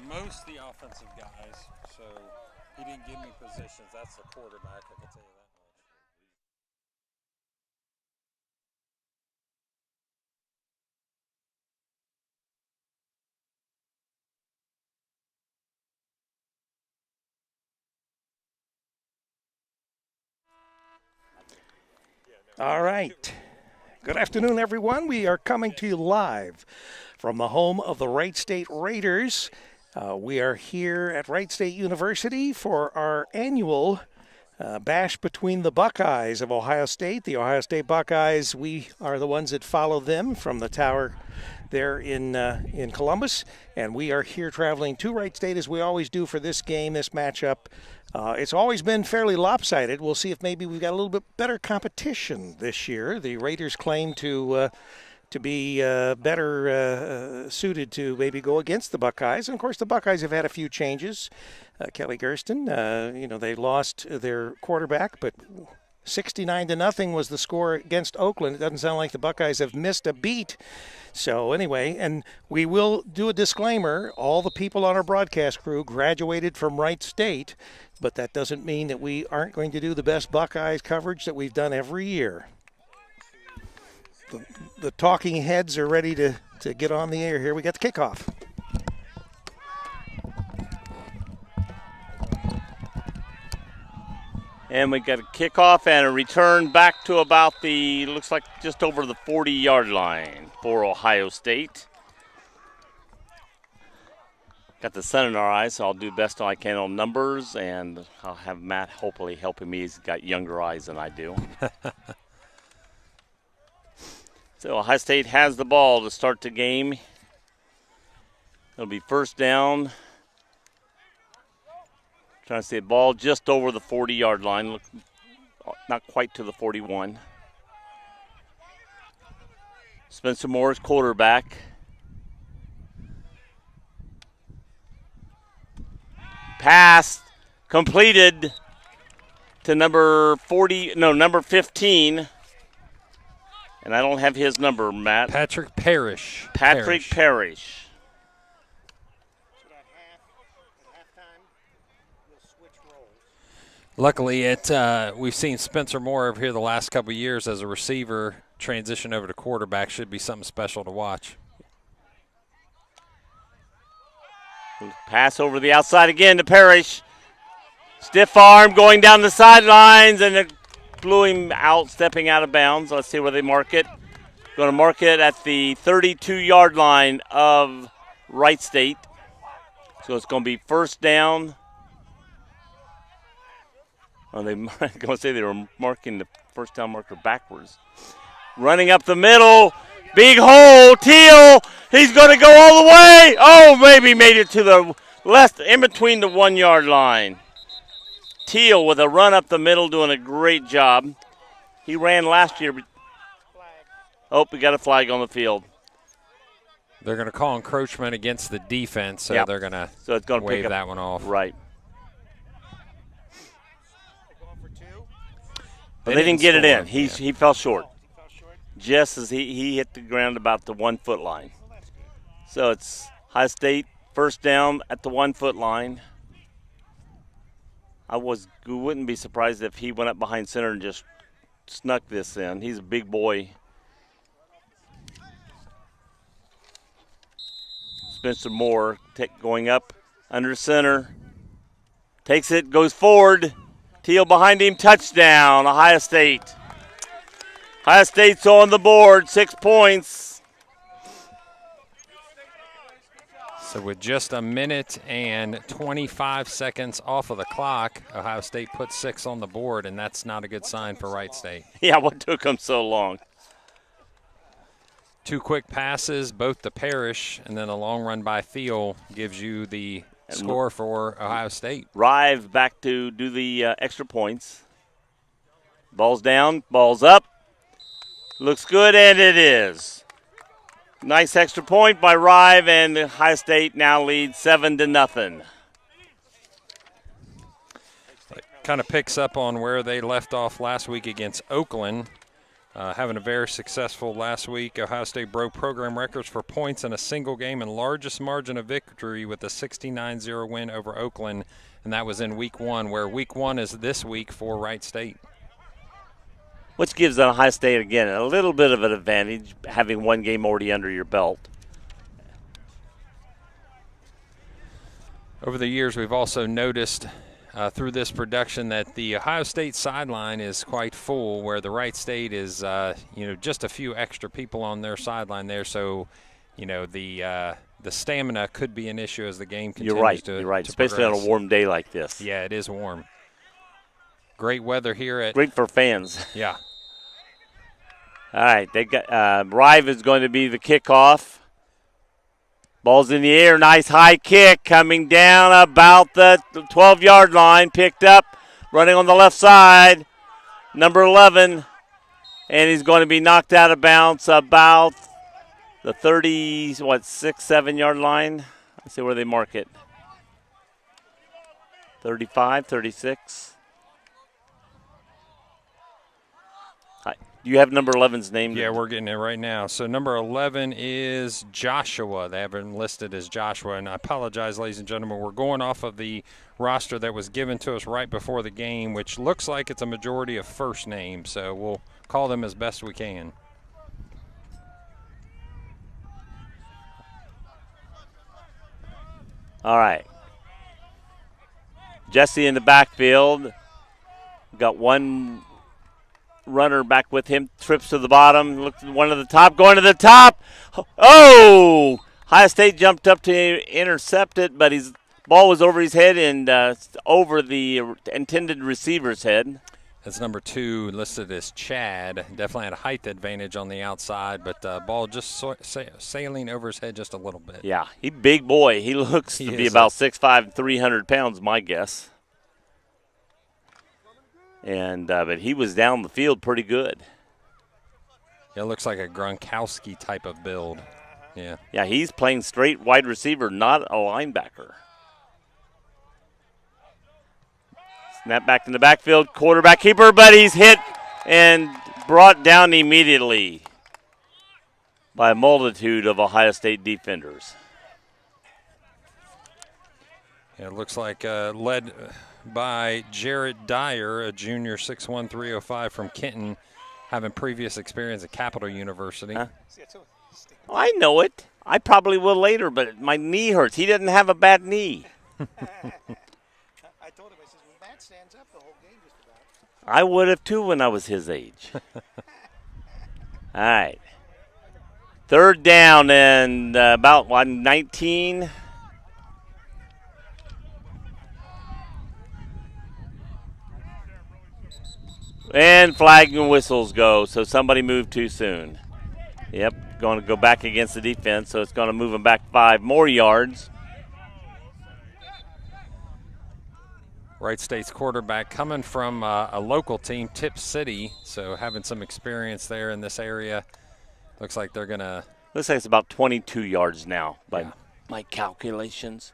most of the offensive guys, so he didn't give me positions. That's the quarterback, I can tell you that much. All right. Good afternoon, everyone. We are coming to you live from the home of the Wright State Raiders. We are here at Wright State University for our annual bash between the Buckeyes of Ohio State. The Ohio State Buckeyes, we are the ones that follow them from the tower there in Columbus, and we are here traveling to Wright State as we always do for this game, this matchup. It's always been fairly lopsided. We'll see if maybe we've got a little bit better competition this year. The Raiders claim to be better suited to maybe go against the Buckeyes. And, of course, the Buckeyes have had a few changes. Kelly Gersten, they lost their quarterback, but 69-0 was the score against Oakland. It doesn't sound like the Buckeyes have missed a beat. So anyway, and we will do a disclaimer. All the people on our broadcast crew graduated from Wright State, but that doesn't mean that we aren't going to do the best Buckeyes coverage that we've done every year. The talking heads are ready to get on the air here. We got the kickoff. And we got a kickoff and a return back to about looks like just over the 40-yard line for Ohio State. Got the sun in our eyes, so I'll do the best I can on numbers, and I'll have Matt hopefully helping me. He's got younger eyes than I do. So Ohio State has the ball to start the game. It'll be first down. Trying to see a ball just over the 40-yard line. Look, not quite to the 41. Spencer Moore's quarterback. Pass completed to number 15. And I don't have his number, Matt. Patrick Parrish. Patrick Parrish. Luckily, we've seen Spencer Moore over here the last couple of years as a receiver transition over to quarterback. Should be something special to watch. Pass over the outside again to Parrish. Stiff arm going down the sidelines, and it blew him out, stepping out of bounds. Let's see where they mark it. Going to mark it at the 32-yard line of Wright State. So it's going to be first down. Oh, they going to say they were marking the first down marker backwards. Running up the middle, big hole, Teal. He's going to go all the way. Oh, maybe made it to the left, in between the 1-yard line. Teal with a run up the middle, doing a great job. He ran last year. Oh, we got a flag on the field. They're going to call encroachment against the defense, so they're going to wave that one off. Right. But they didn't get it in. He fell short. Just as he hit the ground about the 1-foot line. So it's Ohio State first down at the 1-foot line. Wouldn't be surprised if he went up behind center and just snuck this in. He's a big boy. Spencer Moore going up under center. Takes it, goes forward. Teal behind him, touchdown, Ohio State. Ohio State's on the board, 6 points. So with just a minute and 25 seconds off of the clock, Ohio State puts 6 on the board, and that's not a good sign for Wright State. Yeah, what took them so long? 2 quick passes, both to Parrish, and then a long run by Thiel gives you the score for Ohio State. Rive back to do the extra points. Ball's down, ball's up. Looks good, and it is. Nice extra point by Rive, and Ohio State now leads 7-0. It kind of picks up on where they left off last week against Oakland. having a very successful last week. Ohio State broke program records for points in a single game and largest margin of victory with a 69-0 win over Oakland, and that was in week 1, where week 1 is this week for Wright State. Which gives Ohio State, again, a little bit of an advantage, having one game already under your belt. Over the years, we've also noticed through this production that the Ohio State sideline is quite full, where the Wright State is, just a few extra people on their sideline there. So, the stamina could be an issue as the game continues. You're right, especially progress. on a warm day like this. Yeah, it is warm. Great weather here at. Great for fans. Yeah. All right, they got Rive is going to be the kickoff. Ball's in the air, nice high kick coming down about the 12-yard line, picked up, running on the left side, number 11, and he's going to be knocked out of bounds about the 6, 7-yard line. Let's see where they mark it. 35, 36. You have number 11's name? Yeah, we're getting it right now. So number 11 is Joshua. They have him listed as Joshua, and I apologize, ladies and gentlemen. We're going off of the roster that was given to us right before the game, which looks like it's a majority of first names, so we'll call them as best we can. All right. Jesse in the backfield. Got one runner back with him, trips to the bottom, looks at one to the top, going to the top. Oh! Ohio State jumped up to intercept it, but his ball was over his head and over the intended receiver's head. That's number 2, listed as Chad. Definitely had a height advantage on the outside, but ball just sailing over his head just a little bit. Yeah, he big boy. He looks to be about 6'5", 300 pounds, my guess. And but he was down the field pretty good. Yeah, it looks like a Gronkowski type of build. Yeah. Yeah, he's playing straight wide receiver, not a linebacker. Snap back in the backfield, quarterback keeper, but he's hit and brought down immediately by a multitude of Ohio State defenders. Yeah, it looks like led by Jarrett Dyer, a junior, 6'1", 305 from Kenton, having previous experience at Capital University. Huh? Oh, I know it. I probably will later, but my knee hurts. He doesn't have a bad knee. I told him, I said, when Matt stands up, the whole game just about. I would have too when I was his age. All right. Third down and about 19. And flag and whistles go, so somebody moved too soon. Yep, going to go back against the defense, so it's going to move them back 5 more yards. Wright State's quarterback coming from a local team, Tip City, so having some experience there in this area. Looks like they're going to... Looks like it's about 22 yards now by my calculations.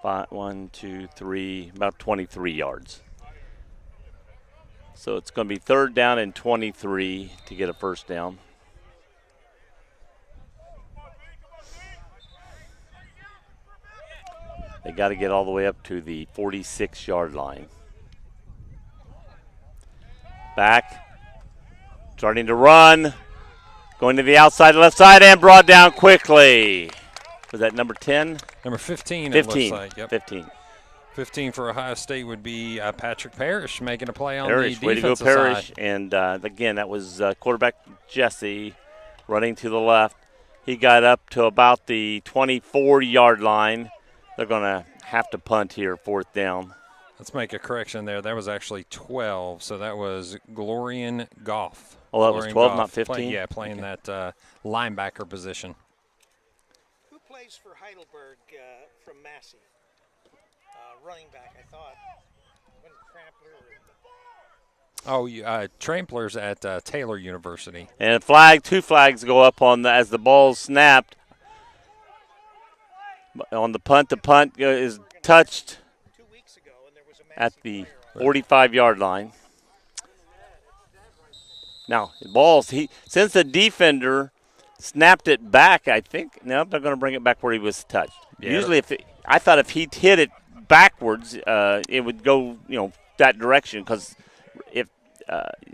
1, 2, 3, about 23 yards. So it's going to be third down and 23 to get a first down. They got to get all the way up to the 46-yard line. Back, starting to run, going to the outside, left side, and brought down quickly. Was that number 10? Number 15, 15. it looks like. Yep. 15. 15 for Ohio State would be Patrick Parrish making a play on Parrish, the way to go, defensive Parrish. side. And, again, that was quarterback Jesse running to the left. He got up to about the 24-yard line. They're going to have to punt here, fourth down. Let's make a correction there. That was actually 12, so that was Glorian Goff. Oh, that was Glorian 12, Goff not 15? Playing that linebacker position. Who plays for Heidelberg from Massey? Running back, I thought. Trampler's at Taylor University. And two flags go up on as the ball snapped. On the punt is touched 2 weeks ago, and there was a at Massey the player 45-yard line. Now, the balls, since the defender snapped it back, I think, no, they're going to bring it back where he was touched. Yeah. Usually, I thought if he hit it backwards, it would go, that direction because if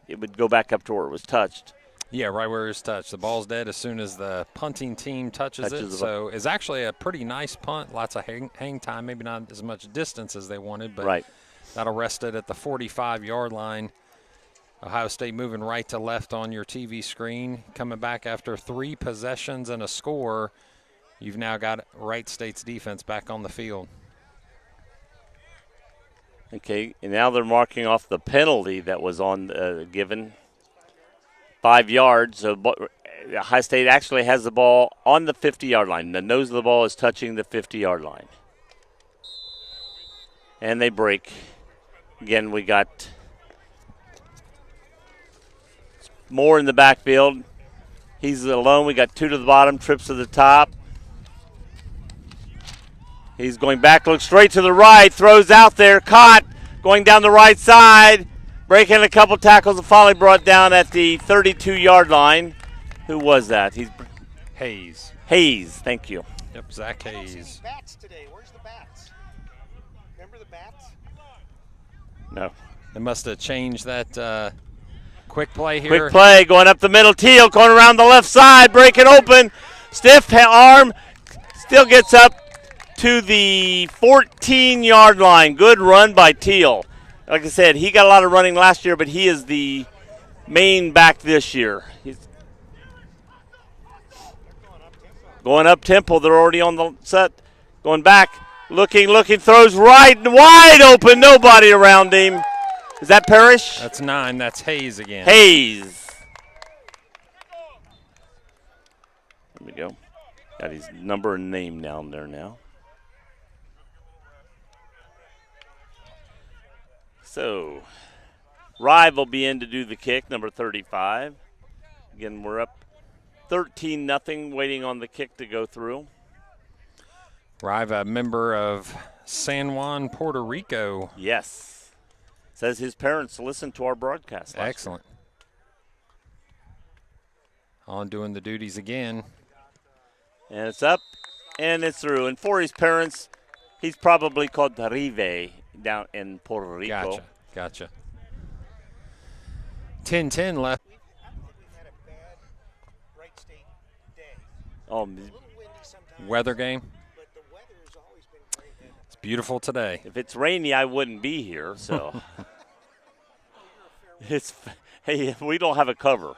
it would go back up to where it was touched. Yeah, right where it was touched. The ball's dead as soon as the punting team touches it. So it's actually a pretty nice punt. Lots of hang time, maybe not as much distance as they wanted, but that'll rest it at the 45-yard line. Ohio State moving right to left on your TV screen. Coming back after 3 possessions and a score, you've now got Wright State's defense back on the field. Okay, and now they're marking off the penalty that was given. 5 yards. So Ohio State actually has the ball on the 50-yard line. The nose of the ball is touching the 50-yard line. And they break. Again, we got Moore in the backfield. He's alone. We got 2 to the bottom, trips to the top. He's going back, looks straight to the right, throws out there, caught, going down the right side. Breaking a couple tackles and finally brought down at the 32-yard line. Who was that? Hayes. Hayes, thank you. Yep, Zach Hayes. Bats today. Where's the bats? Remember the bats? No. They must have changed that quick play here. Quick play, going up the middle. Teal going around the left side, breaking open. Stiff arm, still gets up to the 14-yard line. Good run by Teal. Like I said, he got a lot of running last year, but he is the main back this year. He's going up tempo. They're already on the set. Going back, looking, throws right, wide open. Nobody around him. Is that Parrish? That's 9. That's Hayes again. Hayes. There we go. Got his number and name down there now. So, Rive will be in to do the kick, number 35. Again, we're up 13-0, waiting on the kick to go through. Rive, a member of San Juan, Puerto Rico. Yes. Says his parents listened to our broadcast. Excellent. On doing the duties again. And it's up, and it's through. And for his parents, he's probably called Rive down in Puerto Rico. Gotcha. 10-10 left. We've had a bad Wright State day. Oh, A little windy sometimes. Weather game. But the weather has always been great. It's beautiful today. if it's rainy, I wouldn't be here. So, hey, we don't have a cover.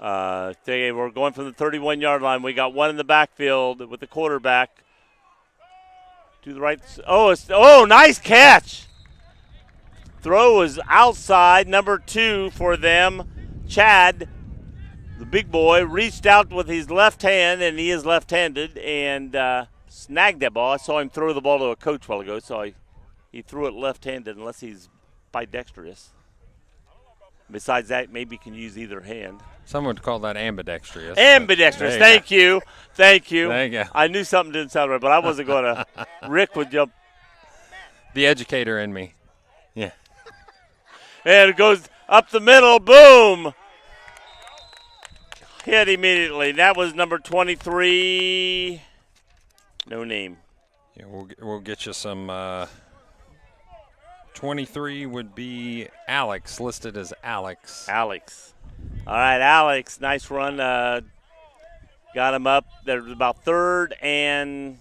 We're going from the 31-yard line. We got one in the backfield with the quarterback. To the right. Nice catch. Throw is outside. Number 2 for them. Chad, the big boy, reached out with his left hand, and he is left-handed, and snagged that ball. I saw him throw the ball to a coach a while ago, so he threw it left-handed unless he's bidextrous. Besides that, maybe he can use either hand. Someone would call that ambidextrous. Ambidextrous. Thank you. There you go. I knew something didn't sound right, but I wasn't going to. Rick would jump. The educator in me. Yeah. And it goes up the middle. Boom. Hit immediately. That was number 23. No name. Yeah, we'll get you some. 23 would be Alex, listed as Alex. Alex. All right, Alex. Nice run. Got him up. There's about 3rd and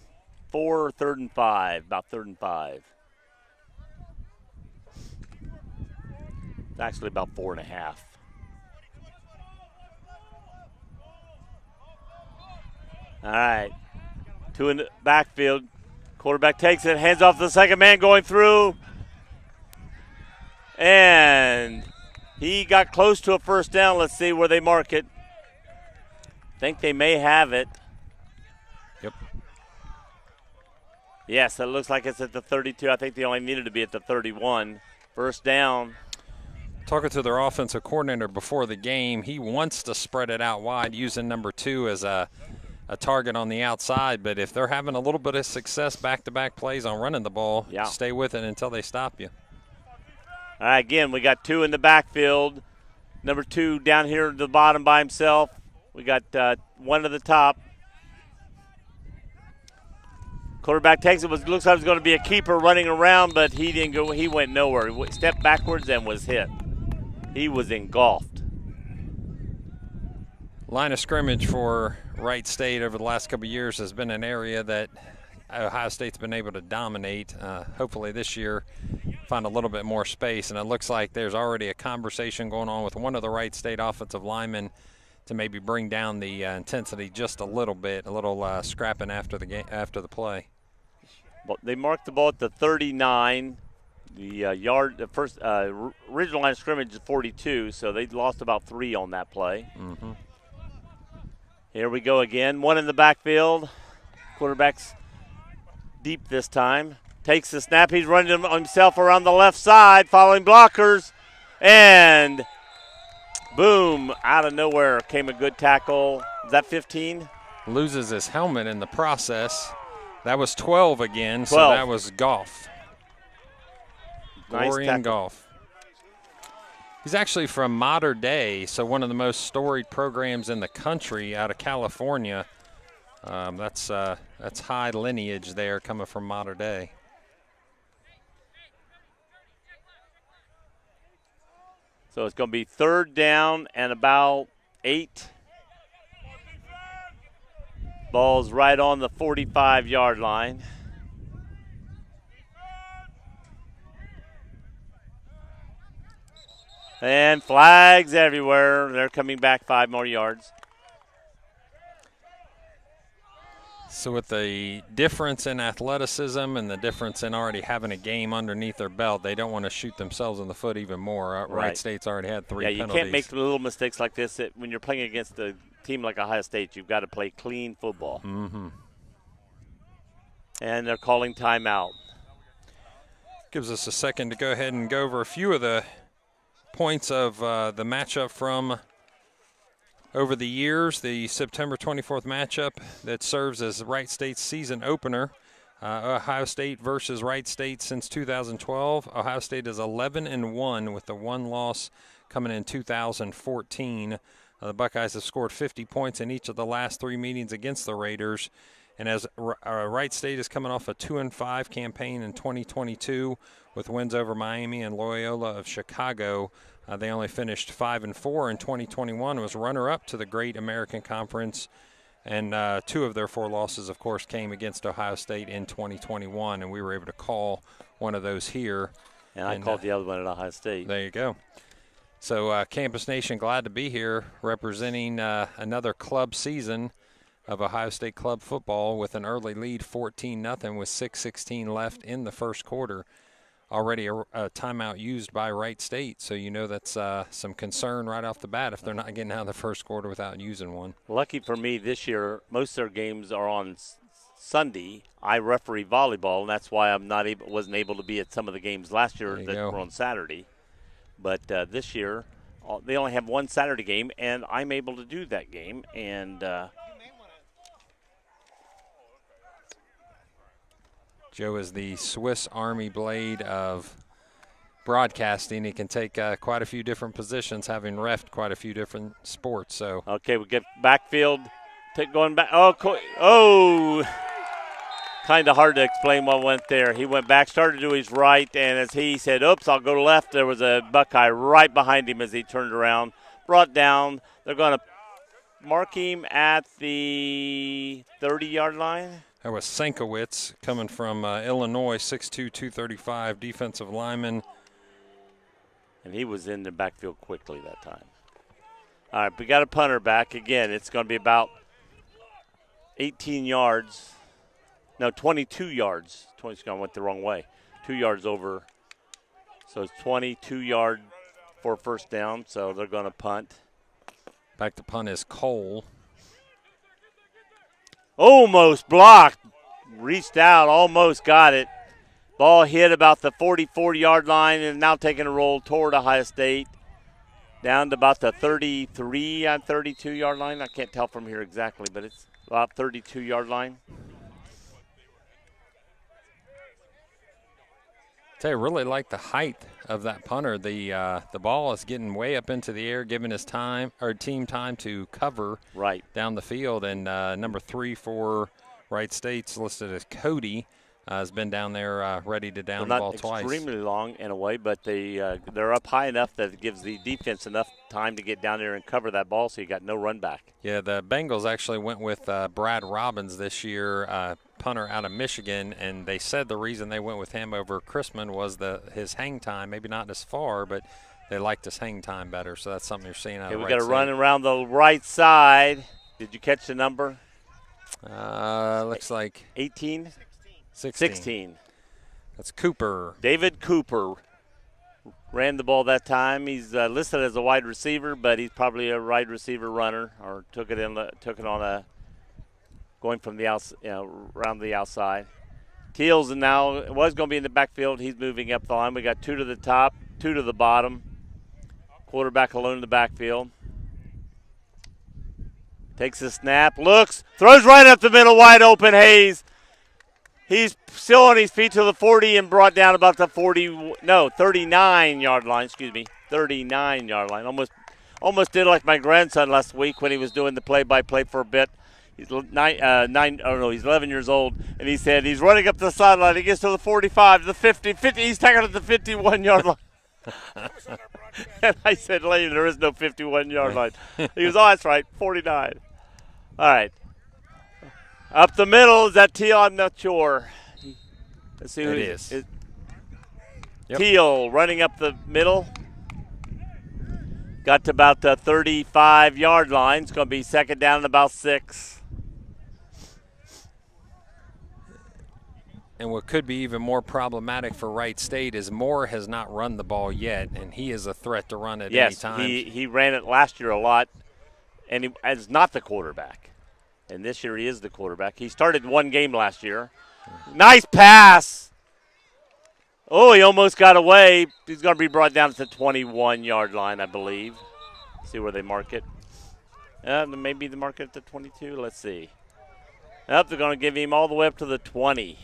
4 or 3rd and 5. About 3rd and 5. Actually, about 4.5. All right. 2 in the backfield. Quarterback takes it, hands off to the second man going through. And he got close to a first down. Let's see where they mark it. Think they may have it. Yep. Yes, it looks like it's at the 32. I think they only needed to be at the 31. First down. Talking to their offensive coordinator before the game, he wants to spread it out wide using number 2 as a target on the outside. But if they're having a little bit of success back-to-back plays on running the ball, stay with it until they stop you. All right, again, we got 2 in the backfield. Number 2 down here at the bottom by himself. We got 1 at the top. Quarterback takes it. Looks like it was going to be a keeper running around, but he didn't go. He went nowhere. He stepped backwards and was hit. He was engulfed. Line of scrimmage for Wright State over the last couple of years has been an area that Ohio State's been able to dominate. Hopefully this year find a little bit more space, and it looks like there's already a conversation going on with one of the Wright State offensive linemen to maybe bring down the intensity just a little bit, a little scrapping after the game, after the play. Well, they marked the ball at the 39. The first original line of scrimmage is 42, so they lost about 3 on that play. Mm-hmm. Here we go again. 1 in the backfield. Quarterback's deep this time. Takes the snap. He's running himself around the left side, following blockers. And boom, out of nowhere came a good tackle. Is that 15? Loses his helmet in the process. That was 12 again, 12. so that was Goff. Nice Dorian Goff. He's actually from Mater Dei, so one of the most storied programs in the country out of California. That's high lineage there coming from Mater Dei. So it's going to be 3rd down and about 8. Ball's right on the 45-yard line. And flags everywhere. They're coming back 5 more yards. So with the difference in athleticism and the difference in already having a game underneath their belt, they don't want to shoot themselves in the foot even more. Wright State's already had 3 penalties. Yeah, you can't make little mistakes like this. When you're playing against a team like Ohio State, you've got to play clean football. Mm-hmm. And they're calling timeout. Gives us a second to go ahead and go over a few of the points of the matchup from over the years. The September 24th matchup that serves as Wright State's season opener. Ohio State versus Wright State since 2012. Ohio State is 11-1 with the 1 loss coming in 2014. The Buckeyes have scored 50 points in each of the last 3 meetings against the Raiders. And as Wright State is coming off a 2-5 campaign in 2022 with wins over Miami and Loyola of Chicago, they only finished 5-4 in 2021. Was runner-up to the Great American Conference, and 2 of their 4 losses, of course, came against Ohio State in 2021, and we were able to call one of those here. And I called the other one at Ohio State. There you go. So Campus Nation, glad to be here representing another club season of Ohio State club football with an early lead, 14-0, with 6:16 left in the first quarter. Already a timeout used by Wright State, so you know that's some concern right off the bat if they're not getting out of the first quarter without using one. Lucky for me this year, most of their games are on Sunday. I referee volleyball, and that's why wasn't able to be at some of the games last year that were on Saturday. But this year, they only have 1 Saturday game, and I'm able to do that game. And Joe is the Swiss Army blade of broadcasting. He can take quite a few different positions, having reffed quite a few different sports. So okay, we get backfield. Going back. Oh. Kind of hard to explain what went there. He went back, started to his right, and as he said, oops, I'll go to left, there was a Buckeye right behind him as he turned around. Brought down. They're going to mark him at the 30-yard line. That was Sankowitz coming from Illinois, 6'2", 235, defensive lineman. And he was in the backfield quickly that time. All right, we got a punter back. Again, it's going to be about 18 yards. No, 22 yards. 20 went the wrong way. 2 yards over. So it's 22 yard for first down, so they're going to punt. Back to punt is Cole. Almost blocked. Reached out, almost got it. Ball hit about the 44-yard line and now taking a roll toward Ohio State. Down to about the 33 on 32-yard line. I can't tell from here exactly, but it's about 32-yard line. I really like the height of that punter. The ball is getting way up into the air, giving his team time to cover Right. down the field. And number 3 for Wright State's listed as Cody. Has been down there ready to down the ball twice. They're not extremely long in a way, but they're up high enough that it gives the defense enough time to get down there and cover that ball, so you got no run back. Yeah, the Bengals actually went with Brad Robbins this year, punter out of Michigan, and they said the reason they went with him over Chrisman was his hang time, maybe not as far, but they liked his hang time better, so that's something you're seeing out of We Wright got a State. run around the right side. Did you catch the number? Looks like 18? 16. That's Cooper. David Cooper ran the ball that time. He's listed as a wide receiver, but he's probably a wide receiver runner, or took it on a going from the around the outside. Teals now was going to be in the backfield. He's moving up the line. We got 2 to the top, 2 to the bottom. Quarterback alone in the backfield. Takes a snap, looks, throws right up the middle, wide open. Hayes. He's still on his feet to the 40 and brought down about the 39-yard line. 39-yard line. Almost did like my grandson last week when he was doing the play-by-play for a bit. He's 11 years old, and he said he's running up the sideline. He gets to the 45, the 50. He's taking it to the 51-yard line. And I said, Lane, there is no 51-yard line. He goes, oh, that's right, 49. All right. Up the middle, is that Teal? I'm not sure. Let's see who it is. Yep. Teal running up the middle. Got to about the 35-yard line. It's going to be second down and about 6. And what could be even more problematic for Wright State is Moore has not run the ball yet, and he is a threat to run at any time. Yes, he ran it last year a lot, and he is not the quarterback. And this year he is the quarterback. He started 1 game last year. Nice pass. Oh, he almost got away. He's going to be brought down to the 21-yard line, I believe. See where they mark it. Maybe they mark it at the 22. Let's see. They're going to give him all the way up to the 20.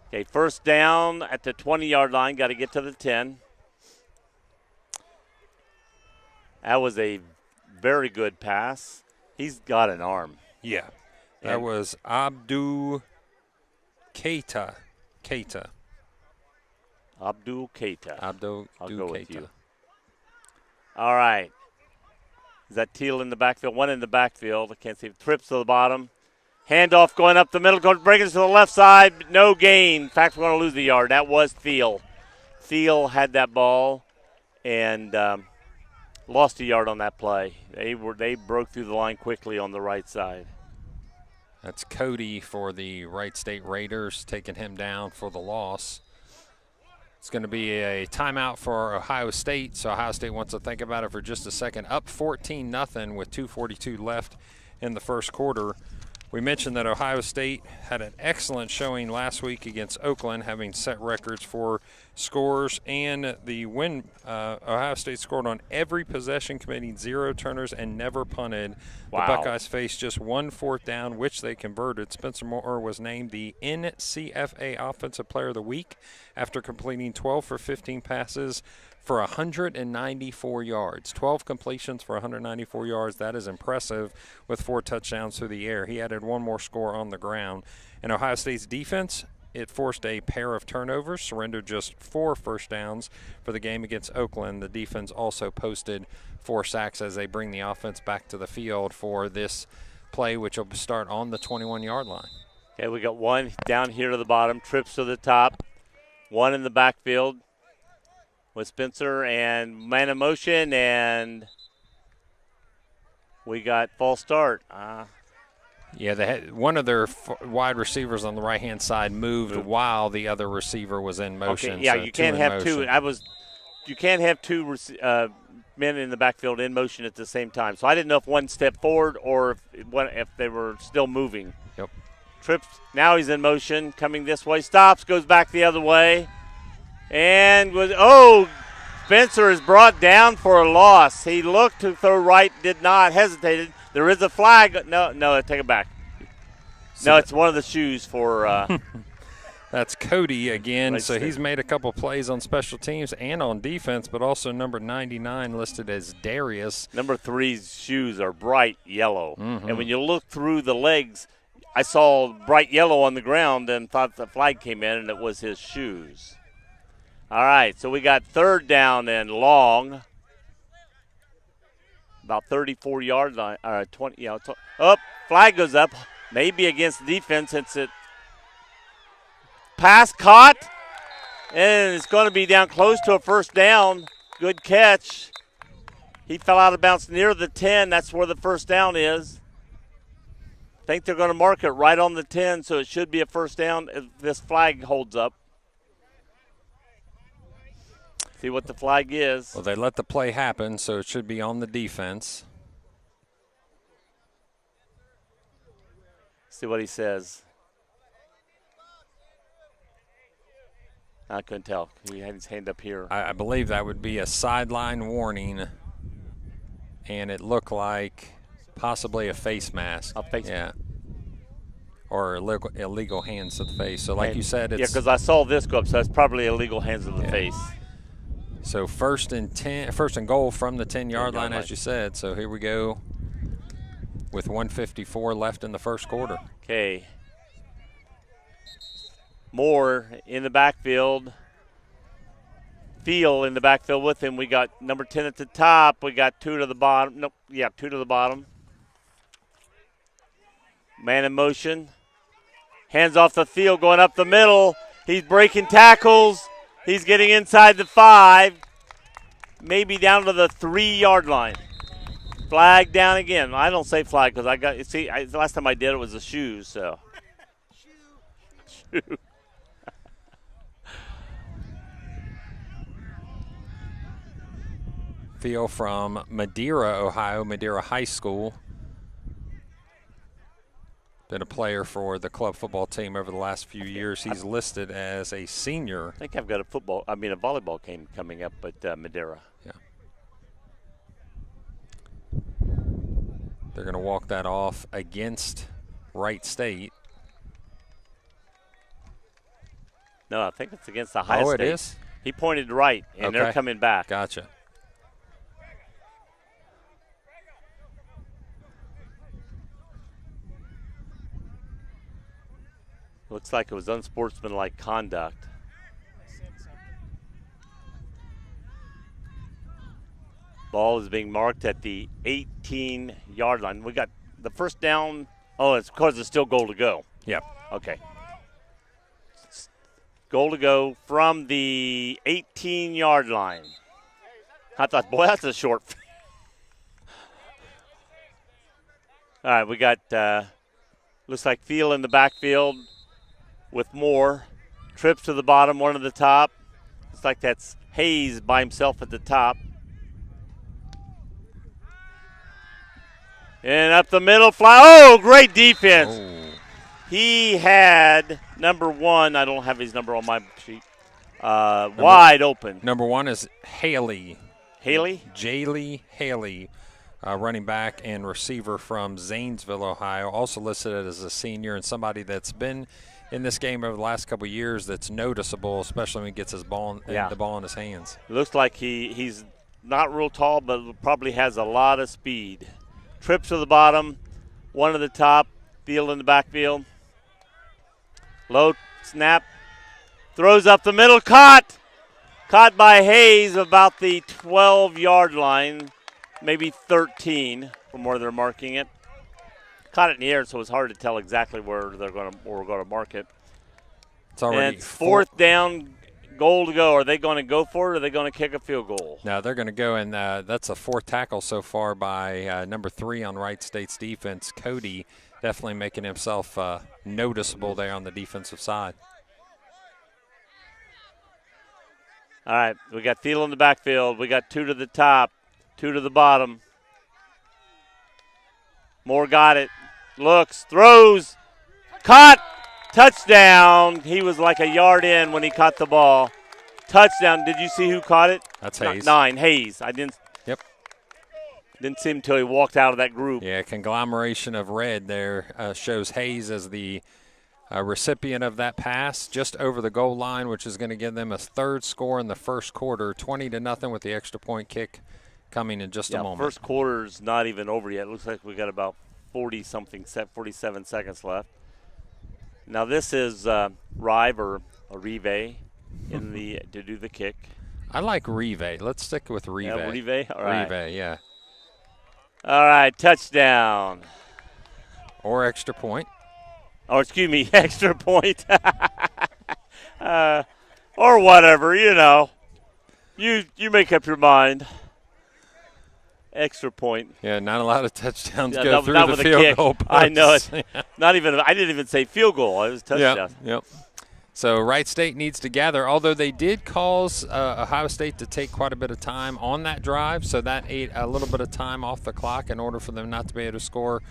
Okay, first down at the 20-yard line. Got to get to the 10. That was a very good pass. He's got an arm. Yeah. That was Abdul Keita. Abdul Keita. I'll go with you. All right. Is that Teal in the backfield? One in the backfield. I can't see. Trips to the bottom. Handoff going up the middle. Going to bring it to the left side. No gain. In fact, we're going to lose the yard. That was Teal. Teal had that ball and lost a yard on that play. They broke through the line quickly on the right side. That's Cody for the Wright State Raiders, taking him down for the loss. It's going to be a timeout for Ohio State, so Ohio State wants to think about it for just a second. Up 14-0 with 2:42 left in the first quarter. We mentioned that Ohio State had an excellent showing last week against Oakland, having set records for scores and the win. Ohio State scored on every possession, committing 0 turners and never punted. Wow. The Buckeyes faced just 1 fourth down, which they converted. Spencer Moore was named the NCFA Offensive Player of the Week after completing 12 for 15 passes for 194 yards. 12 completions for 194 yards. That is impressive with 4 touchdowns through the air. He added 1 more score on the ground. And Ohio State's defense, it forced a pair of turnovers, surrendered just 4 first downs for the game against Oakland. The defense also posted 4 sacks as they bring the offense back to the field for this play, which will start on the 21-yard line. Okay, we got 1 down here to the bottom, trips to the top, 1 in the backfield with Spencer and man in motion, and we got false start. Yeah, they had one of their wide receivers on the right-hand side moved while the other receiver was in motion. Okay, yeah, so you can't have two. You can't have 2 men in the backfield in motion at the same time. So I didn't know if one stepped forward or if they were still moving. Yep. Trips. Now he's in motion, coming this way. Stops, goes back the other way. And Spencer is brought down for a loss. He looked to throw right, did not, hesitated. There is a flag. No, take it back. No, it's one of the shoes for That's Cody again. Wright So State. he's made a couple plays on special teams and on defense, but also number 99 listed as Darius. Number 3's shoes are bright yellow. And when you look through the legs, I saw bright yellow on the ground and thought the flag came in, and it was his shoes. All right, so we got 3rd down and long. About 34-yard line, 20. Flag goes up. Maybe against the defense since it pass caught. And it's going to be down close to a 1st down. Good catch. He fell out of bounds near the 10. That's where the 1st down is. I think they're going to mark it right on the 10, so it should be a 1st down if this flag holds up. See what the flag is. Well, they let the play happen, so it should be on the defense. See what he says. I couldn't tell. He had his hand up here. I believe that would be a sideline warning, and it looked like possibly a face mask. A face mask. Or illegal hands to the face. So like you said, it's... Yeah, because I saw this go up, so that's probably illegal hands to the face. So first and goal from the 10-yard line, as you said. So here we go with 1:54 left in the first quarter. Okay. Moore in the backfield. Field in the backfield with him. We got number 10 at the top. We got 2 to the bottom. Nope. Yeah, 2 to the bottom. Man in motion. Hands off the field, going up the middle. He's breaking tackles. He's getting inside the 5. Maybe down to the 3-yard line. Flag down again. I don't say flag because the last time I did it was the shoes, so. Shoe. Theo from Madeira, Ohio, Madeira High School. Been a player for the club football team over the last few years. He's listed as a senior. I think I've got a volleyball game coming up at Madeira. Yeah. They're going to walk that off against Wright State. No, I think it's against Ohio State. Oh, it is? He pointed right, and they're coming back. Gotcha. Looks like it was unsportsmanlike conduct. Ball is being marked at the 18-yard line. We got the 1st down. Oh, it's because it's still goal to go. Yep. Okay. Goal to go from the 18-yard line. I thought, boy, that's a short. All right, we got, looks like Field in the backfield with Moore. Trips to the bottom, 1 to the top. Looks like that's Hayes by himself at the top. And up the middle, fly. Oh, great defense. Oh. He had number 1. I don't have his number on my sheet. Wide open. Number 1 is Haley. Haley? Jaylee Haley, running back and receiver from Zanesville, Ohio. Also listed as a senior and somebody that's been in this game over the last couple of years that's noticeable, especially when he gets his ball, the ball in his hands. Looks like he's not real tall, but probably has a lot of speed. Trips to the bottom, 1 to the top, Field in the backfield. Low snap, throws up the middle, caught by Hayes about the 12-yard line, maybe 13 from where they're marking it. Caught it in the air, so it's hard to tell exactly where we're going to mark it. It's already and 4th down, goal to go. Are they going to go for it, or are they going to kick a field goal? No, they're going to go, and that's a 4th tackle so far by number 3 on Wright State's defense, Cody, definitely making himself noticeable there on the defensive side. All right, we got Field in the backfield. We got 2 to the top, 2 to the bottom. Moore got it. Looks, throws, caught, touchdown. He was like a yard in when he caught the ball. Touchdown. Did you see who caught it? That's Hayes. 9, Hayes. Didn't see him until he walked out of that group. Yeah, conglomeration of red there shows Hayes as the recipient of that pass just over the goal line, which is going to give them a third score in the first quarter, 20-0 with the extra point kick coming in just a moment. First quarter's not even over yet. It looks like we got about 47 seconds left. Now this is Rive or Rive to do the kick. I like Rive. Let's stick with Rive. Yeah, Rive? All right. Rive, yeah. All right, touchdown. Or extra point. Oh, excuse me, extra point. Or whatever, you know. You make up your mind. Extra point. Yeah, not a lot of touchdowns go not through with the a field kick. goal post. I know it. I didn't even say field goal. It was touchdown. Yep. So Wright State needs to gather, although they did cause Ohio State to take quite a bit of time on that drive, so that ate a little bit of time off the clock in order for them not to be able to score.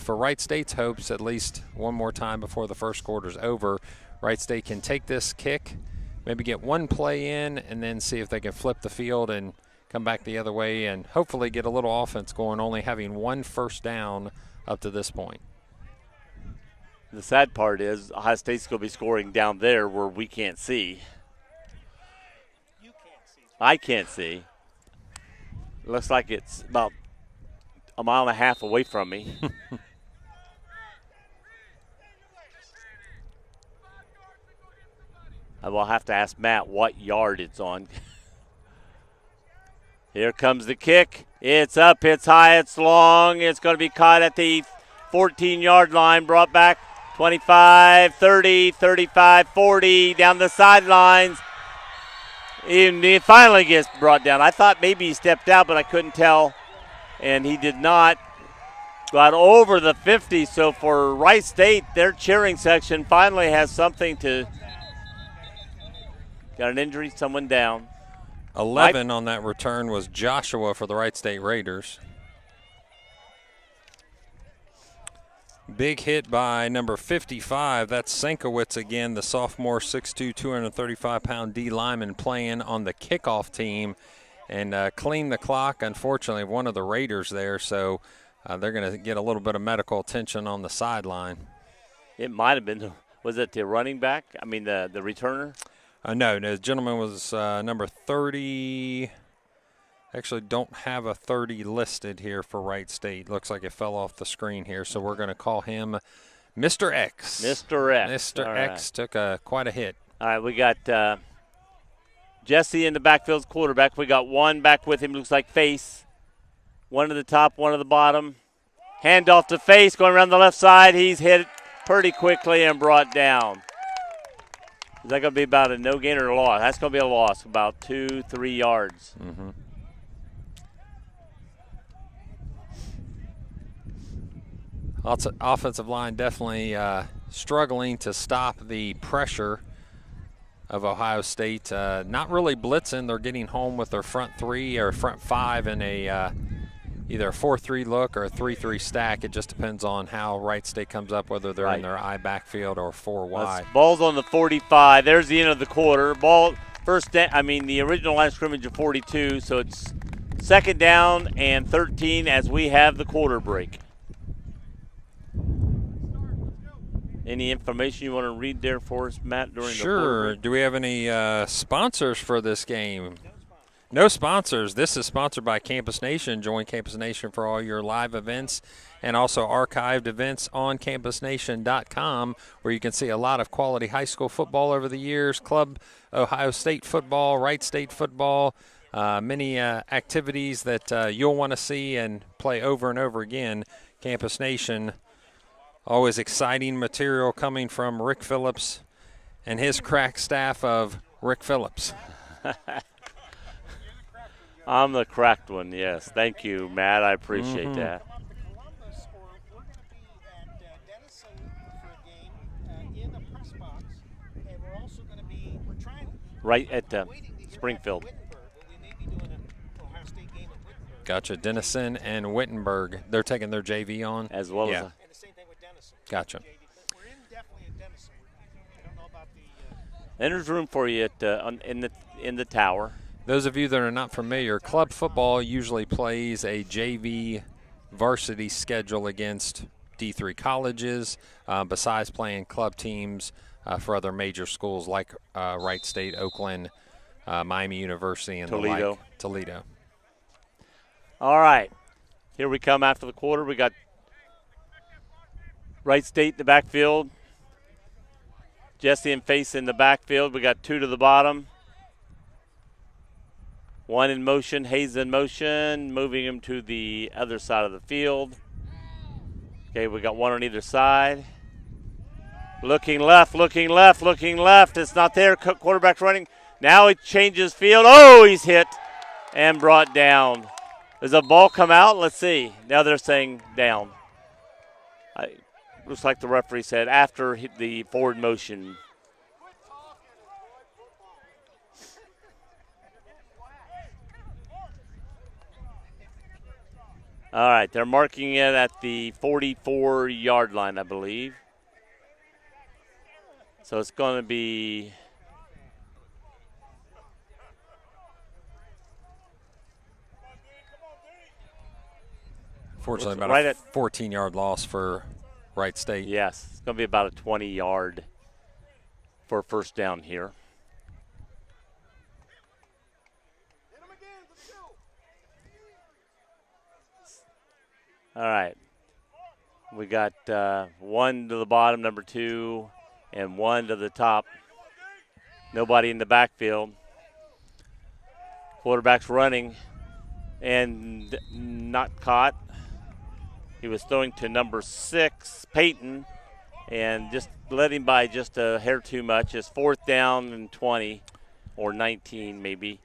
For Wright State's hopes, at least one more time before the first quarter's over, Wright State can take this kick, maybe get one play in, and then see if they can flip the field and come back the other way and hopefully get a little offense going, only having one first down up to this point. The sad part is Ohio State's going to be scoring down there where we can't see. You can't see. I can't see. Looks like it's about a mile and a half away from me. I will have to ask Matt what yard it's on. Here comes the kick. It's up, it's high, it's long. It's going to be caught at the 14-yard line, brought back 25, 30, 35, 40, down the sidelines. He finally gets brought down. I thought maybe he stepped out, but I couldn't tell, and he did not. Got over the 50, so for Wright State, their cheering section finally has something to – got an injury, someone down. 11 on that return was Joshua for the Wright State Raiders. Big hit by number 55. That's Sankowitz again, the sophomore 6'2", 235-pound D lineman playing on the kickoff team, and cleaned the clock, unfortunately, one of the Raiders there, so they're going to get a little bit of medical attention on the sideline. It might have been, was it the running back? I mean, the returner? No, the gentleman was number 30. Actually, don't have a 30 listed here for Wright State. Looks like it fell off the screen here, so we're going to call him Mr. X. Mr. X. Mr. X took quite a hit. All right, we got Jesse in the backfield, quarterback. We got one back with him, looks like Face. One at the top, one at the bottom. Handoff to Face, going around the left side. He's hit pretty quickly and brought down. Is that going to be about a no gain or a loss? That's going to be a loss, about 2-3 yards. Mm-hmm. Offensive line definitely struggling to stop the pressure of Ohio State. Not really blitzing. They're getting home with their front three or front five in a either a 4-3 look or a 3-3 stack. It just depends on how Wright State comes up, whether they're in their I backfield or 4 wide. Ball's on the 45. There's the end of the quarter. Ball the original line of scrimmage of 42, so it's second down and 13 as we have the quarter break. Any information you want to read there for us, Matt, during the quarter break? Do we have any sponsors for this game? No sponsors. This is sponsored by Campus Nation. Join Campus Nation for all your live events and also archived events on campusnation.com, where you can see a lot of quality high school football over the years, club Ohio State football, Wright State football, many activities that you'll want to see and play over and over again. Campus Nation, always exciting material coming from Rick Phillips and his crack staff of Rick Phillips. I'm the cracked one, yes. Thank you, Matt. I appreciate that. Columbus, or we're going to be at Denison for a game in the press box, and we're also going to be, right at Springfield. We may be doing an Ohio State game at Wittenberg. Gotcha. Denison and Wittenberg. They're taking their JV on? As well as And the same thing with Denison. Gotcha. We're definitely in Denison. I don't know about the And there's room for you at, in the tower. Those of you that are not familiar, club football usually plays a JV varsity schedule against D3 colleges, besides playing club teams for other major schools like Wright State, Oakland, Miami University, and Toledo. the like. Toledo. All right. Here we come after the quarter. We got Wright State in the backfield. Jesse and Face in the backfield. We got 2 to the bottom. 1 in motion. Hayes in motion. Moving him to the other side of the field. Okay, we got 1 on either side. Looking left, looking left, looking left. It's not there. Quarterback's running. Now he changes field. Oh, he's hit and brought down. Does the ball come out? Let's see. Now they're saying down. Looks like the referee said after the forward motion. All right, they're marking it at the 44-yard line, I believe. So it's going to be Fortunately, about right a at 14-yard loss for Wright State. Yes, it's going to be about a 20-yard for a first down here. All right. We got 1 to the bottom, number 2, and 1 to the top. Nobody in the backfield. Quarterback's running and not caught. He was throwing to number 6, Peyton, and just led him by just a hair too much. It's 4th down and 20 or 19 maybe.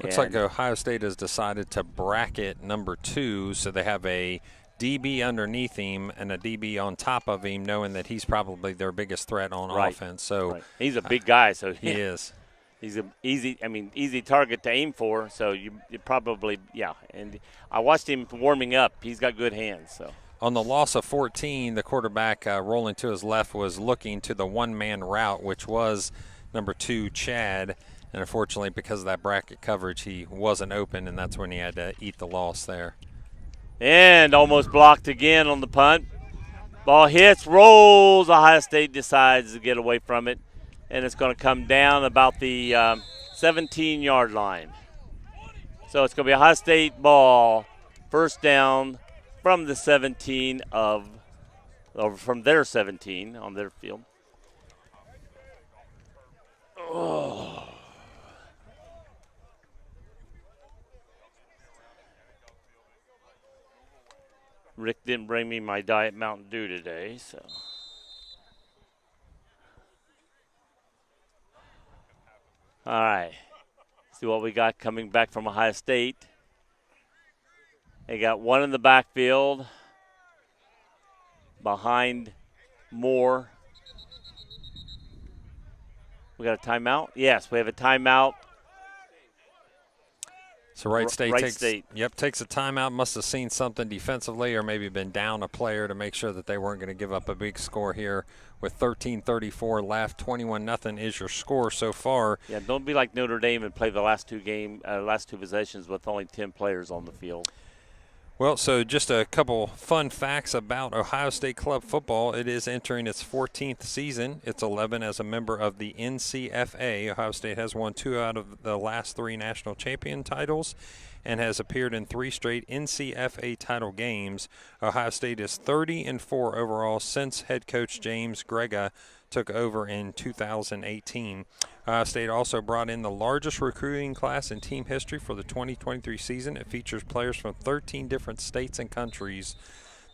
Looks like Ohio State has decided to bracket number 2, so they have a DB underneath him and a DB on top of him, knowing that he's probably their biggest threat on offense. So he's a big guy, so he is. He's an easy target to aim for. So you probably, yeah. And I watched him warming up. He's got good hands. So on the loss of 14, the quarterback rolling to his left was looking to the one-man route, which was number 2, Chad. And unfortunately, because of that bracket coverage, he wasn't open, and that's when he had to eat the loss there. And almost blocked again on the punt. Ball hits, rolls. Ohio State decides to get away from it. And it's going to come down about the 17-yard line. So it's going to be Ohio State ball, first down from the 17 from their 17 on their field. Oh. Rick didn't bring me my Diet Mountain Dew today, so. All right. See what we got coming back from Ohio State. They got 1 in the backfield behind Moore. We got a timeout? Yes, we have a timeout. So Wright State State takes a timeout. Must have seen something defensively or maybe been down a player to make sure that they weren't going to give up a big score here with 13:34 left. 21-0 is your score so far. Yeah, don't be like Notre Dame and play the last two possessions with only 10 players on the field. Well, so just a couple fun facts about Ohio State club football. It is entering its 14th season. It's 11 as a member of the NCFA. Ohio State has won 2 out of the last 3 national champion titles and has appeared in 3 straight NCFA title games. Ohio State is 30-4 overall since head coach James Grega took over in 2018. Ohio State also brought in the largest recruiting class in team history for the 2023 season. It features players from 13 different states and countries.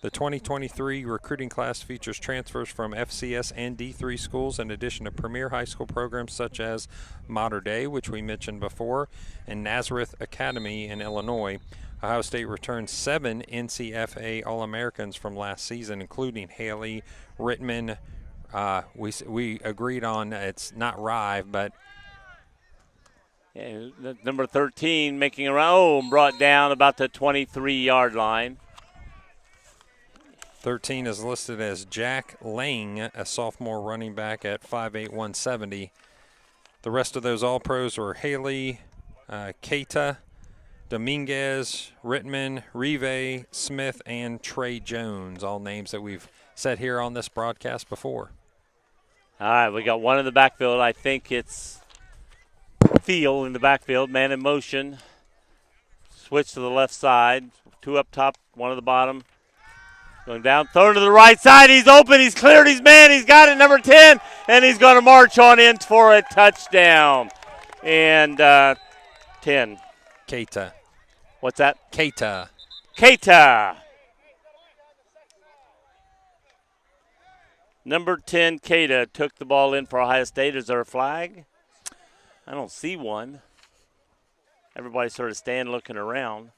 The 2023 recruiting class features transfers from FCS and D3 schools in addition to premier high school programs such as Mater Dei, which we mentioned before, and Nazareth Academy in Illinois. Ohio State returned 7 NCFA All-Americans from last season, including Haley, Rittman. We agreed on it's not Rive, but yeah, number 13 making a run, brought down about the 23-yard line. 13 is listed as Jack Lang, a sophomore running back at 5'8", 170. The rest of those All-Pros were Haley, Keita, Dominguez, Rittman, Rive, Smith, and Trey Jones, all names that we've said here on this broadcast before. All right, we got one in the backfield. I think it's Thiel in the backfield, man in motion. Switch to the left side. 2 up top, 1 at the bottom. Going down, throw to the right side. He's open. He's cleared his man. He's got it, number 10, and he's going to march on in for a touchdown. And 10. Keita. What's that? Keita. Keita. Number 10, Keita, took the ball in for Ohio State. Is there a flag? I don't see one. Everybody sort of standing looking around.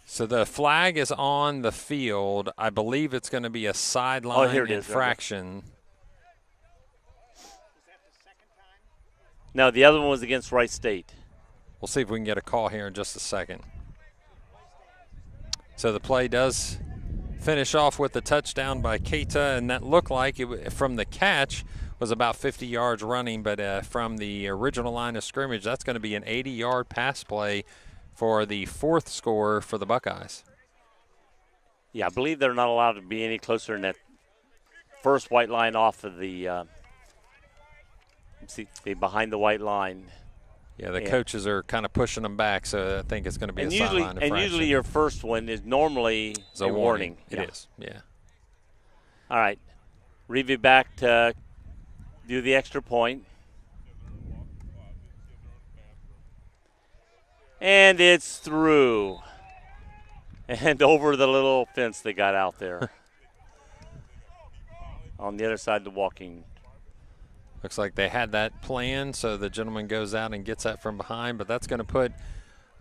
So the flag is on the field. I believe it's going to be a sideline infraction. No, the other one was against Wright State. We'll see if we can get a call here in just a second. So the play does finish off with the touchdown by Keita, and that looked like it from the catch was about 50 yards running, but from the original line of scrimmage, that's going to be an 80-yard pass play for the 4th score for the Buckeyes. Yeah, I believe they're not allowed to be any closer than that first white line off of the behind the white line. Yeah, the coaches are kind of pushing them back, so I think it's going to be a sideline infraction. And usually your first one is normally a warning. It is, yeah. All right. Review back to do the extra point. And it's through. And over the little fence they got out there. On the other side of the walking. Looks like they had that plan, so the gentleman goes out and gets that from behind, but that's going to put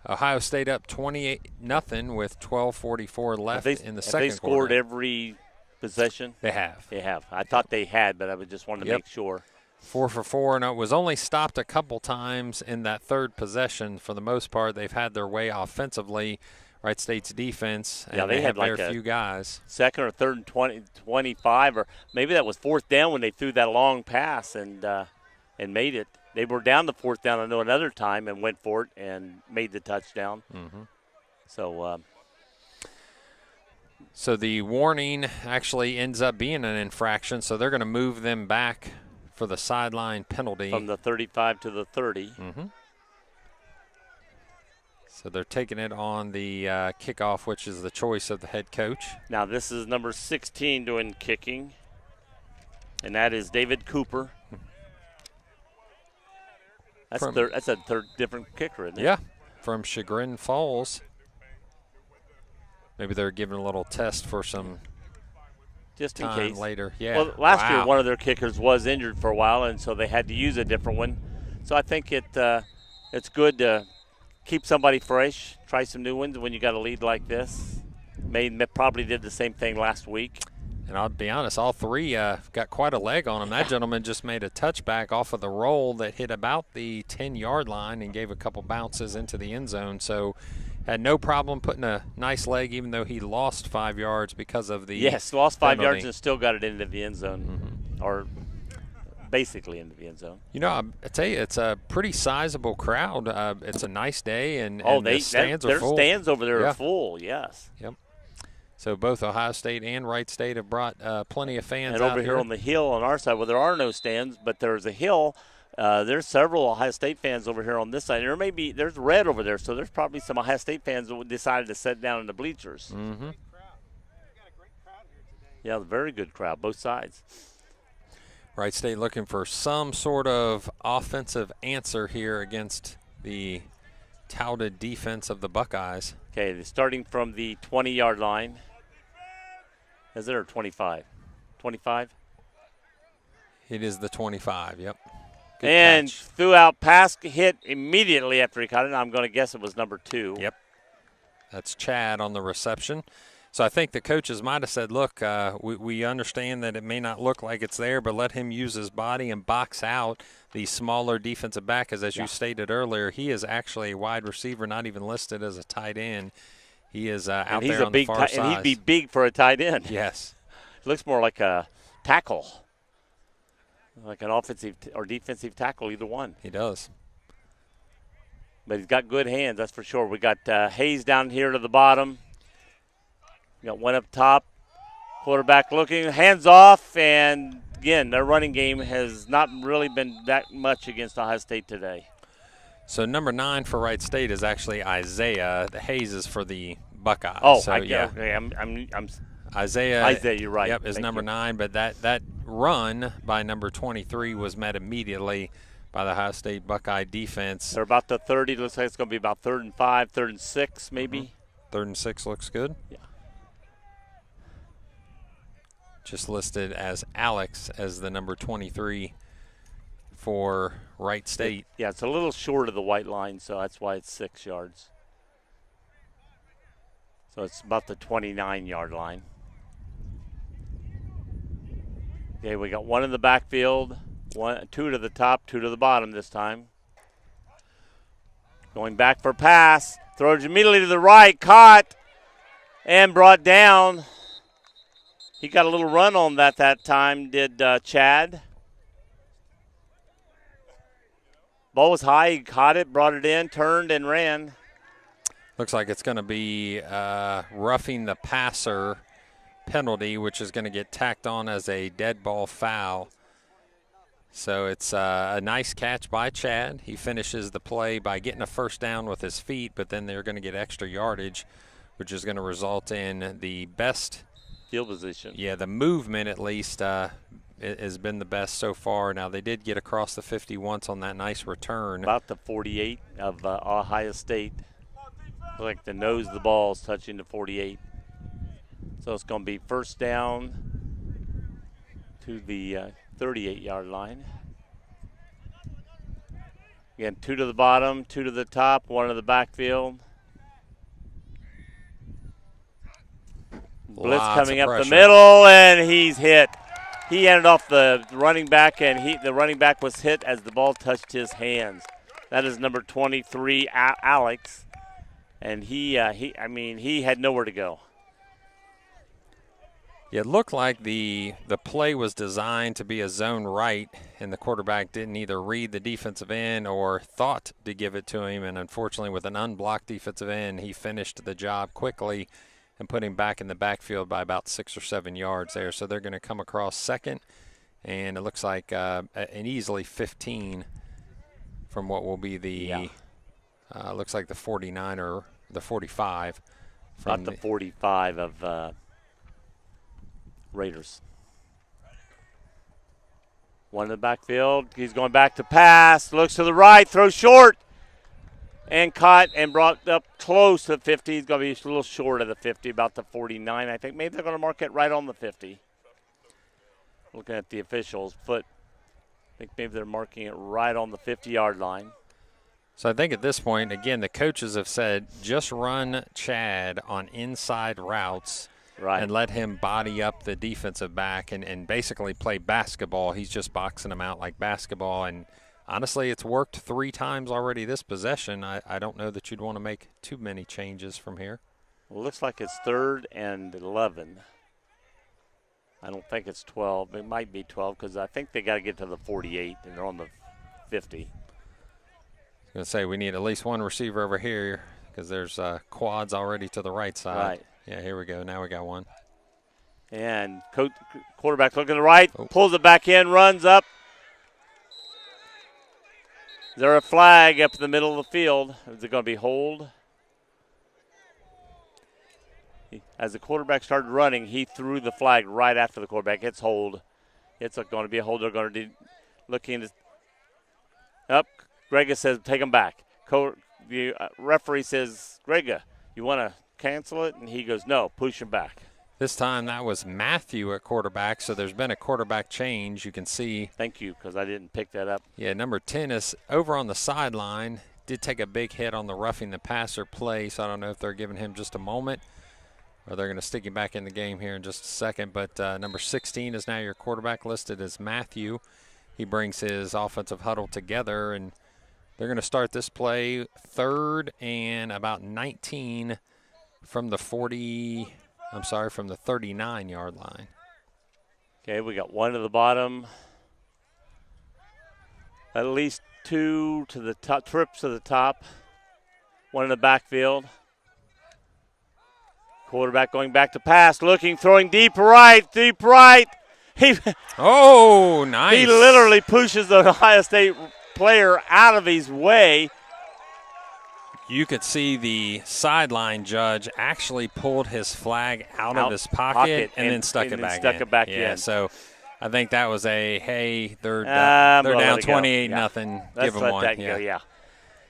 Ohio State up 28-0 with 12:44 left in the second quarter. Have they scored every possession? They have. They have. I thought they had, but I just wanted to make sure. 4 for 4, and it was only stopped a couple times in that third possession. For the most part, they've had their way offensively. Wright State's defense, and they had very few guys. Second or third and 25, or maybe that was 4th down when they threw that long pass and made it. They were down the 4th down, I know, another time and went for it and made the touchdown. Mm-hmm. So the warning actually ends up being an infraction, so they're going to move them back for the sideline penalty. From the 35 to the 30. Mm-hmm. So they're taking it on the kickoff, which is the choice of the head coach. Now this is number 16 doing kicking, and that is David Cooper. That's a third different kicker, isn't it? Yeah, from Chagrin Falls. Maybe they're giving a little test for some just in time case later. Yeah. Well, last year one of their kickers was injured for a while, and so they had to use a different one. So I think it's good to keep somebody fresh, try some new ones when you got a lead like this. May probably did the same thing last week. And I'll be honest, all three got quite a leg on them. That gentleman just made a touchback off of the roll that hit about the 10-yard line and gave a couple bounces into the end zone. So had no problem putting a nice leg, even though he lost 5 yards because of the lost 5 penalty. Yards and still got it into the end zone, or basically into the end zone. You know, I tell you, it's a pretty sizable crowd. It's a nice day, and the stands are full. Their stands over there are full, yes. Yep. So both Ohio State and Wright State have brought plenty of fans out. And over here on the hill on our side, well, there are no stands, but there's a hill. There's several Ohio State fans over here on this side. There's red over there, so there's probably some Ohio State fans that decided to sit down in the bleachers. Mm-hmm. Yeah, a very good crowd, both sides. Wright State looking for some sort of offensive answer here against the touted defense of the Buckeyes. Okay, they're starting from the 20-yard line. Is it or 25? 25? It is the 25, yep. Good and catch. Threw out, pass hit immediately after he caught it. I'm going to guess it was number 2. Yep. That's Chad on the reception. So I think the coaches might have said, look, we understand that it may not look like it's there, but let him use his body and box out the smaller defensive back, because as you stated earlier, he is actually a wide receiver, not even listed as a tight end. He is out there on the far side. And he'd be big for a tight end. Yes. It looks more like a tackle, like an offensive or defensive tackle, either one. He does. But he's got good hands, that's for sure. We got Hayes down here to the bottom. We got one up top. Quarterback looking, hands off, and again, their running game has not really been that much against Ohio State today. So number 9 for Wright State is actually Isaiah. The Hayes is for the Buckeyes. Oh, so, yeah. Okay. I'm Isaiah, you're right. Yep, is Thank number you. 9, but that run by number 23 was met immediately by the Ohio State Buckeye defense. They're about the 30. Looks like it's going to be about 3rd and 5, 3rd and 6 maybe. 3rd and 6 looks good. Yeah. Just listed as Alex as the number 23 for Wright State. Yeah, it's a little short of the white line, so that's why it's 6 yards. So it's about the 29-yard line. Okay, we got one in the backfield, 2 to the top, 2 to the bottom this time. Going back for pass, throws immediately to the right, caught, and brought down. He got a little run on that time, did Chad. Ball was high, he caught it, brought it in, turned, and ran. Looks like it's going to be roughing the passer penalty, which is going to get tacked on as a dead ball foul. So it's a nice catch by Chad. He finishes the play by getting a first down with his feet, but then they're going to get extra yardage, which is going to result in the best field position. Yeah, the movement at least has been the best so far. Now, they did get across the 50 once on that nice return. About the 48 of Ohio State. Like the nose of the ball is touching the 48. So it's going to be first down to the 38-yard line. Again, 2 to the bottom, 2 to the top, 1 to the backfield. Blitz coming up the middle, and he's hit. He ended off the running back, and the running back was hit as the ball touched his hands. That is number 23, Alex, and he had nowhere to go. It looked like the play was designed to be a zone right, and the quarterback didn't either read the defensive end or thought to give it to him, and unfortunately with an unblocked defensive end, he finished the job quickly and put him back in the backfield by about 6 or 7 yards there. So they're going to come across second, and it looks like an easily 15 from what will be the looks like the 49 or the 45. About the 45 of Raiders. 1 in the backfield. He's going back to pass. Looks to the right. Throws short. And caught and brought up close to the 50. He's going to be a little short of the 50, about the 49. I think maybe they're going to mark it right on the 50. Looking at the officials' foot, I think maybe they're marking it right on the 50-yard line. So I think at this point, again, the coaches have said just run Chad on inside routes. Right. And let him body up the defensive back and basically play basketball. He's just boxing him out like basketball. And honestly, it's worked 3 times already this possession. I don't know that you'd want to make too many changes from here. Well, it looks like it's 3rd and 11. I don't think it's 12. It might be 12 because I think they got to get to the 48, and they're on the 50. I was going to say we need at least one receiver over here because there's quads already to the right side. Right. Yeah, here we go. Now we got one. And quarterback looking to the right, pulls it back in, runs up. Is there a flag up in the middle of the field? Is it going to be hold? As the quarterback started running, he threw the flag right after the quarterback. It's hold. It's going to be a hold. They're going to be looking up. Grega says, take him back. The referee says, Grega, you want to cancel it? And he goes, no, push him back. This time that was Matthew at quarterback, so there's been a quarterback change. You can see. Thank you, because I didn't pick that up. Yeah, number 10 is over on the sideline. Did take a big hit on the roughing the passer play, so I don't know if they're giving him just a moment or they're going to stick him back in the game here in just a second. But number 16 is now your quarterback, listed as Matthew. He brings his offensive huddle together, and they're going to start this play 3rd and about 19 from the 39-yard line. Okay, we got 1 to the bottom. At least 2 to the top, trips to the top. 1 in the backfield. Quarterback going back to pass, looking, throwing deep right. He Oh, nice. He literally pushes the Ohio State player out of his way. You could see the sideline judge actually pulled his flag out of his pocket and then stuck it back in. Yeah, so I think that was they're down 28-0. Give them one. Yeah.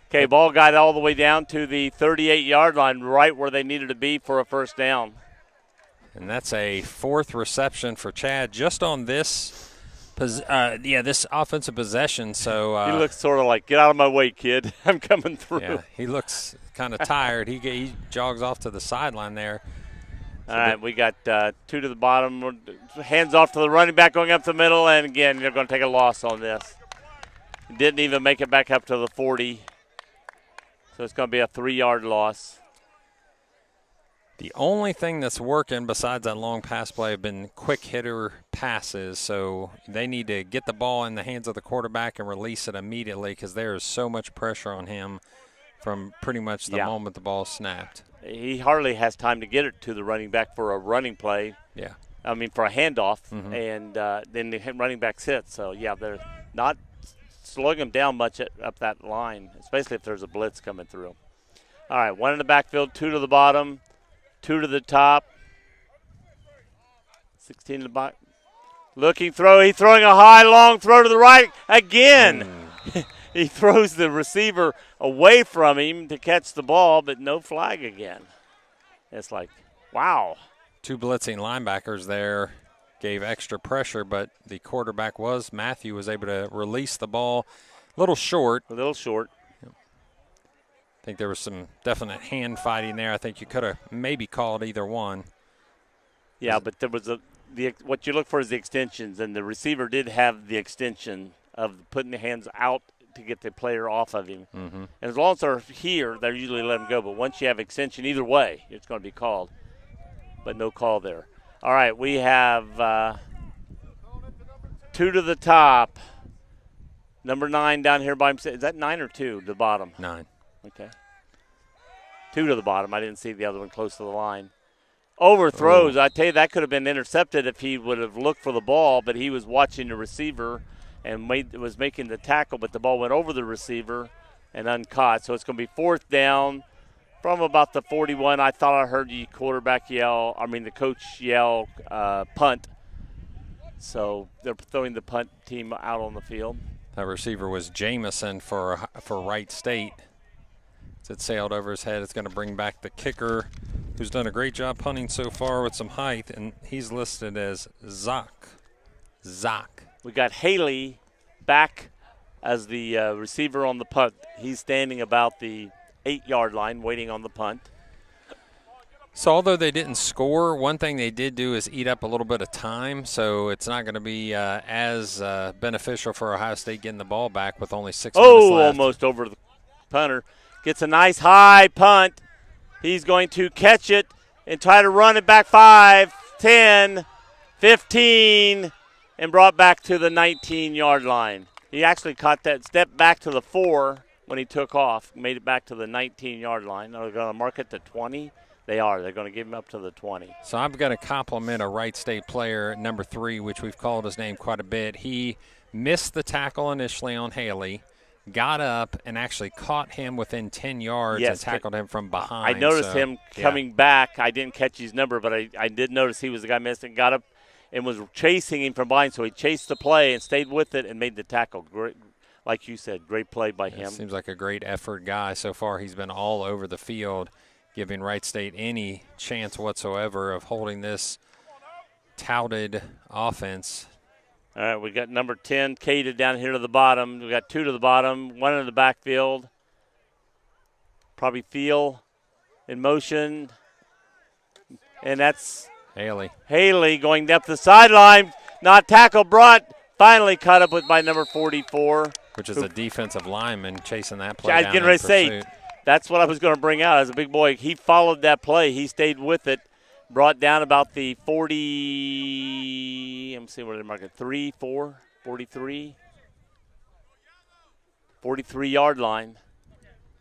Okay, ball got all the way down to the 38-yard line, right where they needed to be for a first down. And that's a fourth reception for Chad just on this this offensive possession. So he looks sort of like, get out of my way, kid. I'm coming through. Yeah, he looks kind of tired. He jogs off to the sideline there. All right, we got 2 to the bottom. Hands off to the running back going up the middle, and again, they're going to take a loss on this. Didn't even make it back up to the 40. So it's going to be a 3-yard loss. The only thing that's working besides that long pass play have been quick hitter passes. So they need to get the ball in the hands of the quarterback and release it immediately because there is so much pressure on him from pretty much the moment the ball snapped. He hardly has time to get it to the running back for a running play. Yeah. I mean, for a handoff, and then the running back sits. So, yeah, they're not slowing him down much up that line, especially if there's a blitz coming through. All right, 1 in the backfield, 2 to the bottom, 2 to the top. 16 to the bottom. Looking throw. He's throwing a high, long throw to the right again. He throws the receiver away from him to catch the ball, but no flag again. It's like, wow. 2 blitzing linebackers there gave extra pressure, but the quarterback Matthew was able to release the ball a little short. A little short. I think there was some definite hand fighting there. I think you could have maybe called either one. Yeah, but there was what you look for is the extensions, and the receiver did have the extension of putting the hands out to get the player off of him. And as long as they're here, they usually let him go. But once you have extension, either way, it's going to be called. But no call there. All right, we have 2 to the top. Number 9 down here by himself. Is that 9 or 2 to the bottom? 9. Okay. 2 to the bottom. I didn't see the other one close to the line. Overthrows. I tell you, that could have been intercepted if he would have looked for the ball, but he was watching the receiver and was making the tackle, but the ball went over the receiver and uncaught. So it's going to be 4th down from about the 41. I thought I heard the coach yell punt. So they're throwing the punt team out on the field. That receiver was Jamison for Wright State. As it sailed over his head, it's going to bring back the kicker, who's done a great job punting so far with some height, and he's listed as Zach. We got Haley back as the receiver on the punt. He's standing about the 8-yard line waiting on the punt. So although they didn't score, one thing they did do is eat up a little bit of time, so it's not going to be as beneficial for Ohio State getting the ball back with only 6 minutes left. Almost over the punter. Gets a nice high punt. He's going to catch it and try to run it back 5, 10, 15, and brought back to the 19-yard line. He actually caught that step back to the 4 when he took off, made it back to the 19-yard line. Are they going to mark it to 20? They are. They're going to give him up to the 20. So I'm going to compliment a Wright State player, number 3, which we've called his name quite a bit. He missed the tackle initially on Haley, got up, and actually caught him within 10 yards and tackled him from behind. I noticed him coming back. I didn't catch his number, but I did notice he was the guy missing. Got up and was chasing him from behind, so he chased the play and stayed with it and made the tackle. Great, like you said, great play by him. Seems like a great effort guy. So far he's been all over the field, giving Wright State any chance whatsoever of holding this touted offense. All right, we got number 10, Caden, down here to the bottom. We got 2 to the bottom, 1 in the backfield. Probably Feel in motion. And that's Haley going up the sideline. Not tackle, finally caught up with by number 44. Which is a defensive lineman chasing that play. I was getting ready to say, that's what I was going to bring out as a big boy. He followed that play. He stayed with it. Brought down about the 40, let me see where they mark it, 43-yard line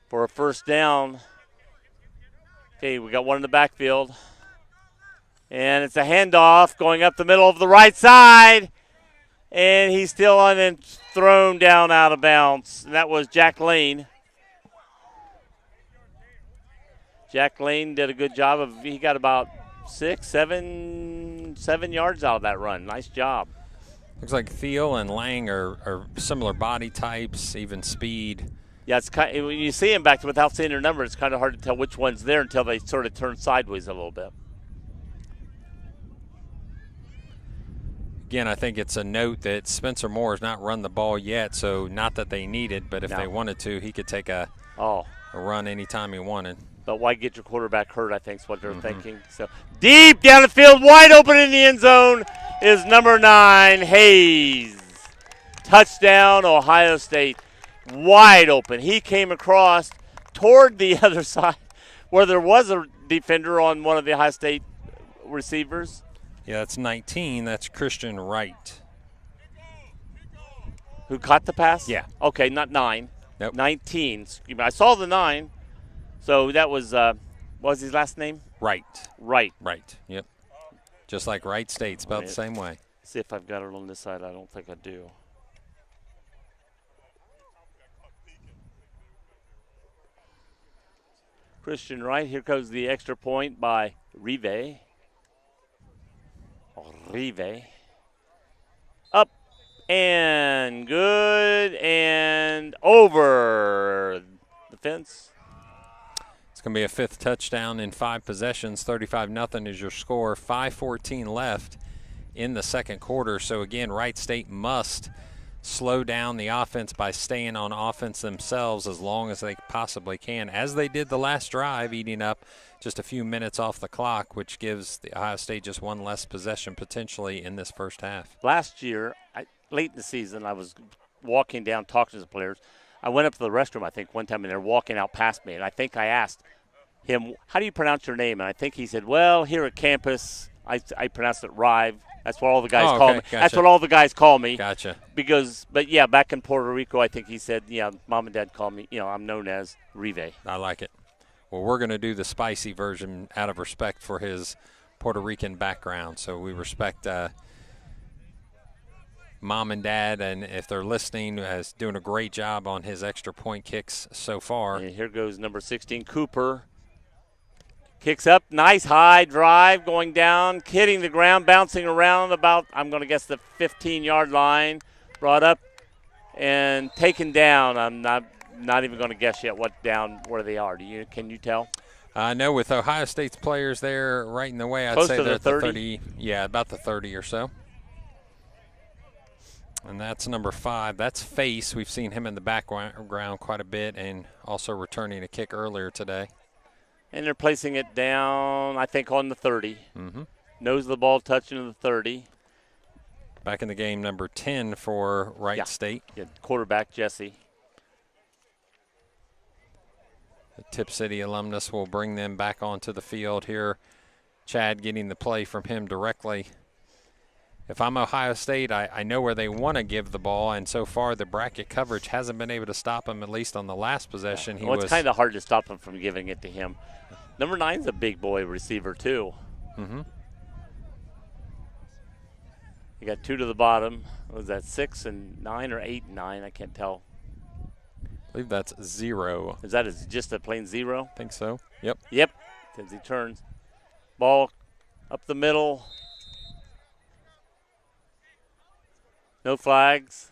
for a first down. Okay, we got 1 in the backfield. And it's a handoff going up the middle of the right side. And he's still on and thrown down out of bounds. And that was Jack Lane. Jack Lane did a good job he got about 7 yards out of that run. Nice job. Looks like Thiel and Lang are similar body types, even speed. Yeah, it's kind of, when you see them back without seeing their number, it's kind of hard to tell which one's there until they sort of turn sideways a little bit. Again, I think it's a note that Spencer Moore has not run the ball yet, so not that they needed, but if they wanted to, he could take a run anytime he wanted. But why get your quarterback hurt, I think is what they're thinking. So deep down the field, wide open in the end zone is number 9, Hayes. Touchdown, Ohio State. Wide open. He came across toward the other side where there was a defender on one of the Ohio State receivers. Yeah, that's 19. That's Christian Wright. Who caught the pass? Yeah. Okay, not 9. Nope. 19. I saw the 9. So that was, what was his last name? Wright. Right. Right, yep. Just like Wright State, spelled the same way. See if I've got it on this side. I don't think I do. Christian Wright. Here goes the extra point by Rive. Up and good and over the fence. It's going to be a 5th touchdown in 5 possessions. 35-0 is your score. 5:14 left in the second quarter. So, again, Wright State must slow down the offense by staying on offense themselves as long as they possibly can, as they did the last drive, eating up just a few minutes off the clock, which gives the Ohio State just one less possession potentially in this first half. Last year, late in the season, I was walking down talking to the players. I went up to the restroom, I think, one time, and they're walking out past me. And I think I asked him, how do you pronounce your name? And I think he said, well, here at campus, I pronounced it Rive. That's what all the guys call me. Gotcha. That's what all the guys call me. Gotcha. But yeah, back in Puerto Rico, I think he said, yeah, mom and dad call me, I'm known as Rive. I like it. Well, we're going to do the spicy version out of respect for his Puerto Rican background. So we respect mom and dad, and if they're listening, is doing a great job on his extra point kicks so far. And here goes number 16, Cooper. Kicks up, nice high drive, going down, hitting the ground, bouncing around about, I'm going to guess, the 15-yard line. Brought up and taken down. I'm not even going to guess yet where they are. Can you tell? I know with Ohio State's players there right in the way, I'd Close say to they're the at the 30. Yeah, about the 30 or so. And that's number 5. That's Face. We've seen him in the background quite a bit and also returning a kick earlier today. And they're placing it down, I think, on the 30. Mm-hmm. Nose of the ball touching the 30. Back in the game, number 10 for Wright State. Yeah, quarterback, Jesse. The Tip City alumnus will bring them back onto the field here. Chad getting the play from him directly. If I'm Ohio State, I know where they want to give the ball, and so far the bracket coverage hasn't been able to stop him, at least on the last possession. Well, it's kind of hard to stop him from giving it to him. Number 9's a big boy receiver, too. Mm-hmm. You got 2 to the bottom. Was that 6 and 9 or 8 and 9? I can't tell. I believe that's 0. Is that just a plain 0? I think so. Yep. Yep. As he turns. Ball up the middle. No flags.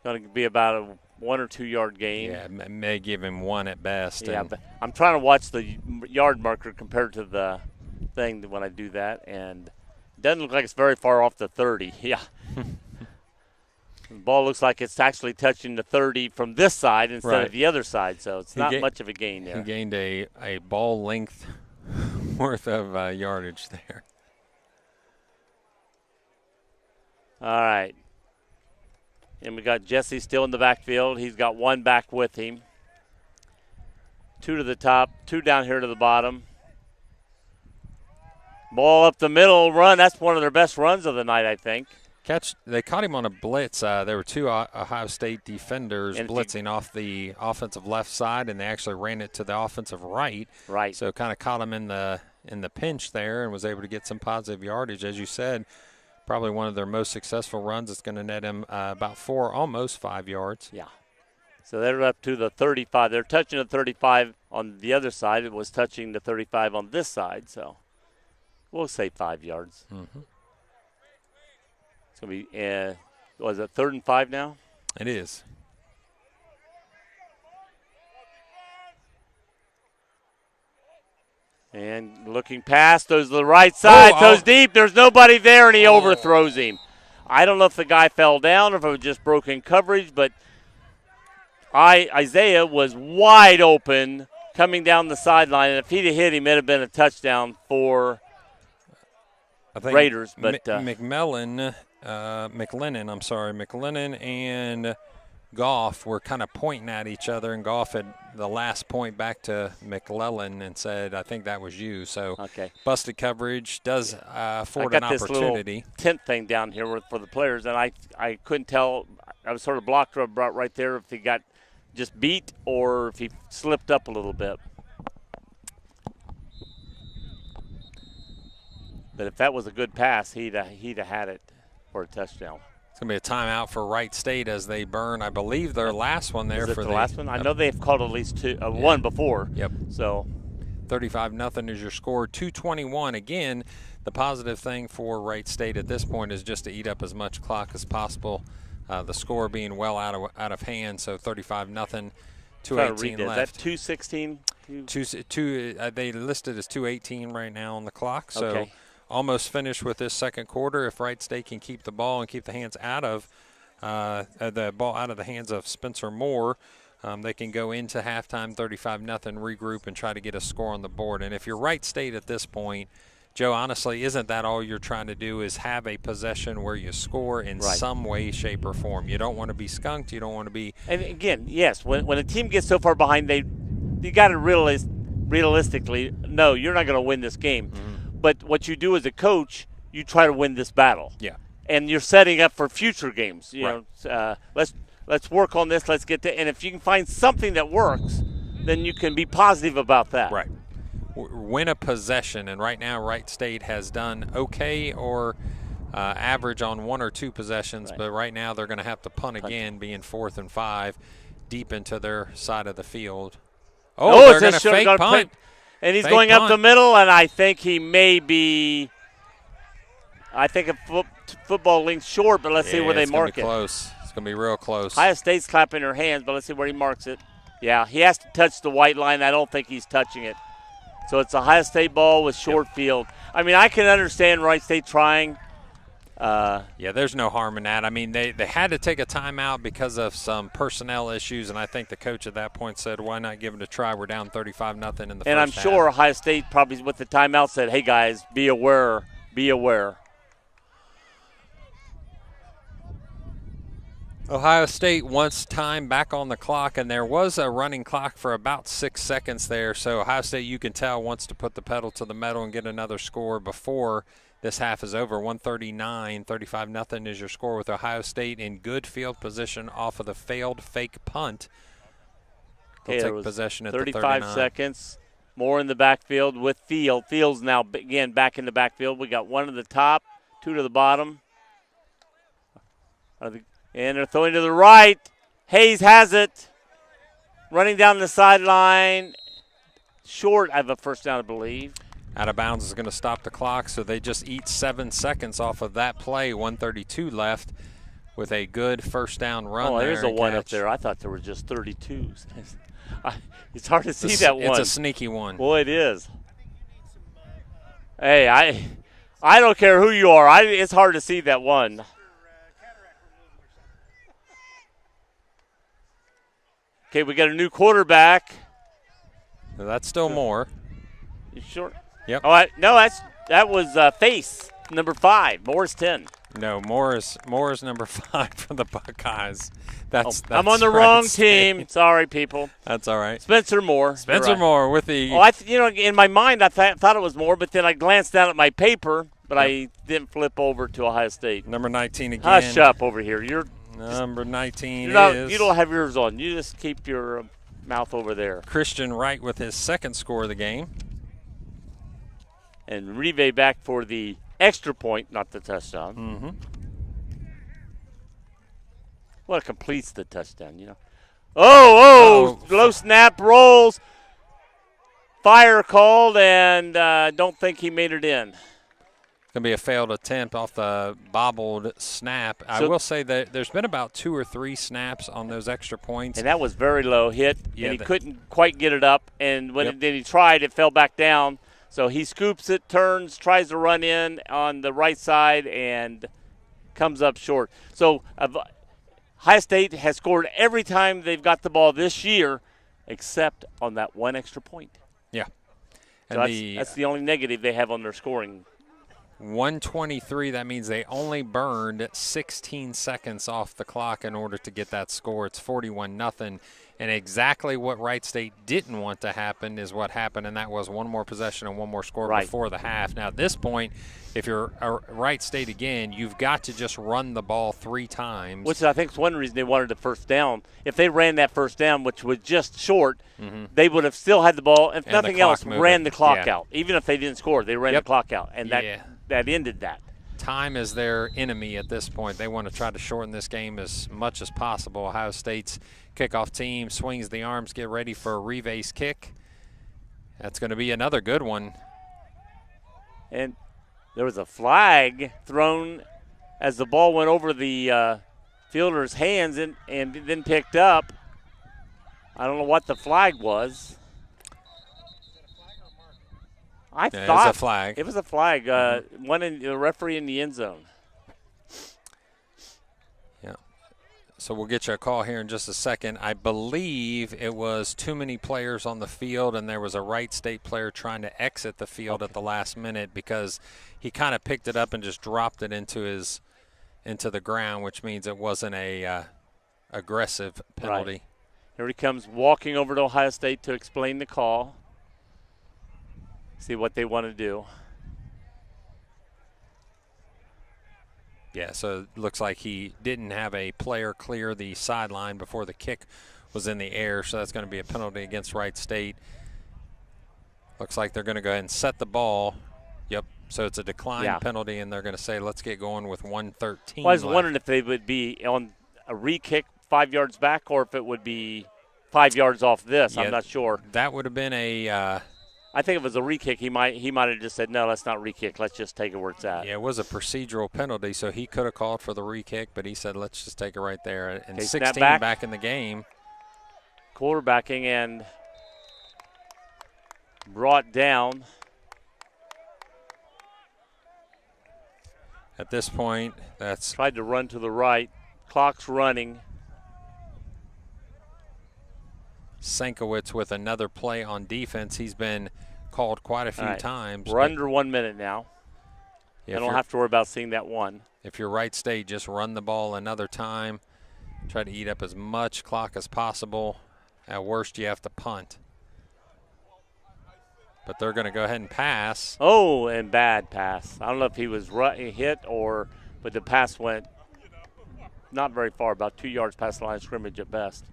Going to be about a 1 or 2 yard gain. Yeah, may give him 1 at best. Yeah, but I'm trying to watch the yard marker compared to the thing when I do that, and it doesn't look like it's very far off the 30. Yeah. The ball looks like it's actually touching the 30 from this side instead of the other side, so it's not much of a gain there. He gained a ball length worth of yardage there. All right. And we got Jesse still in the backfield. He's got 1 back with him. 2 to the top, 2 down here to the bottom. Ball up the middle, run. That's one of their best runs of the night, I think. They caught him on a blitz. There were 2 Ohio State defenders blitzing off the offensive left side, and they actually ran it to the offensive right. Right. So kind of caught him in the in the pinch there and was able to get some positive yardage. As you said, probably one of their most successful runs. It's going to net him about 4, almost 5 yards. Yeah. So they're up to the 35. They're touching the 35 on the other side. It was touching the 35 on this side. So we'll say 5 yards. Mm-hmm. It's going to be, was it 3rd and 5 now? It is. And looking past, those to the right side, throws deep. There's nobody there, and he overthrows him. I don't know if the guy fell down or if it was just broken coverage, but Isaiah was wide open coming down the sideline, and if he'd have hit him, it would have been a touchdown for Raiders. But McLennan and Goff were kind of pointing at each other, and Goff had the last point back to McLellan and said, I think that was you. So busted coverage does afford an opportunity. I got this little tent thing down here for the players, and I couldn't tell. I was sort of blocked right there if he got just beat or if he slipped up a little bit. But if that was a good pass, he'd have had it for a touchdown. It's going to be a timeout for Wright State as they burn, I believe, their last one there. For the last one? I know they've called at least one before. Yep. So 35-0 is your score. 2:21. Again, the positive thing for Wright State at this point is just to eat up as much clock as possible. The score being well out of hand, so 35-0. 2:18 left. Is that 2:16? They listed as 2:18 right now on the clock. So almost finished with this second quarter. If Wright State can keep the ball and keep the hands out of the hands of Spencer Moore, they can go into halftime 35-0, regroup, and try to get a score on the board. And if you're Wright State at this point, Joe, honestly, isn't that all you're trying to do is have a possession where you score in some way, shape, or form? You don't want to be skunked. You don't want to be – And, again, yes, when a team gets so far behind, you got to realistically know you're not going to win this game. Mm-hmm. But what you do as a coach, you try to win this battle. Yeah. And you're setting up for future games. You know, let's work on this. Let's get to – and if you can find something that works, then you can be positive about that. Right. Win a possession, and right now Wright State has done okay or average on 1 or 2 possessions, but right now they're going to have to punt again, being 4th and 5, deep into their side of the field. They're going to fake punt. And he's going up the middle, and I think he may be – I think a football length short, but let's see where they mark it. It's going to be close. It's going to be real close. Ohio State's clapping their hands, but let's see where he marks it. Yeah, he has to touch the white line. I don't think he's touching it. So it's a Ohio State ball with short field. I mean, I can understand Wright State trying. There's no harm in that. I mean, they had to take a timeout because of some personnel issues, and I think the coach at that point said, why not give it a try? We're down 35-0 in the first half. And I'm sure Ohio State probably with the timeout said, hey, guys, be aware, be aware. Ohio State wants time back on the clock, and there was a running clock for about 6 seconds there. So Ohio State, you can tell, wants to put the pedal to the metal and get another score before this half is over. 139, 35-0 is your score with Ohio State in good field position off of the failed fake punt. They'll take possession at the 39. 35 seconds. More in the backfield with Field. Field's now, again, back in the backfield. We got 1 to the top, 2 to the bottom. And they're throwing to the right. Hayes has it. Running down the sideline. Short of a first down, I believe. Out of bounds is going to stop the clock, so they just eat 7 seconds off of that play. 1:32 left with a good first down run. Oh, there's a one up there. I thought there were just 32s. It's hard to see that one. It's a sneaky one. Boy, it is. Hey, I don't care who you are. It's hard to see that one. Okay, we got a new quarterback. So that's still Moore. You sure? Yep. Oh, that was Face, number 5. Moore's 10. No, Moore is number 5 for the Buckeyes. That's I'm on the wrong team. Sorry, people. That's all right. Spencer Moore. Moore with the. Oh, in my mind I thought it was Moore, but then I glanced down at my paper, but I didn't flip over to Ohio State. Number 19 again. Hush up over here. Number 19 is. You don't have yours on. You just keep your mouth over there. Christian Wright with his second score of the game. And Rive back for the extra point, not the touchdown. Mm-hmm. Well, it completes the touchdown, you know. Oh, low snap, rolls. Fire called, and don't think he made it in. Going to be a failed attempt off the bobbled snap. I will say that there's been about 2 or 3 snaps on those extra points. And that was very low hit, Yeah, and he couldn't quite get it up. And when then he tried, it fell back down. So he scoops it, turns, tries to run in on the right side, and comes up short. So Ohio State has scored every time they've got the ball this year, except on that one extra point. Yeah. So And that's the only negative they have on their scoring. 123, that means they only burned 16 seconds off the clock in order to get that score. It's 41-0. And exactly what Wright State didn't want to happen is what happened, and that was one more possession and one more score before the half. Now, at this point, if you're Wright State again, you've got to just run the ball 3 times. Which I think is one reason they wanted the first down. If they ran that first down, which was just short, they would have still had the ball. If nothing else, ran the clock out. Even if they didn't score, they ran the clock out, and that ended that. Time is their enemy at this point. They want to try to shorten this game as much as possible. Ohio State's kickoff team swings the arms, get ready for Rive's kick. That's going to be another good one. And there was a flag thrown as the ball went over the fielder's hands and then picked up. I don't know what the flag was. I thought it was a flag. It was a flag. One in the referee in the end zone. Yeah. So we'll get you a call here in just a second. I believe it was too many players on the field, and there was a Wright State player trying to exit the field at the last minute because he kind of picked it up and just dropped it into the ground, which means it wasn't a aggressive penalty. Right. Here he comes walking over to Ohio State to explain the call. See what they want to do. Yeah, so it looks like he didn't have a player clear the sideline before the kick was in the air, so that's going to be a penalty against Wright State. Looks like they're going to go ahead and set the ball. Yep, so it's a decline penalty, and they're going to say, let's get going with 1:13 Well, I was left. wondering if they would be on a re-kick 5 yards back or if it would be 5 yards off this. I'm not sure. That would have been a I think if it was a re-kick, he might have just said, no, let's not re-kick. Let's just take it where it's at. Yeah, it was a procedural penalty, so he could have called for the re-kick, but he said, let's just take it right there. And 16 back in the game. Quarterbacking and brought down. At this point, that's tried to run to the right. Clock's running. Sankowitz with another play on defense. He's been called quite a few times. We're under 1 minute now. I don't have to worry about seeing that one. If you're Wright State, just run the ball another time. Try to eat up as much clock as possible. At worst, you have to punt. But they're going to go ahead and pass. Oh, and bad pass. I don't know if he was hit but the pass went not very far, about 2 yards past the line of scrimmage at best.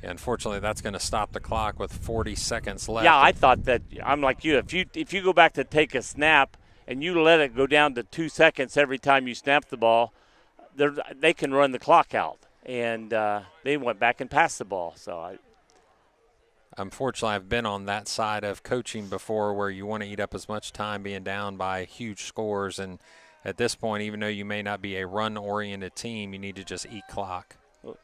Yeah, unfortunately, that's going to stop the clock with 40 seconds left. Yeah, I thought that. I'm like you. If you go back to take a snap and you let it go down to 2 seconds every time you snap the ball, they can run the clock out. And they went back and passed the ball. Unfortunately, I've been on that side of coaching before where you want to eat up as much time being down by huge scores. And at this point, even though you may not be a run-oriented team, you need to just eat clock.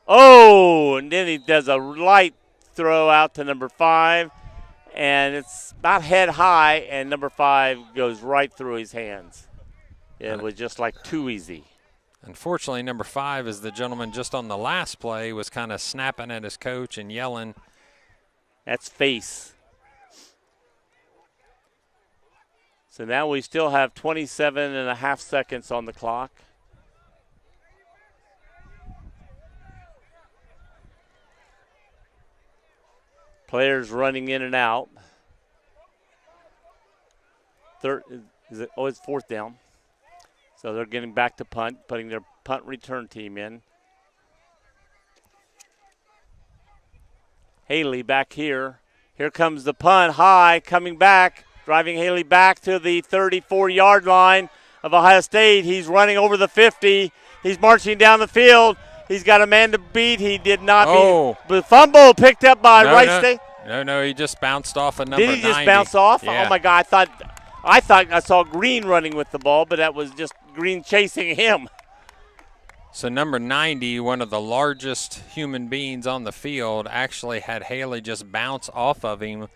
Oh, and then he does a light throw out to number 5, and it's about head high, and number 5 goes right through his hands. It was just like too easy. Unfortunately, number 5 is the gentleman just on the last play was kind of snapping at his coach and yelling. That's face. So now we still have 27 and a half seconds on the clock. Players running in and out. It's fourth down. So they're getting back to punt, putting their punt return team in. Haley back here. Here comes the punt, high, coming back. driving Haley back to the 34-yard line of Ohio State. He's running over the 50. He's marching down the field. He's got a man to beat. He did not beat. The fumble picked up by Wright State. No, he just bounced off a number 90. Did he just bounce off? Yeah. Oh, my God. I thought I saw Green running with the ball, but that was just Green chasing him. So number 90, one of the largest human beings on the field, actually had Haley just bounce off of him.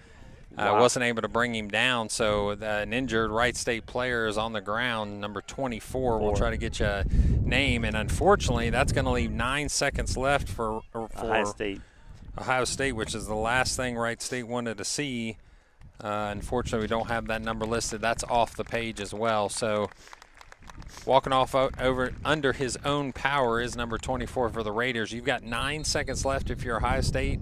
Wow. Wasn't able to bring him down. So an injured Wright State player is on the ground, number 24. We'll try to get you a name. And unfortunately, that's going to leave 9 seconds left for Ohio State, which is the last thing Wright State wanted to see. Unfortunately, we don't have that number listed. That's off the page as well. So walking off over under his own power is number 24 for the Raiders. You've got 9 seconds left if you're Ohio State.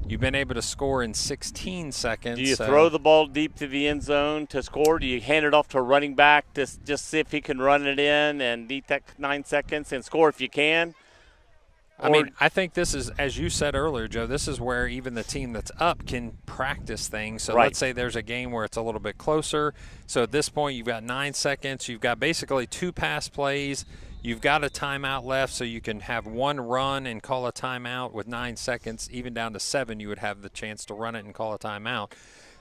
You've been able to score in 16 seconds. Do you throw the ball deep to the end zone to score? Do you hand it off to a running back to just see if he can run it in and beat that 9 seconds and score if you can? I mean, I think this is, as you said earlier, Joe, this is where even the team that's up can practice things. So let's say there's a game where it's a little bit closer. So at this point, you've got 9 seconds. You've got basically 2 pass plays. You've got a timeout left, so you can have one run and call a timeout with 9 seconds. Even down to 7, you would have the chance to run it and call a timeout.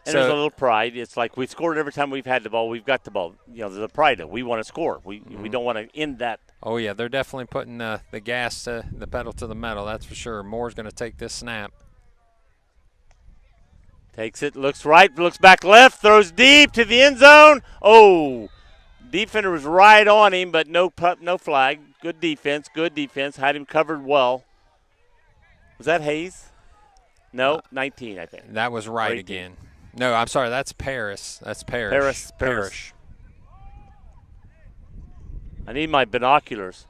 And there's a little pride. It's like we've scored every time we've had the ball. We've got the ball. You know, there's a pride of we want to score. We don't want to end that. Oh, yeah, they're definitely putting the gas to the pedal to the metal, that's for sure. Moore's going to take this snap. Takes it, looks right, looks back left, throws deep to the end zone. Oh, defender was right on him, but no flag. Good defense, had him covered well. Was that Hayes? No, 19, I think. That was right again. No, I'm sorry, that's Paris. That's Parrish. Parrish. I need my binoculars.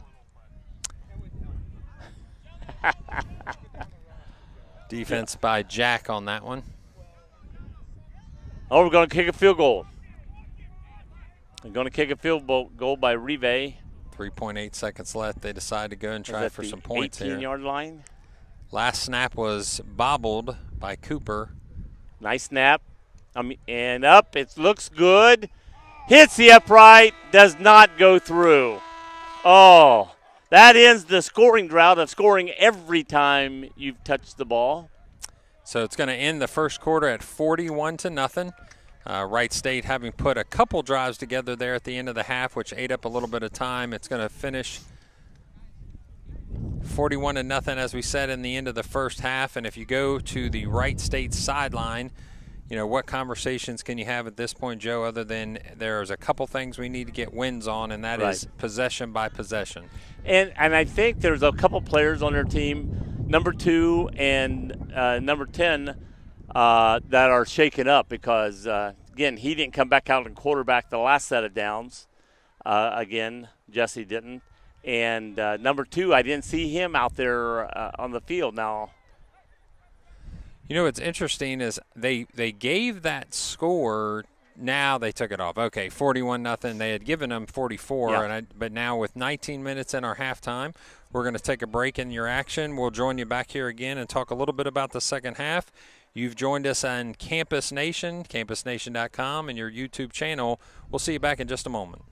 Defense by Jack on that one. Oh, we're going to kick a field goal. We're going to kick a field goal by Rive. 3.8 seconds left. They decide to go and try for some points here. 18-yard line. Last snap was bobbled by Cooper. Nice snap. And up. It looks good. Hits the upright. Does not go through. Oh, that ends the scoring drought of scoring every time you've touched the ball. So it's going to end the first quarter at 41-0. Wright State having put a couple drives together there at the end of the half, which ate up a little bit of time. It's going to finish 41-0, as we said, in the end of the first half. And if you go to the Wright State sideline, you know, what conversations can you have at this point, Joe, other than there's a couple things we need to get wins on, and that is possession by possession. And I think there's a couple players on their team, number 2 and number 10, that are shaken up because, again, he didn't come back out and quarterback the last set of downs. Again, Jesse didn't. And number 2, I didn't see him out there on the field now. You know what's interesting is they gave that score. Now they took it off. Okay, 41-0. They had given them 44, but now with 19 minutes in our halftime, we're going to take a break in your action. We'll join you back here again and talk a little bit about the second half. You've joined us on Campus Nation, campusnation.com, and your YouTube channel. We'll see you back in just a moment.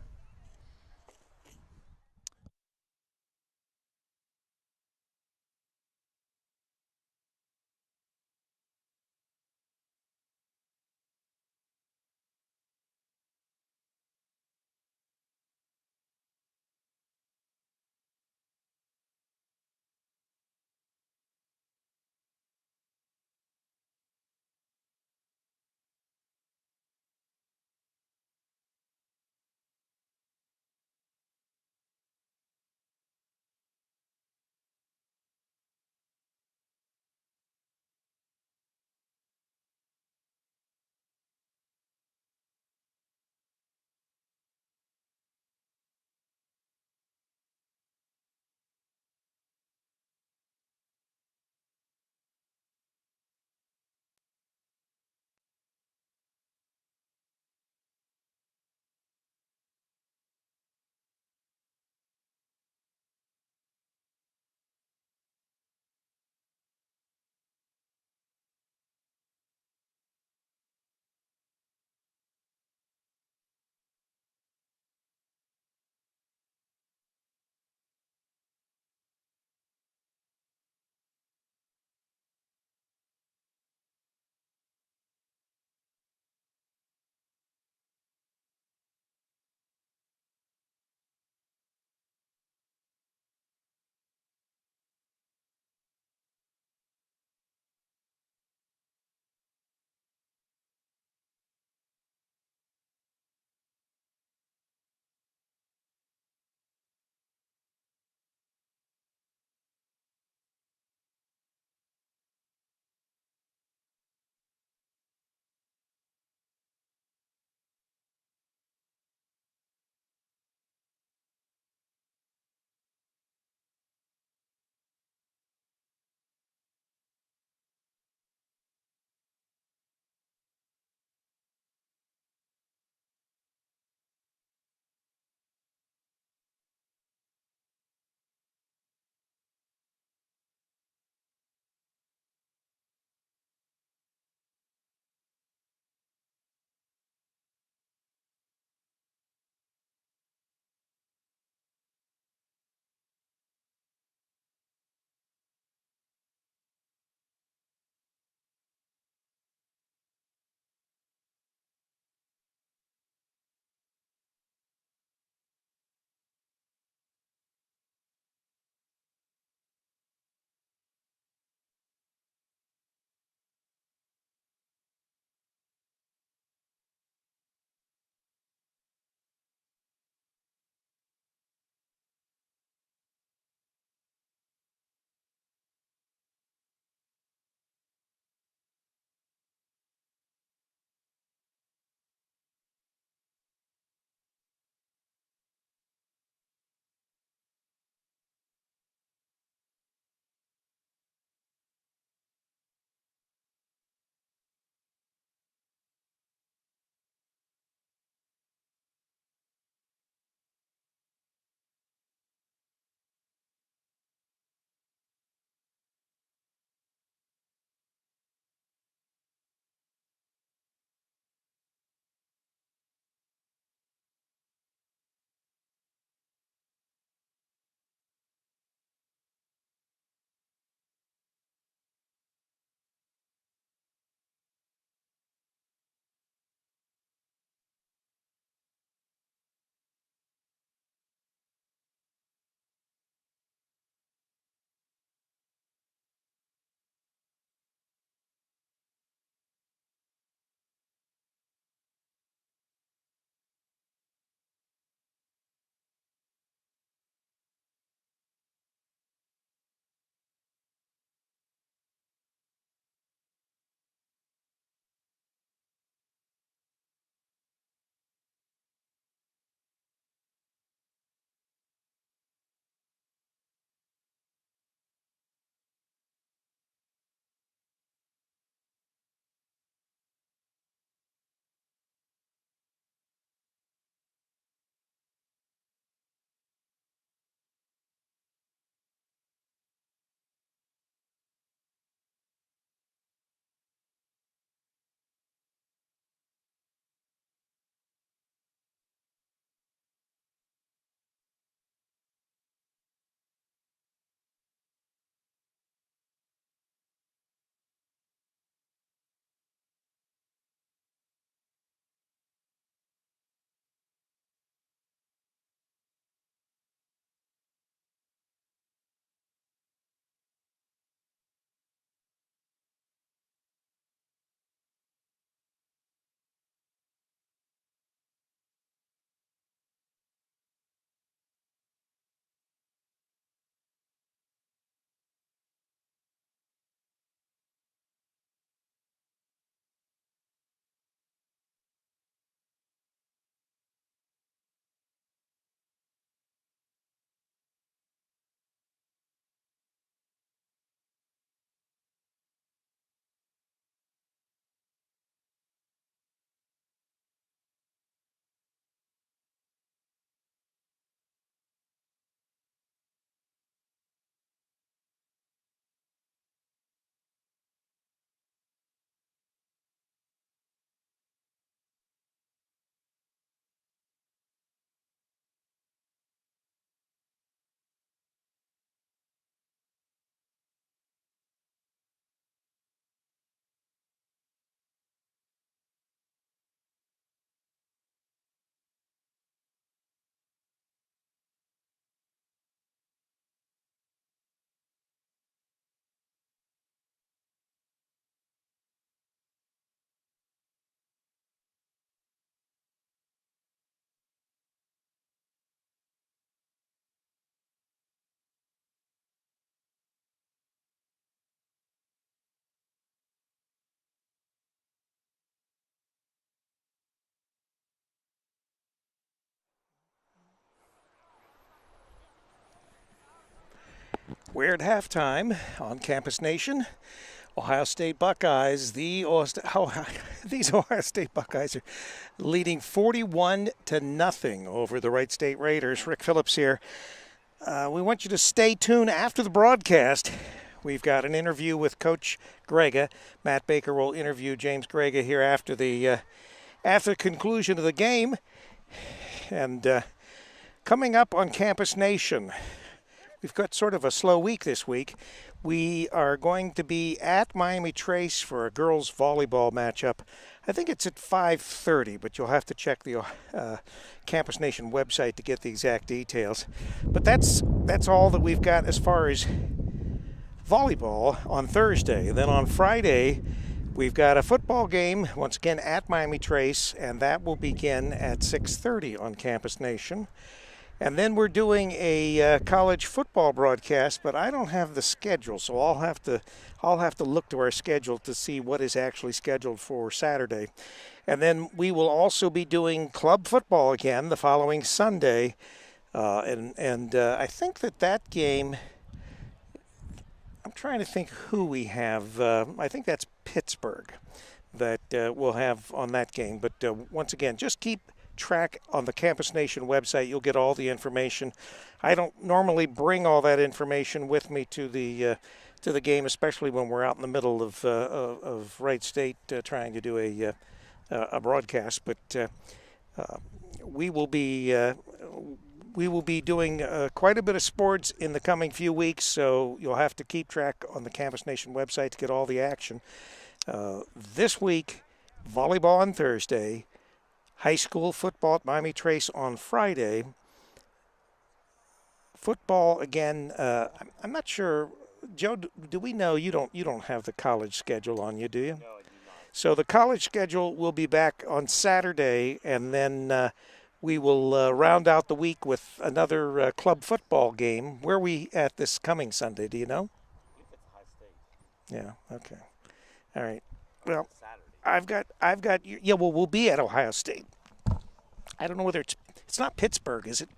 We're at halftime on Campus Nation. Ohio State Buckeyes, these Ohio State Buckeyes are leading 41-0 over the Wright State Raiders. Rick Phillips here. We want you to stay tuned after the broadcast. We've got an interview with Coach Grega. Matt Baker will interview James Grega here after the conclusion of the game. And coming up on Campus Nation, we've got sort of a slow week this week. We are going to be at Miami Trace for a girls volleyball matchup. I think it's at 5:30, but you'll have to check the Campus Nation website to get the exact details. But that's all that we've got as far as volleyball on Thursday. And then on Friday, we've got a football game, once again at Miami Trace, and that will begin at 6:30 on Campus Nation. And then we're doing a college football broadcast, but I don't have the schedule, so I'll have to look to our schedule to see what is actually scheduled for Saturday. And then we will also be doing club football again the following Sunday, and I think that game. I'm trying to think who we have. I think that's Pittsburgh that we'll have on that game. But once again, just keep track on the Campus Nation website. You'll get all the information. I don't normally bring all that information with me to the game, especially when we're out in the middle of Wright State trying to do a broadcast. But we will be doing quite a bit of sports in the coming few weeks, so you'll have to keep track on the Campus Nation website to get all the action. This week, volleyball on Thursday, high school football at Miami Trace on Friday. Football again. I'm not sure, Joe. Do we know you don't have the college schedule on you, do you? No, I do not. So the college schedule will be back on Saturday, and then we will round out the week with another club football game. Where are we at this coming Sunday? Do you know? I think it's Ohio State. Yeah. Okay. All right. Well, Saturday. I've got. Yeah. Well, we'll be at Ohio State. I don't know whether it's not Pittsburgh, is it?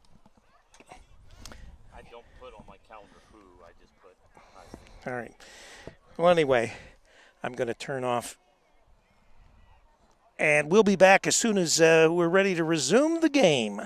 I don't put on my calendar who. I just put Ohio State. All right. Well, anyway, I'm going to turn off. And we'll be back as soon as we're ready to resume the game.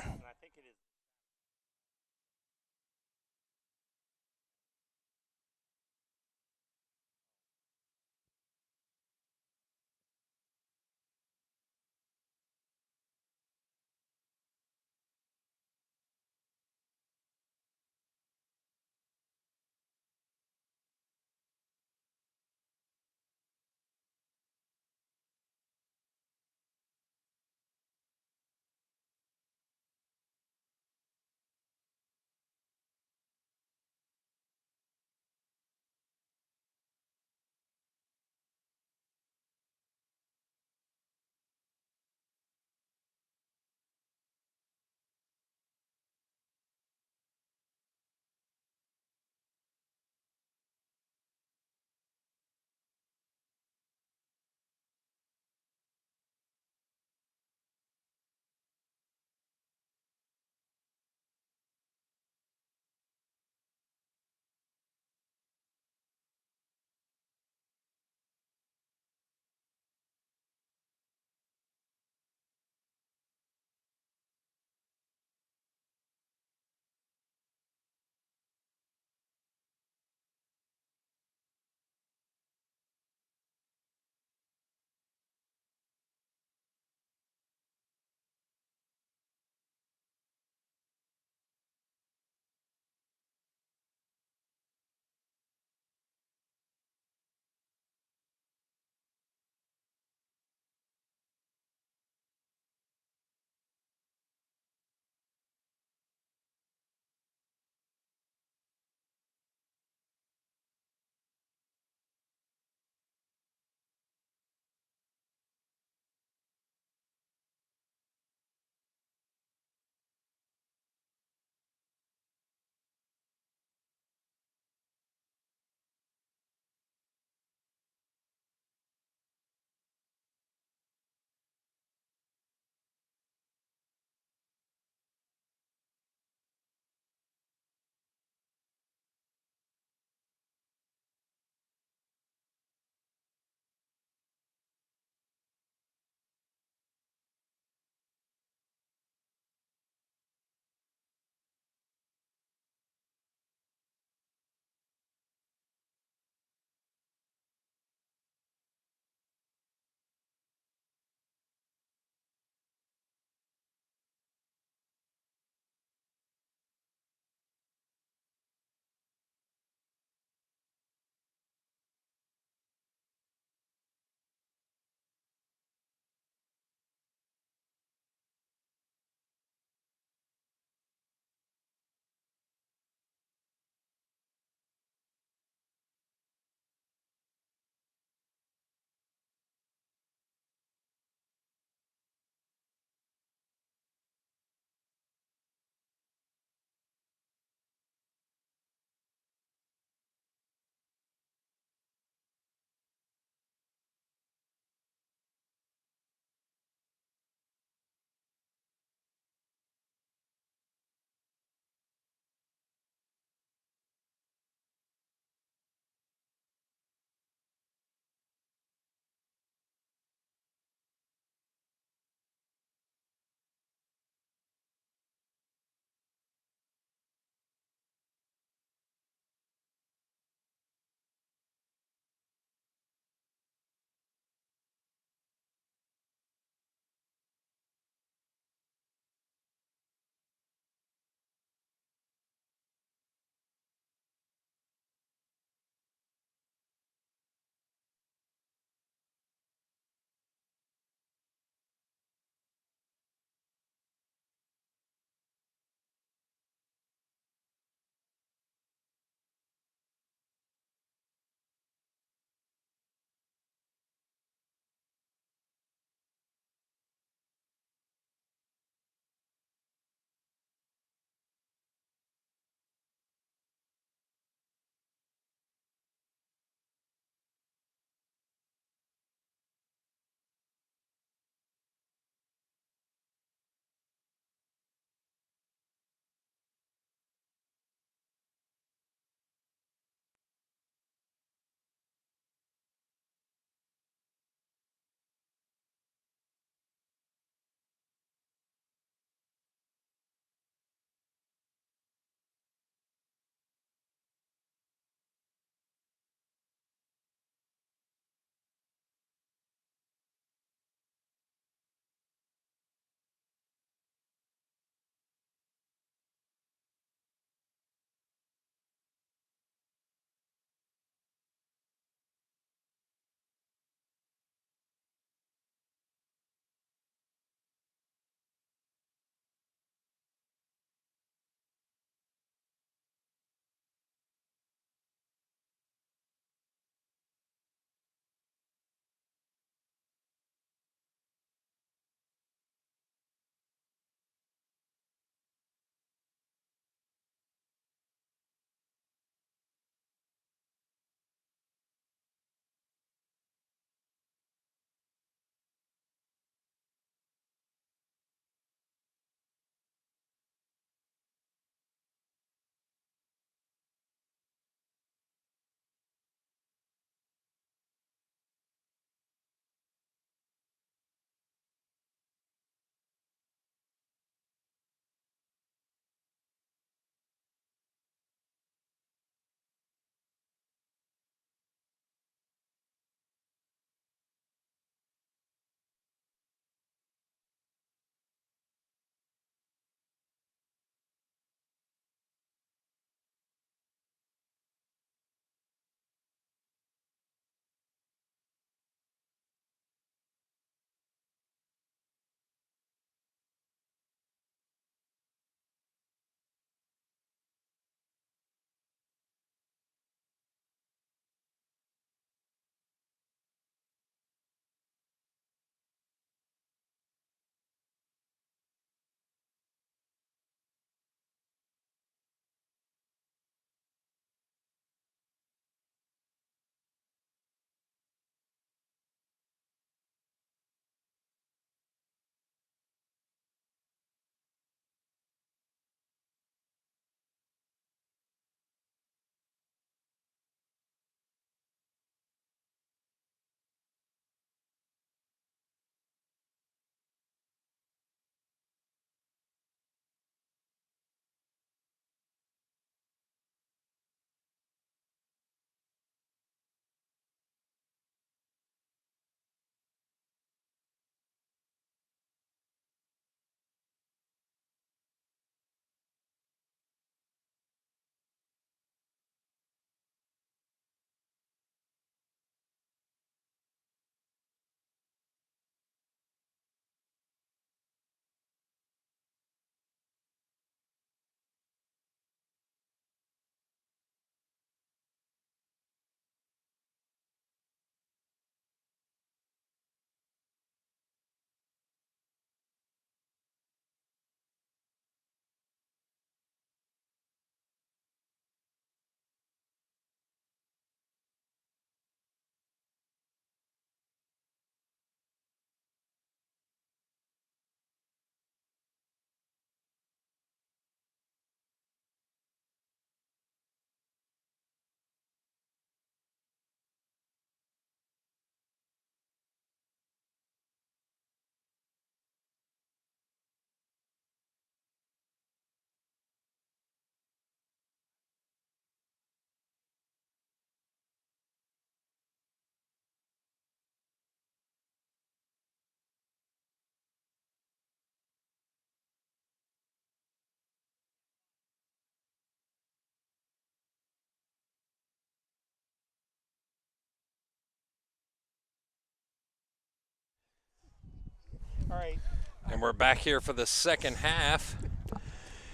And we're back here for the second half.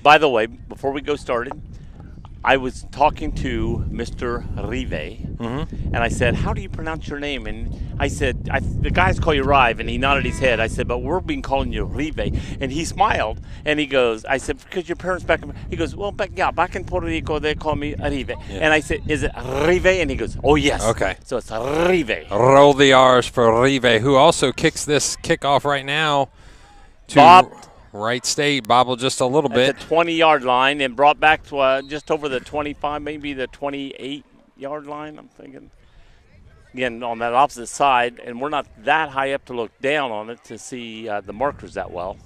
By the way, before we go started, I was talking to Mr. Rive, and I said, "How do you pronounce your name?" And I said, "The guys call you Rive," and he nodded his head. I said, "But we're being calling you Rive," and he smiled, and he goes, "I said, because your parents back in," he goes, "Well, back in Puerto Rico, they call me Rive," and I said, "Is it Rive?" And he goes, "Oh yes." Okay. So it's Rive. Roll the R's for Rive, who also kicks this kickoff right now to Bob. Wright State. Bobble just a little bit. At the 20-yard line and brought back to just over the 25, maybe the 28-yard line, I'm thinking. Again, on that opposite side, and we're not that high up to look down on it to see the markers that well.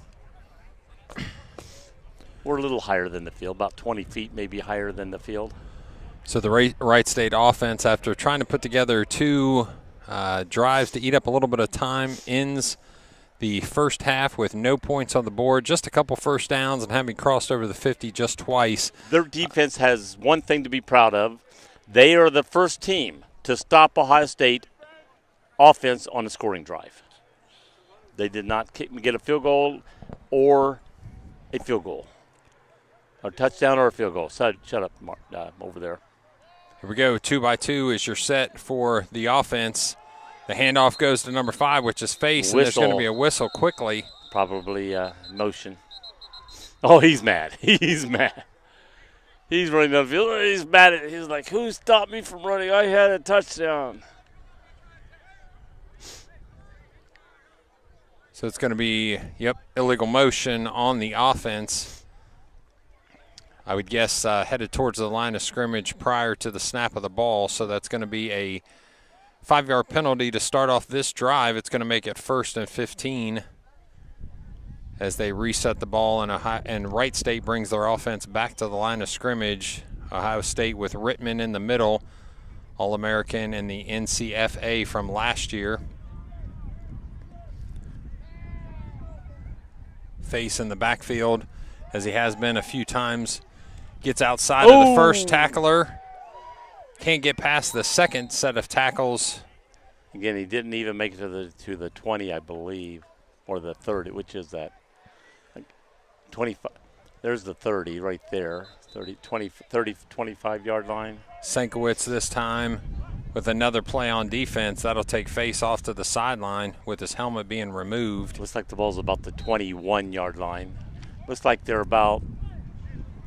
We're a little higher than the field, about 20 feet maybe higher than the field. So the Wright State offense, after trying to put together two drives to eat up a little bit of time, ends the first half with no points on the board, just a couple first downs, and having crossed over the 50 just twice. Their defense has one thing to be proud of. They are the first team to stop Ohio State offense on a scoring drive. They did not get a field goal or a field goal. A touchdown or a field goal. Shut up, Mark, over there. Here we go. 2-by-2 is your set for the offense. The handoff goes to number 5, which is Face, and there's going to be a whistle quickly. Probably motion. Oh, he's mad. He's mad. He's running down the field. He's mad at it. He's like, who stopped me from running? I had a touchdown. So it's going to be, illegal motion on the offense. I would guess headed towards the line of scrimmage prior to the snap of the ball. So that's going to be a 5-yard penalty to start off this drive. It's going to make it 1st and 15 as they reset the ball, and Wright State brings their offense back to the line of scrimmage. Ohio State with Rittman in the middle, All-American in the NCFA from last year. Face in the backfield, as he has been a few times. Gets outside of the first tackler. Can't get past the second set of tackles. Again, he didn't even make it to the 20, I believe, or the 30, which is that. 25. There's the 30 right there. 25-yard line. Senkowitz this time with another play on defense. That'll take Face off to the sideline with his helmet being removed. Looks like the ball's about the 21-yard line. Looks like they're about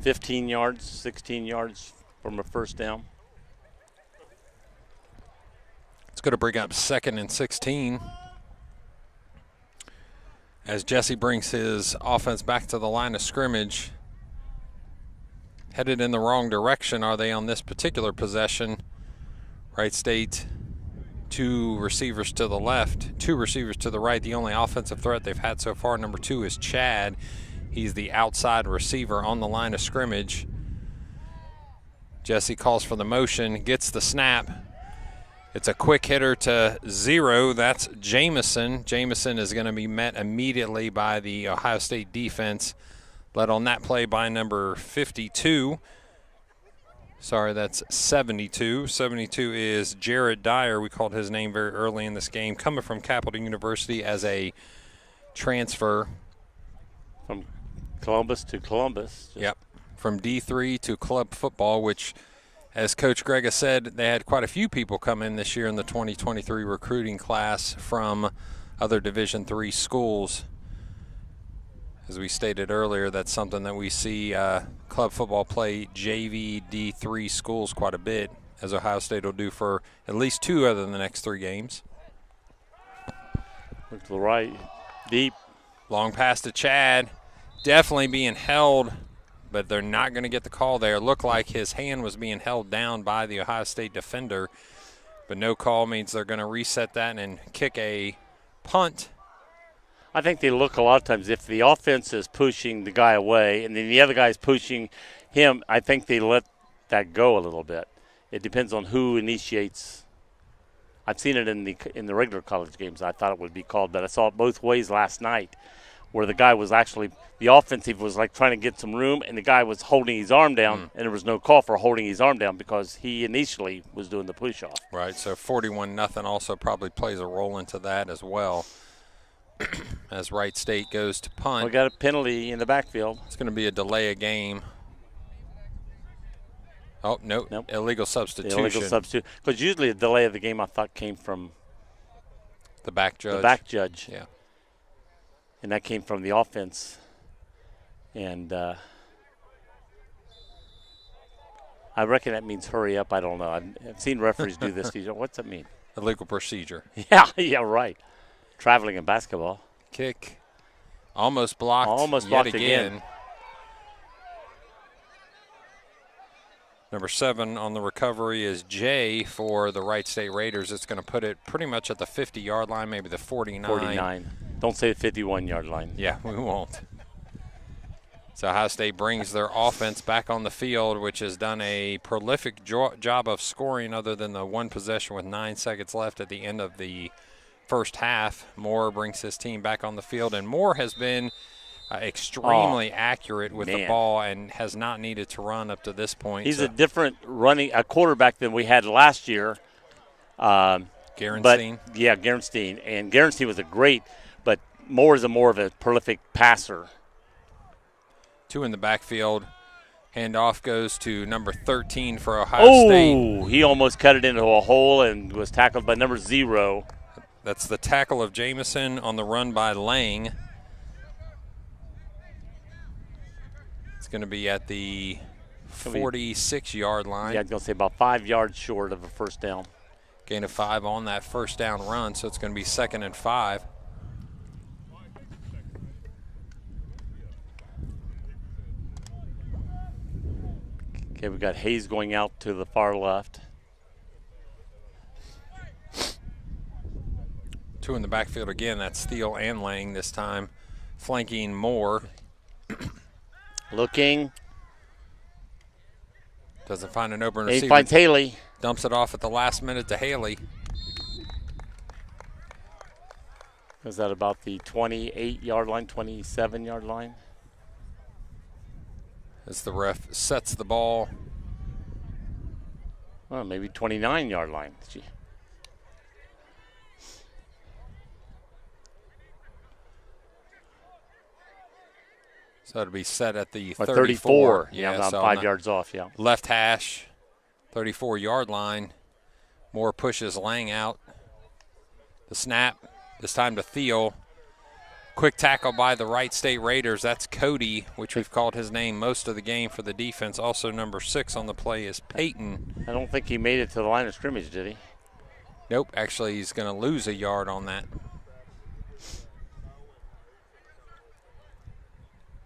15 yards, 16 yards from a first down. It's going to bring up 2nd and 16 as Jesse brings his offense back to the line of scrimmage. Headed in the wrong direction, are they, on this particular possession? Wright State, 2 receivers to the left, 2 receivers to the right. The only offensive threat they've had so far, number 2, is Chad. He's the outside receiver on the line of scrimmage. Jesse calls for the motion, gets the snap. It's a quick hitter to 0. That's Jamison. Jamison is going to be met immediately by the Ohio State defense, led on that play by number 52. Sorry, that's 72. 72 is Jared Dyer. We called his name very early in this game, coming from Capital University as a transfer. From Columbus to Columbus. Yep, from D3 to club football, which, as Coach Greg has said, they had quite a few people come in this year in the 2023 recruiting class from other Division III schools. As we stated earlier, that's something that we see club football play JV D3 schools quite a bit, as Ohio State will do for at least 2 other than the next 3 games. Look to the right, deep. Long pass to Chad, definitely being held, but they're not going to get the call there. It looked like his hand was being held down by the Ohio State defender, but no call means they're going to reset that and kick a punt. I think they look a lot of times, if the offense is pushing the guy away and then the other guy is pushing him, I think they let that go a little bit. It depends on who initiates. I've seen it in the regular college games. I thought it would be called, but I saw it both ways last night, where the guy was actually, the offensive was like trying to get some room, and the guy was holding his arm down, and there was no call for holding his arm down because he initially was doing the push-off. Right, so 41-0 also probably plays a role into that as well. as Wright State goes to punt. We got a penalty in the backfield. It's going to be a delay of game. Oh, no, Nope. Illegal substitution. Illegal substitute. Because usually a delay of the game I thought came from The back judge. the back judge. Yeah. And that came from the offense. And I reckon that means hurry up. I don't know. I've seen referees do this. What's that mean? Illegal procedure. Yeah, right. Traveling in basketball. Kick. Almost blocked. Almost yet blocked again. Number 7 on the recovery is Jay for the Wright State Raiders. It's going to put it pretty much at the 50-yard line, maybe the 49. 49. Don't say the 51-yard line. Yeah, we won't. So Ohio State brings their offense back on the field, which has done a prolific job of scoring other than the one possession with 9 seconds left at the end of the first half. Moore brings his team back on the field, and Moore has been extremely accurate with the ball and has not needed to run up to this point. He's a different a quarterback than we had last year. Garenstein. Yeah, Garenstein. And Garenstein was but Moore is more of a prolific passer. 2 in the backfield. Handoff goes to number 13 for Ohio State. Oh, he almost cut it into a hole and was tackled by number 0. That's the tackle of Jamison on the run by Lang. It's going to be at the 46-yard line. Yeah, I was going to say about 5 yards short of a first down. Gain of 5 on that first down run, so it's going to be 2nd and 5. Okay, we got Hayes going out to the far left. 2 in the backfield again. That's Steele and Lang this time, flanking Moore. Looking. Doesn't find an open He receiver. finds Haley. Dumps it off at the last minute to Haley. Is that about the 28-yard line, 27-yard line? As the ref sets the ball. Well, maybe 29-yard line. Gee. So it'll be set at the 34. Yeah, about so 5 yards off, yeah. Left hash, 34-yard line. Moore pushes Lang out. The snap, this time to Thiel. Quick tackle by the Wright State Raiders. That's Cody, which we've called his name most of the game for the defense. Also number 6 on the play is Peyton. I don't think he made it to the line of scrimmage, did he? Nope, actually he's going to lose a yard on that.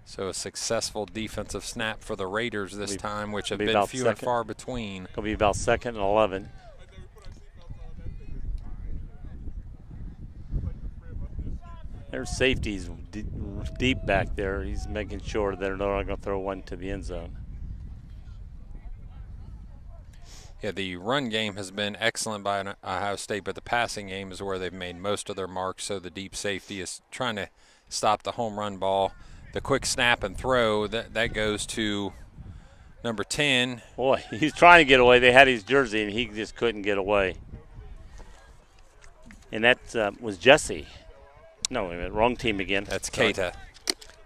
So a successful defensive snap for the Raiders this time, which have been few and far between. Going to be about 2nd and 11. There's safeties deep back there. He's making sure they're not going to throw one to the end zone. Yeah, the run game has been excellent by Ohio State, but the passing game is where they've made most of their marks, so the deep safety is trying to stop the home run ball. The quick snap and throw, that goes to number 10. Boy, he's trying to get away. They had his jersey, and he just couldn't get away. And that was Jesse. No, wait a minute, wrong team again. That's Keita.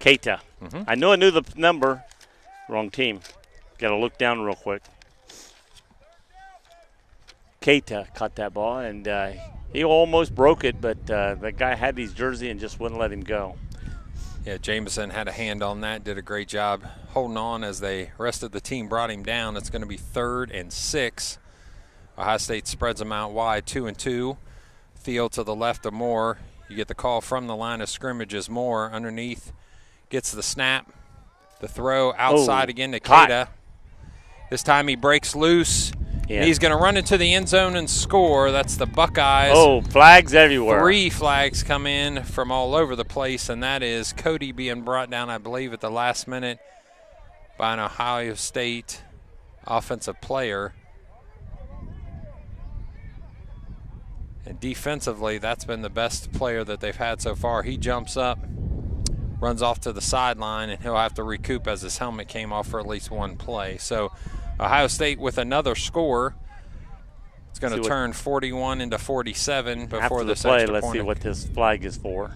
Keita. I knew the number. Wrong team. Got to look down real quick. Keita caught that ball, and he almost broke it, but the guy had his jersey and just wouldn't let him go. Yeah, Jameson had a hand on that, did a great job holding on as the rest of the team brought him down. It's going to be 3rd and 6. Ohio State spreads them out wide, 2 and 2. Thiel to the left of Moore. You get the call from the line of scrimmage as Moore underneath gets the snap. The throw outside again to Keita. This time he breaks loose. Yeah. He's going to run into the end zone and score. That's the Buckeyes. Oh, flags everywhere. 3 flags come in from all over the place, and that is Cody being brought down, I believe, at the last minute by an Ohio State offensive player. And defensively, that's been the best player that they've had so far. He jumps up, runs off to the sideline, and he'll have to recoup as his helmet came off for at least one play. So Ohio State with another score. It's going to turn 41 into 47 before this play. extra Let's point. see what this flag is for.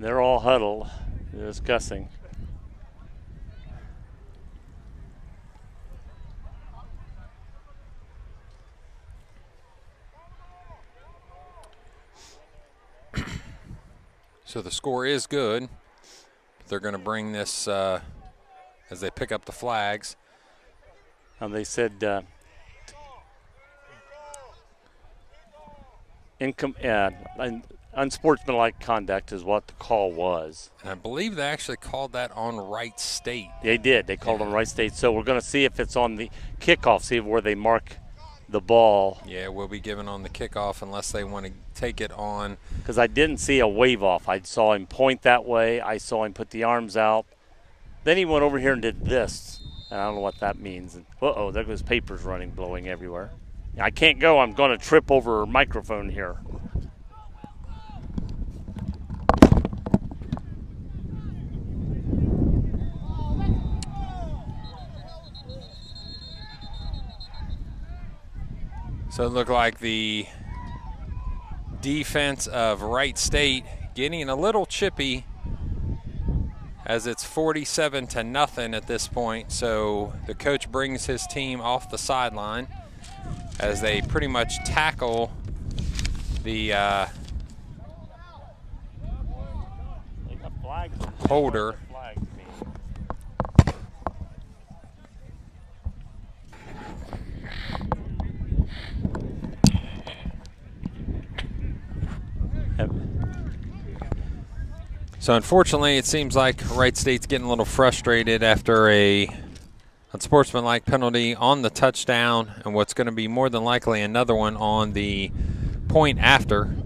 They're all huddled, discussing. So the score is good. They're going to bring this as they pick up the flags. And they said unsportsmanlike conduct is what the call was. And I believe they actually called that on Wright State. They did. They called on Wright State. So we're going to see if it's on the kickoff, see where they mark the ball. Yeah, we'll be given on the kickoff unless they want to take it on. Because I didn't see a wave off. I saw him point that way. I saw him put the arms out. Then he went over here and did this. And I don't know what that means. And, uh-oh, there goes papers running, blowing everywhere. I can't go. I'm going to trip over a microphone here. So it looked like the defense of Wright State getting a little chippy as it's 47-0 at this point. So the coach brings his team off the sideline as they pretty much tackle the holder. So unfortunately, it seems like Wright State's getting a little frustrated after a unsportsmanlike penalty on the touchdown and what's going to be more than likely another one on the point after.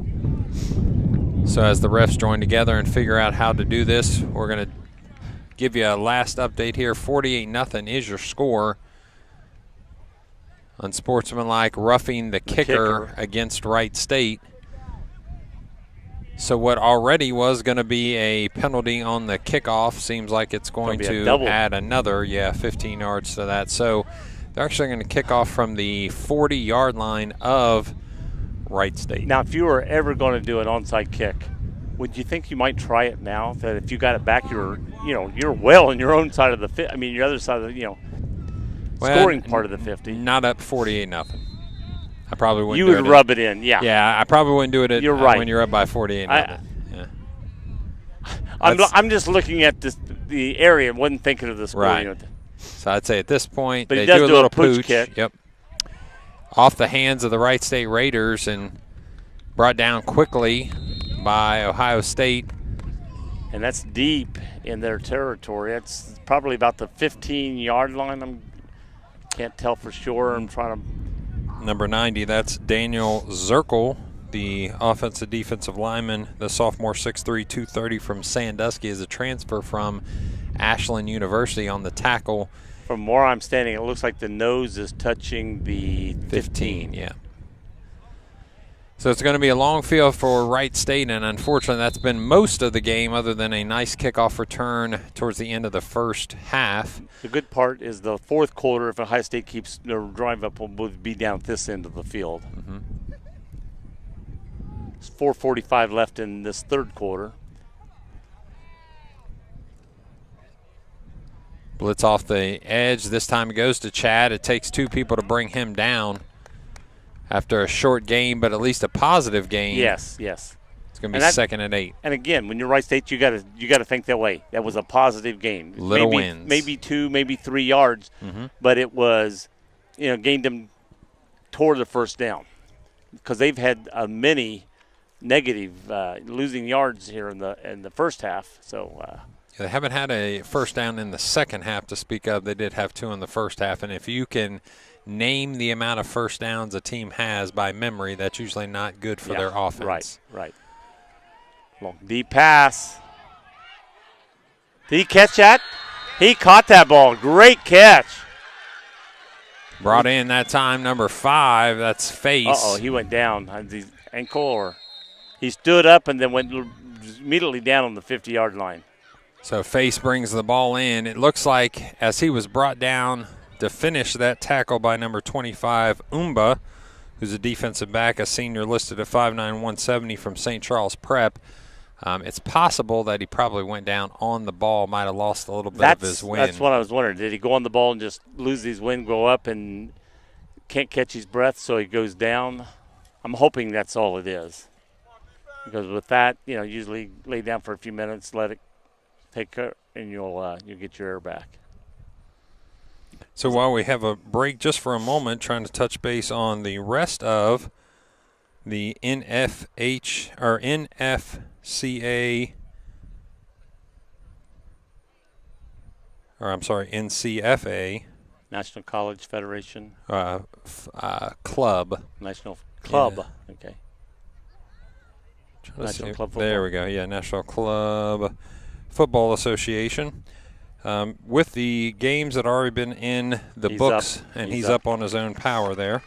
So as the refs join together and figure out how to do this, we're going to give you a last update here. 48-0 is your score. Unsportsmanlike roughing the kicker against Wright State. So what already was going to be a penalty on the kickoff seems like it's going to add another, 15 yards to that. So they're actually going to kick off from the 40-yard line of Wright State. Now, if you were ever going to do an onside kick, would you think you might try it now? That if you got it back, you're well on your own side of the your other side of the scoring part of the 50. Not up 48-0. I probably wouldn't. You would rub it in, yeah. Yeah, I probably wouldn't do it you're right. when you're up by 48-0. I'm just looking at the area and wasn't thinking of the score. Right. So I'd say at this point, but they he does do a little pooch kick. Yep. Off the hands of the Wright State Raiders and brought down quickly by Ohio State. And that's deep in their territory. It's probably about the 15-yard line. I can't tell for sure. I'm trying to. Number 90, that's Daniel Zirkle, the offensive defensive lineman, the sophomore 6'3", 230 from Sandusky, is a transfer from Ashland University on the tackle. From where I'm standing, it looks like the nose is touching the 15. Yeah. So it's going to be a long field for Wright State, and unfortunately that's been most of the game other than a nice kickoff return towards the end of the first half. The good part is the fourth quarter, if Ohio State keeps their drive up, will be down at this end of the field. Mm-hmm. There's 4:45 left in this third quarter. Blitz off the edge. This time it goes to Chad. It takes two people to bring him down. After a short game, but at least a positive game. Yes. It's going to be 2nd and 8. And again, when you're Wright State, you got to think that way. That was a positive game. Little wins. Maybe 2, maybe 3 yards, but it was, gained them toward the first down because they've had many negative losing yards here in the first half. So they haven't had a first down in the second half to speak of. They did have 2 in the first half, and if you can name the amount of first downs a team has by memory, that's usually not good for their offense. Right. Long deep pass. Did he catch that? He caught that ball. Great catch. Brought in that time number 5. That's Face. Uh-oh, he went down on the ankle, or he stood up and then went immediately down on the 50-yard line. So Face brings the ball in. It looks like as he was brought down to finish that tackle by number 25, Umba, who's a defensive back, a senior listed at 5'9", 170 from St. Charles Prep. It's possible that he probably went down on the ball, might have lost a little bit of his wind. That's what I was wondering. Did he go on the ball and just lose his wind, go up, and can't catch his breath, so he goes down? I'm hoping that's all it is. Because with that, usually lay down for a few minutes, let it take care, and you'll get your air back. So while we have a break just for a moment, trying to touch base on the rest of the NFCA, NCFA. National College Federation. Club. National Club. Yeah. Okay. National Club Football. There we go. Yeah, National Club Football Association. With the games that already been in the books, and he's up on his own power there.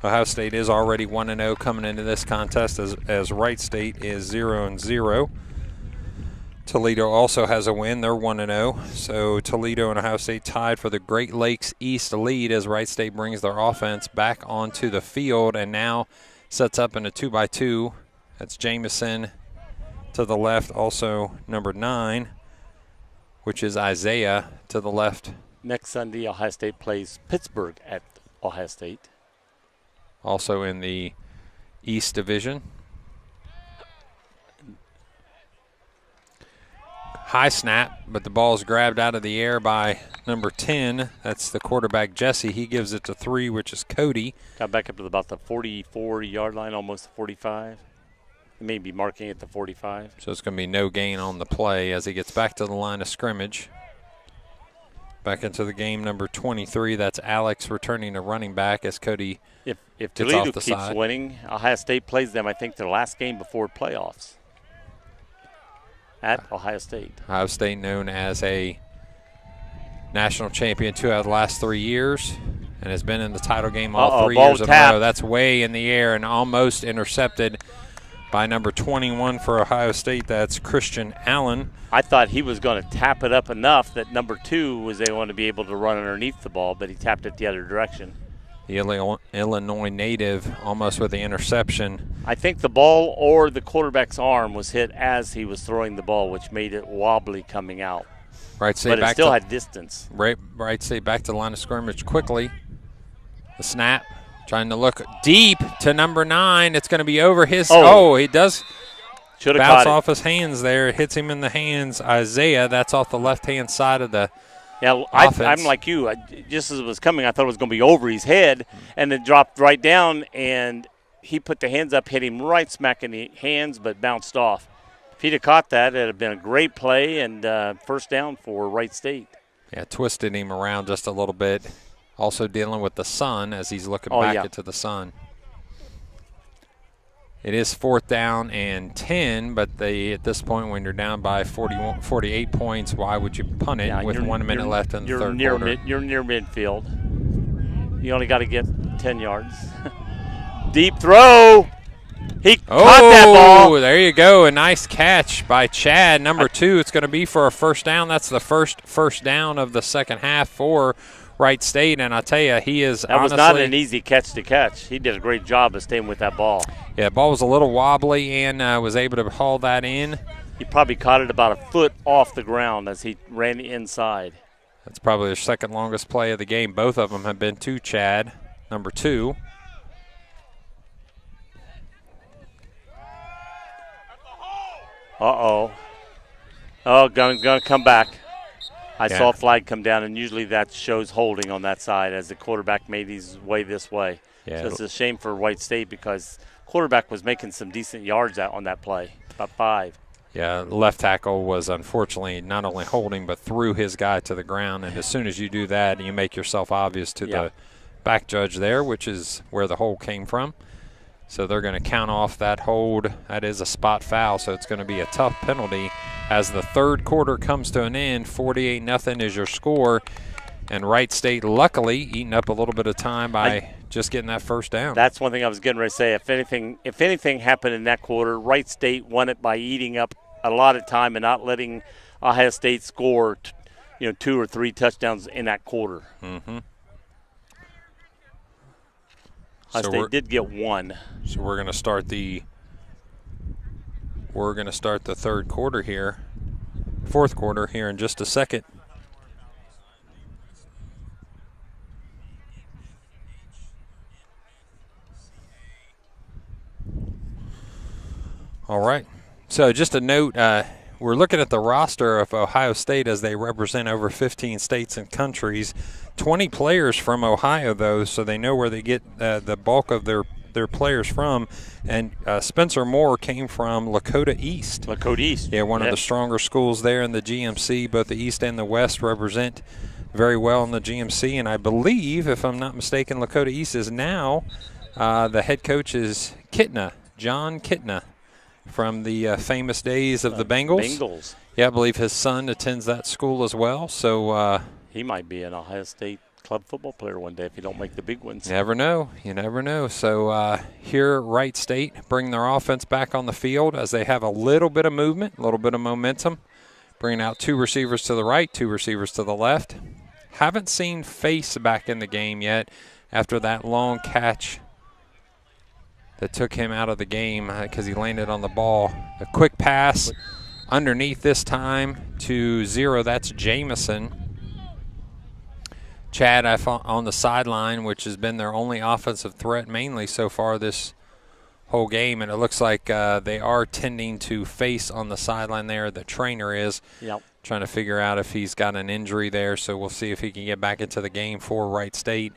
Ohio State is already 1-0 coming into this contest as Wright State is 0-0. Toledo also has a win. They're 1-0. So Toledo and Ohio State tied for the Great Lakes East lead as Wright State brings their offense back onto the field and now sets up in a 2-by-2. That's Jamison to the left, also number 9, which is Isaiah to the left. Next Sunday, Ohio State plays Pittsburgh at Ohio State. Also in the East Division. High snap, but the ball is grabbed out of the air by number 10. That's the quarterback, Jesse. He gives it to 3, which is Cody. Got back up to about the 44-yard line, almost the 45. He may be marking at the 45. So it's going to be no gain on the play as he gets back to the line of scrimmage. Back into the game, number 23. That's Alex returning to running back as Cody If gets Toledo off the keeps side. winning, Ohio State plays them, I think, their last game before playoffs at Ohio State. Ohio State known as a national champion 2 out of the last 3 years and has been in the title game all 3 years in a row. That's way in the air and almost intercepted by number 21 for Ohio State. That's Christian Allen. I thought he was going to tap it up enough that number 2 was going to be able to run underneath the ball, but he tapped it the other direction. The Illinois native almost with the interception. I think the ball or the quarterback's arm was hit as he was throwing the ball, which made it wobbly coming out. Right State but back it still to, had distance. Right State back to the line of scrimmage quickly. The snap, trying to look deep to number 9. It's going to be over his. He does bounce off his hands there. It hits him in the hands. Isaiah, that's off the left-hand side of the I'm like you. Just as it was coming, I thought it was going to be over his head, and it dropped right down, and he put the hands up, hit him right smack in the hands, but bounced off. If he'd have caught that, it would have been a great play and first down for Wright State. Yeah, twisted him around just a little bit. Also dealing with the sun as he's looking back into the sun. It is 4th down and 10, but at this point when you're down by 48 points, why would you punt it with 1 minute left in the third quarter? You're near midfield. You only got to get 10 yards. Deep throw. He caught that ball. There you go. A nice catch by Chad. Number 2, it's going to be for a first down. That's the first down of the second half for Wright State, and I tell you, he is That was not an easy catch to catch. He did a great job of staying with that ball. Yeah, the ball was a little wobbly and was able to haul that in. He probably caught it about a foot off the ground as he ran inside. That's probably the second longest play of the game. Both of them have been to Chad, number 2. Oh, going to come back. I saw a flag come down, and usually that shows holding on that side as the quarterback made his way this way. Yeah. So it's a shame for Wright State because quarterback was making some decent yards out on that play, about 5. Yeah, the left tackle was unfortunately not only holding but threw his guy to the ground, and as soon as you do that, you make yourself obvious to the back judge there, which is where the hold came from. So they're going to count off that hold. That is a spot foul, so it's going to be a tough penalty as the third quarter comes to an end. 48-0 is your score, and Wright State luckily eating up a little bit of time by just getting that first down. That's one thing I was getting ready to say. If anything happened in that quarter, Wright State won it by eating up a lot of time and not letting Ohio State score 2 or 3 touchdowns in that quarter. Mm-hmm. Ohio State did get 1. So we're going to start the we're going to start the fourth quarter here in just a second. All right. So just a note, we're looking at the roster of Ohio State as they represent over 15 states and countries. 20 players from Ohio, though, so they know where they get the bulk of their players from. And Spencer Moore came from Lakota East. Lakota East. Yeah, one of the stronger schools there in the GMC. Both the East and the West represent very well in the GMC. And I believe, if I'm not mistaken, Lakota East is now the head coach is John Kitna, from the famous days of the Bengals. Yeah, I believe his son attends that school as well. So he might be an Ohio State club football player one day if you don't make the big ones. You never know. So here, Wright State bring their offense back on the field as they have a little bit of movement, a little bit of momentum, bringing out 2 receivers to the right, 2 receivers to the left. Haven't seen Face back in the game yet after that long catch that took him out of the game because he landed on the ball. A quick pass underneath this time to 0. That's Jamison. Chad on the sideline, which has been their only offensive threat mainly so far this whole game. And it looks like they are tending to Face on the sideline there. The trainer is trying to figure out if he's got an injury there. So we'll see if he can get back into the game for Wright State.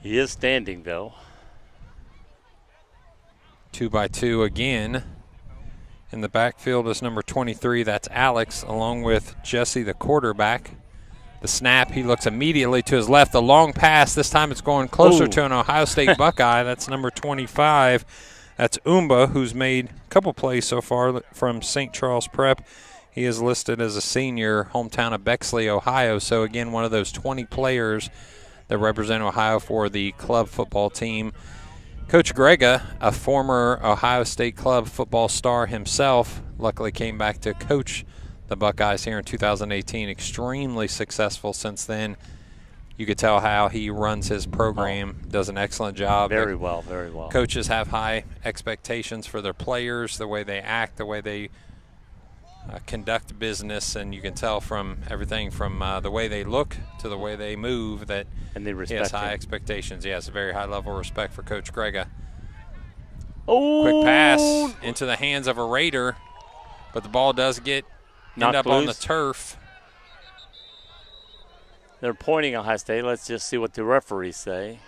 He is standing, though. 2x2 again. In the backfield is number 23. That's Alex, along with Jesse, the quarterback. The snap, he looks immediately to his left. The long pass, this time it's going closer to an Ohio State Buckeye. That's number 25. That's Umba, who's made a couple plays so far from St. Charles Prep. He is listed as a senior, hometown of Bexley, Ohio. So, again, one of those 20 players that represent Ohio for the club football team. Coach Grega, a former Ohio State club football star himself, luckily came back to coach the Buckeyes here in 2018. Extremely successful since then. You could tell how he runs his program, does an excellent job. Very well, very well. Coaches have high expectations for their players, the way they act, the way they conduct business, and you can tell from everything from the way they look to the way they move that and they he has high expectations. He has a very high level of respect for Coach Grega. Oh! Quick pass into the hands of a Raider, but the ball does end up on the turf. They're pointing Ohio State. Let's just see what the referees say.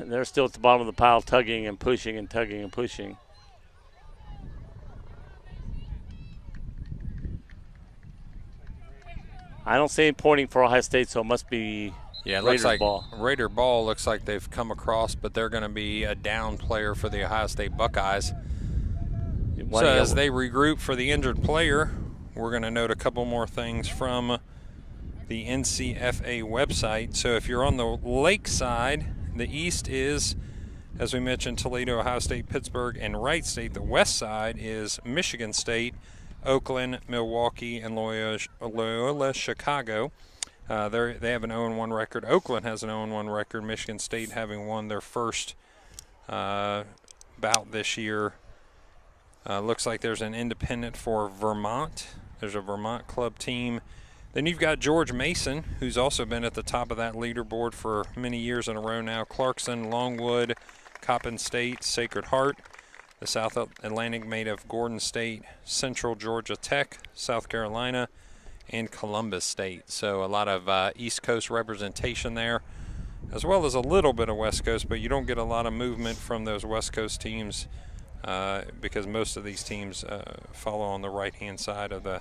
They're still at the bottom of the pile, tugging and pushing and tugging and pushing. I don't see any pointing for Ohio State, so it must be Raider ball. Raider ball looks like they've come across, but they're going to be a down player for the Ohio State Buckeyes. So as they regroup for the injured player, we're going to note a couple more things from the NCFA website. So if you're on the lake side, the East is, as we mentioned, Toledo, Ohio State, Pittsburgh, and Wright State. The West side is Michigan State, Oakland, Milwaukee, and Loyola Chicago. They have an 0-1 record. Oakland has an 0-1 record. Michigan State having won their first bout this year. Looks like there's an independent for Vermont. There's a Vermont club team. Then you've got George Mason, who's also been at the top of that leaderboard for many years in a row now. Clarkson, Longwood, Coppin State, Sacred Heart. The South Atlantic made of Gordon State, Central Georgia Tech, South Carolina, and Columbus State. So a lot of East Coast representation there, as well as a little bit of West Coast, but you don't get a lot of movement from those West Coast teams because most of these teams follow on the right-hand side of the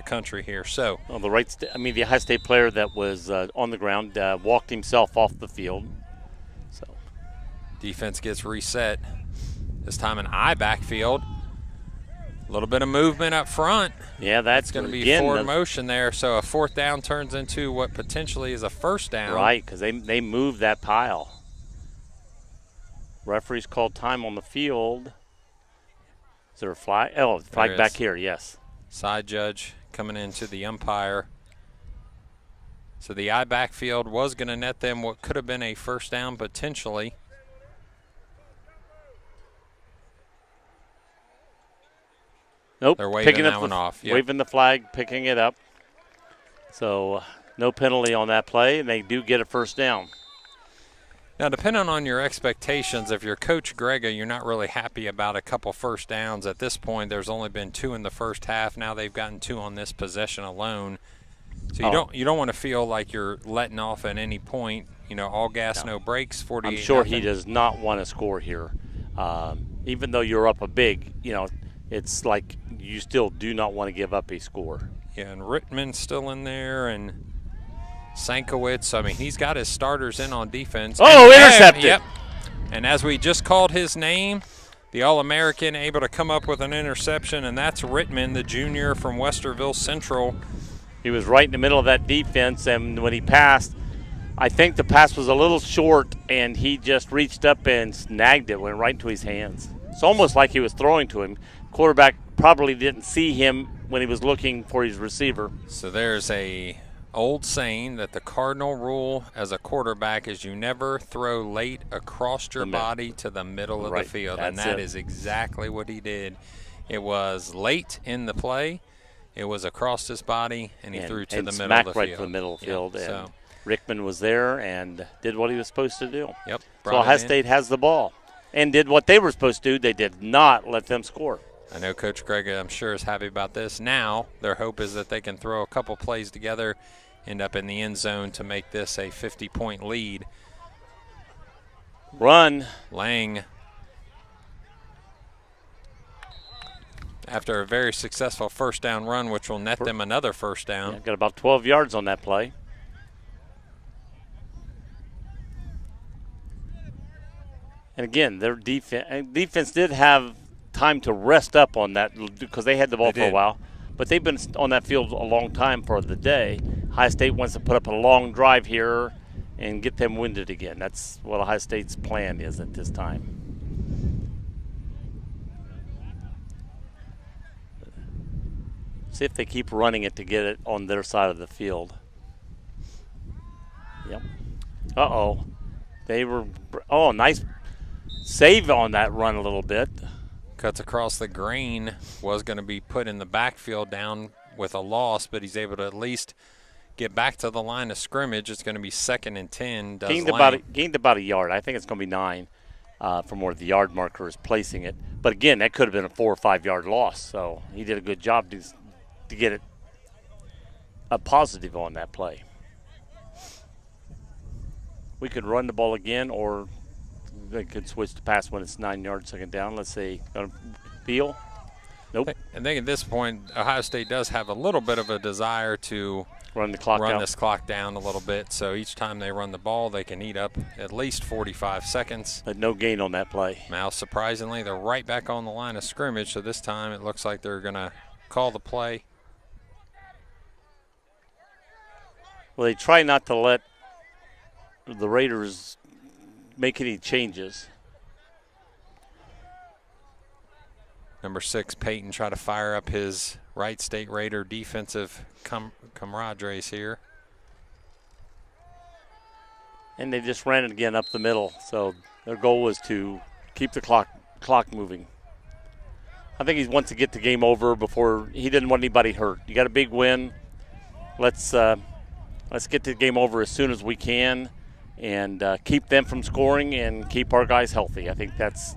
country here. So the Ohio State player that was on the ground walked himself off the field. So defense gets reset. This time an I backfield. A little bit of movement up front. Yeah, that's going to be forward motion there. So a fourth down turns into what potentially is a first down. Right, because they moved that pile. Referees called time on the field. Is there a flag? Oh, flag back here, yes. Side judge coming into the umpire. So the I backfield was going to net them what could have been a first down potentially. Nope. They're waving picking that up one off. Yep. Waving the flag, picking it up. So no penalty on that play, and they do get a first down. Now, depending on your expectations, if you're Coach Grega, you're not really happy about a couple first downs. At this point, there's only been 2 in the first half. Now they've gotten 2 on this possession alone. So you don't want to feel like you're letting off at any point. You know, all gas, no brakes. 48. I'm sure he does not want to score here, even though you're up a big. You know, it's like you still do not want to give up a score. Yeah, and Rittman's still in there, and Sankowitz. I mean, he's got his starters in on defense. Oh, intercepted. Yep. And as we just called his name, the All-American able to come up with an interception, and that's Rittman, the junior from Westerville Central. He was right in the middle of that defense, and when he passed, I think the pass was a little short, and he just reached up and snagged it, went right into his hands. It's almost like he was throwing to him. Quarterback probably didn't see him when he was looking for his receiver. So there's a old saying that the cardinal rule as a quarterback is you never throw late across your body to the middle of the field, and that is exactly what he did. It was late in the play. It was across his body, and he threw to the middle of the field. Right to the middle of the field. Yep, and Rickman was there and did what he was supposed to do. Yep. So Ohio State has the ball and did what they were supposed to do. They did not let them score. I know Coach Greg, I'm sure, is happy about this. Now their hope is that they can throw a couple plays together, end up in the end zone to make this a 50-point lead. Run. Lang, after a very successful first down run, which will net them another first down. Yeah, got about 12 yards on that play. And again, their defense did have time to rest up on that because they had the ball for a while. But they've been on that field a long time for the day. Ohio State wants to put up a long drive here and get them winded again. That's what Ohio State's plan is at this time. See if they keep running it to get it on their side of the field. Yep. Uh-oh. They were – oh, nice save on that run a little bit. Cuts across the grain, was going to be put in the backfield down with a loss, but he's able to at least get back to the line of scrimmage. It's going to be 2nd and 10. Gained about a yard. I think it's going to be 9 from where the yard marker is placing it. But, again, that could have been a 4 or 5 yard loss. So he did a good job to get it a positive on that play. We could run the ball again, or they could switch to pass when it's 9 yards, 2nd down. Let's see. Beal? Nope. I think at this point, Ohio State does have a little bit of a desire to run this clock down a little bit. So each time they run the ball, they can eat up at least 45 seconds. But no gain on that play. Now, surprisingly, they're right back on the line of scrimmage. So this time it looks like they're going to call the play. Well, they try not to let the Raiders make any changes. Number 6, Peyton, try to fire up his Wright State Raider defensive camaraderies here. And they just ran it again up the middle. So their goal was to keep the clock moving. I think he wants to get the game over before he didn't want anybody hurt. You got a big win. Let's get the game over as soon as we can and keep them from scoring and keep our guys healthy. I think that's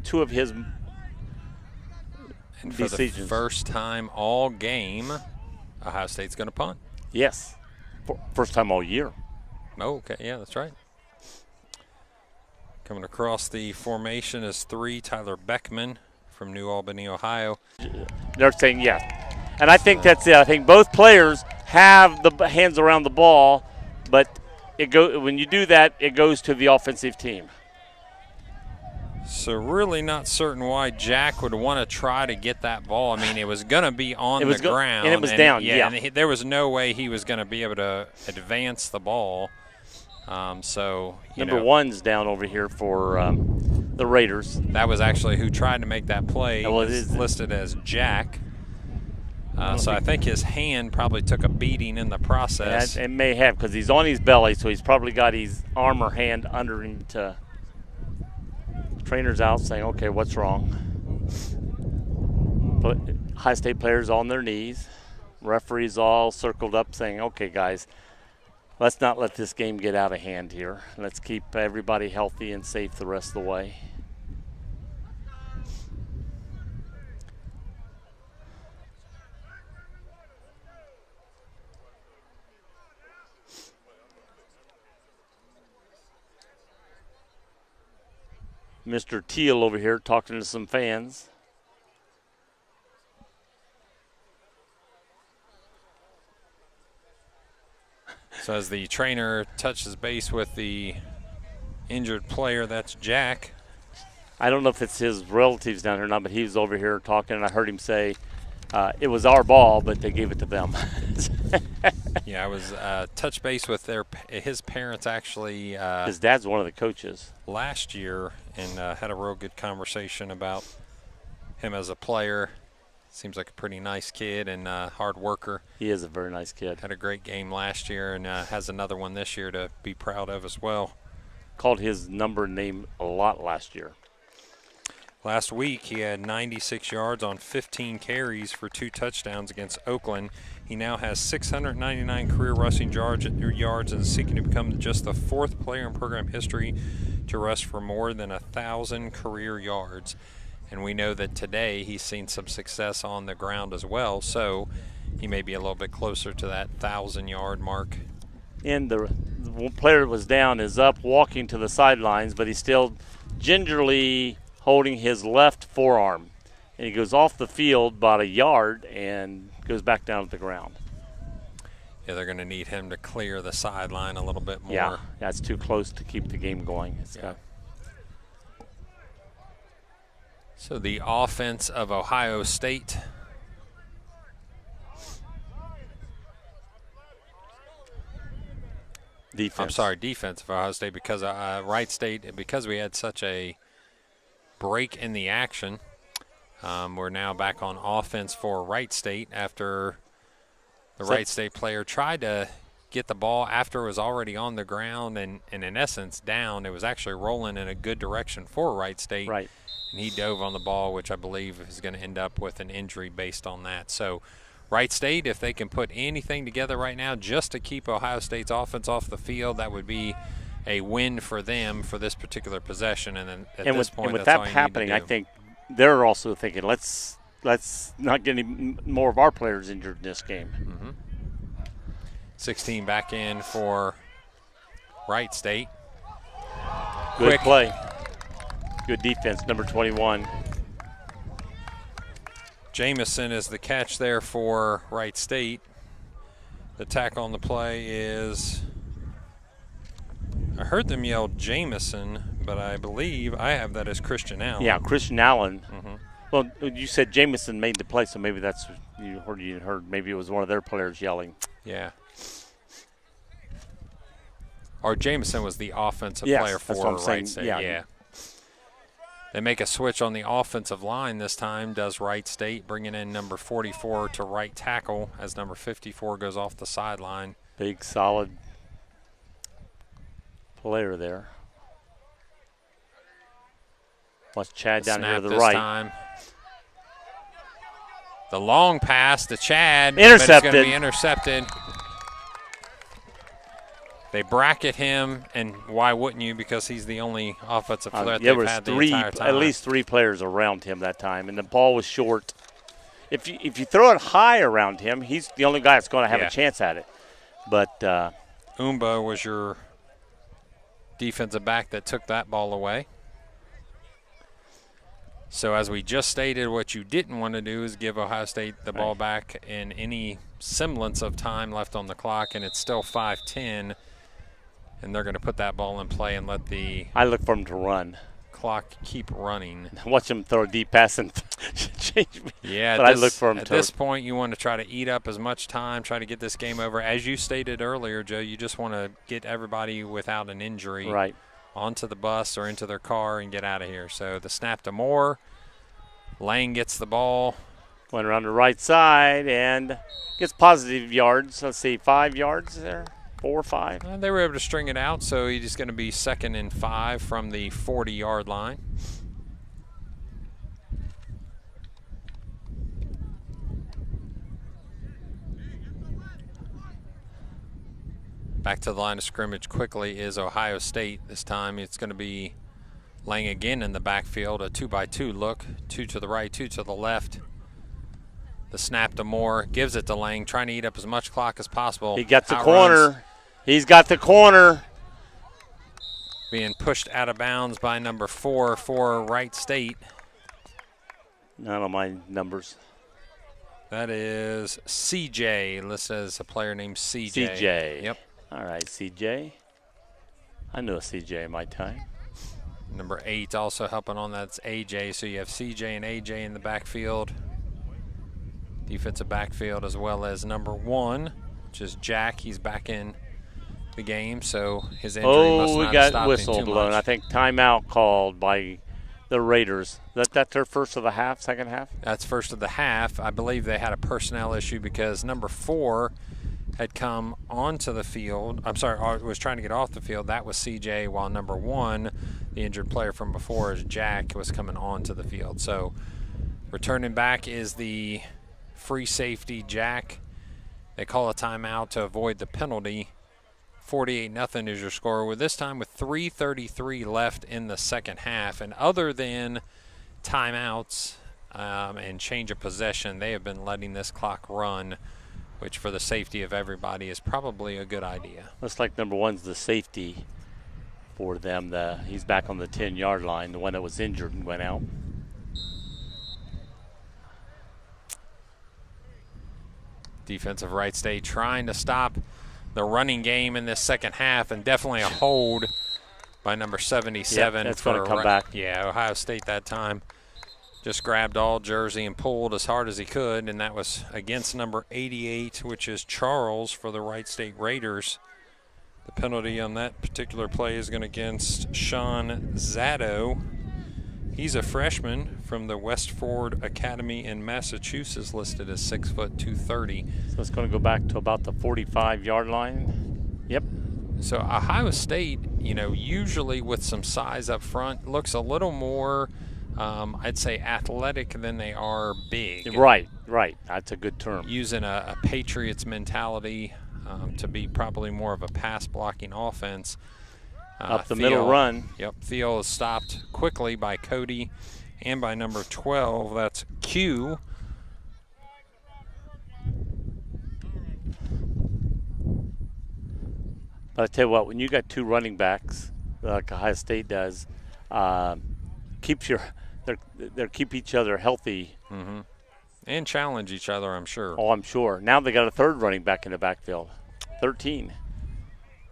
2 of his and for decisions. The first time all game, Ohio State's going to punt. Yes. First time all year. Oh, okay. Yeah, that's right. Coming across the formation is 3, Tyler Beckman from New Albany, Ohio. They're saying yes. And I think that's it. I think both players have the hands around the ball, but when you do that, it goes to the offensive team. So really not certain why Jack would want to try to get that ball. I mean, it was going to be on the ground. And it was down, yeah. And there was no way he was going to be able to advance the ball. So, Number 1's down over here for the Raiders. That was actually who tried to make that play. Well, it is listed as Jack. So I think his hand probably took a beating in the process. It may have, because he's on his belly, so he's probably got his arm or hand under him. Trainer's out saying, okay, what's wrong? But Ohio State players on their knees. Referees all circled up saying, okay, guys, let's not let this game get out of hand here. Let's keep everybody healthy and safe the rest of the way. Mr. Teal over here talking to some fans. So as the trainer touches base with the injured player, that's Jack. I don't know if it's his relatives down here or not, but he was over here talking, and I heard him say it was our ball, but they gave it to them. Yeah, I was touch base with his parents actually. His dad's one of the coaches. Last year, and had a real good conversation about him as a player. Seems like a pretty nice kid and hard worker. He is a very nice kid. Had a great game last year and has another one this year to be proud of as well. Called his number and name a lot last year. Last week, he had 96 yards on 15 carries for 2 touchdowns against Oakland. He now has 699 career rushing yards and is seeking to become just the 4th player in program history to rush for more than 1,000 career yards. And we know that today he's seen some success on the ground as well, so he may be a little bit closer to that 1,000-yard mark. And the player that was down is up walking to the sidelines, but he's still gingerly holding his left forearm. And he goes off the field about a yard and goes back down to the ground. Yeah, they're going to need him to clear the sideline a little bit more. Yeah, that's too close to keep the game going. So the offense of Ohio State. Defense of Ohio State, because Wright State, because we had such a break in the action. We're now back on offense for Wright State after the Wright State player tried to get the ball after it was already on the ground and in essence down. It was actually rolling in a good direction for Wright State. Right. And he dove on the ball, which I believe is going to end up with an injury based on that. So Wright State, if they can put anything together right now just to keep Ohio State's offense off the field, that would be a win for them for this particular possession. And then at this point, with that's that all you happening, need to I do. think they're also thinking, let's not get any more of our players injured in this game. Mm-hmm. 16 back in for Wright State. Good Quick play. Good defense, number 21. Jamison is the catch there for Wright State. The tackle on the play is, I heard them yell Jamison, but I believe I have that as Christian Allen. Yeah, Christian Allen. Mm-hmm. Well, you said Jamison made the play, so maybe that's you heard. Maybe it was one of their players yelling. Yeah. Or Jamison was the offensive Yes, player that's for what I'm Wright saying. State. Yeah. They make a switch on the offensive line this time, does Wright State, bringing in number 44 to right tackle as number 54 goes off the sideline. Big, solid player there. Watch Chad down here to the this right. Time. The long pass to Chad. Intercepted. But it's going to be intercepted. They bracket him, and why wouldn't you? Because he's the only offensive threat they've had the entire time. At least 3 players around him that time, and the ball was short. If you throw it high around him, he's the only guy that's going to have a chance at it. But Umba was your defensive back that took that ball away. So as we just stated, what you didn't want to do is give Ohio State the ball back in any semblance of time left on the clock, and it's still 5:10. And they're going to put that ball in play and let the I look for him to run. Clock keep running. Watch him throw a deep pass and change me. Yeah, but I look for him at this point, you want to try to eat up as much time, try to get this game over. As you stated earlier, Joe, you just want to get everybody without an injury onto the bus or into their car and get out of here. So the snap to Moore. Lane gets the ball. Went around the right side and gets positive yards. Let's see, 5 yards there, 4 or 5. They were able to string it out, so he's going to be 2nd and 5 from the 40-yard line. Back to the line of scrimmage quickly is Ohio State. This time it's going to be Lang again in the backfield, a 2-by-2 look, 2 to the right, 2 to the left. The snap to Moore, gives it to Lang, trying to eat up as much clock as possible. He got the Outruns, corner. He's got the corner. being pushed out of bounds by number 4 for Wright State. None of my numbers. That is CJ, listed as a player named CJ. CJ. Yep. All right, CJ. I knew a CJ in my time. Number 8 also helping on that's AJ. So you have CJ and AJ in the backfield. Defensive backfield, as well as number 1, which is Jack. He's back in the game, so his injury must not we have got stopped whistle him too blown. much. I think timeout called by the Raiders. That's their first of the half, second half? That's first of the half. I believe they had a personnel issue because number 4 had come onto the field. I'm sorry, was trying to get off the field. That was CJ, while number 1, the injured player from before, is Jack, was coming onto the field. So returning back is the free safety, Jack. They call a timeout to avoid the penalty. 48-0 is your score, with this time with 3:33 left in the second half. And other than timeouts and change of possession, they have been letting this clock run, which for the safety of everybody is probably a good idea. Looks like number 1's the safety for them. He's back on the 10-yard line, the one that was injured and went out. Defensive Wright State trying to stop the running game in this second half, and definitely a hold by number 77. That's going to come back. Yeah, Ohio State that time just grabbed all jersey and pulled as hard as he could, and that was against number 88, which is Charles for the Wright State Raiders. The penalty on that particular play is going against Sean Zado. He's a freshman from the Westford Academy in Massachusetts, listed as 6 foot 230. So it's going to go back to about the 45-yard line. Yep. So Ohio State, usually with some size up front, looks a little more, I'd say, athletic than they are big. Right. That's a good term. Using a Patriots mentality to be probably more of a pass-blocking offense. Up the middle run. Yep, Theo is stopped quickly by Cody and by number 12. That's Q. But I tell you what, when you got 2 running backs, like Ohio State does, keep each other healthy. Mm-hmm. And challenge each other, I'm sure. Oh, I'm sure. Now they got a 3rd running back in the backfield, 13.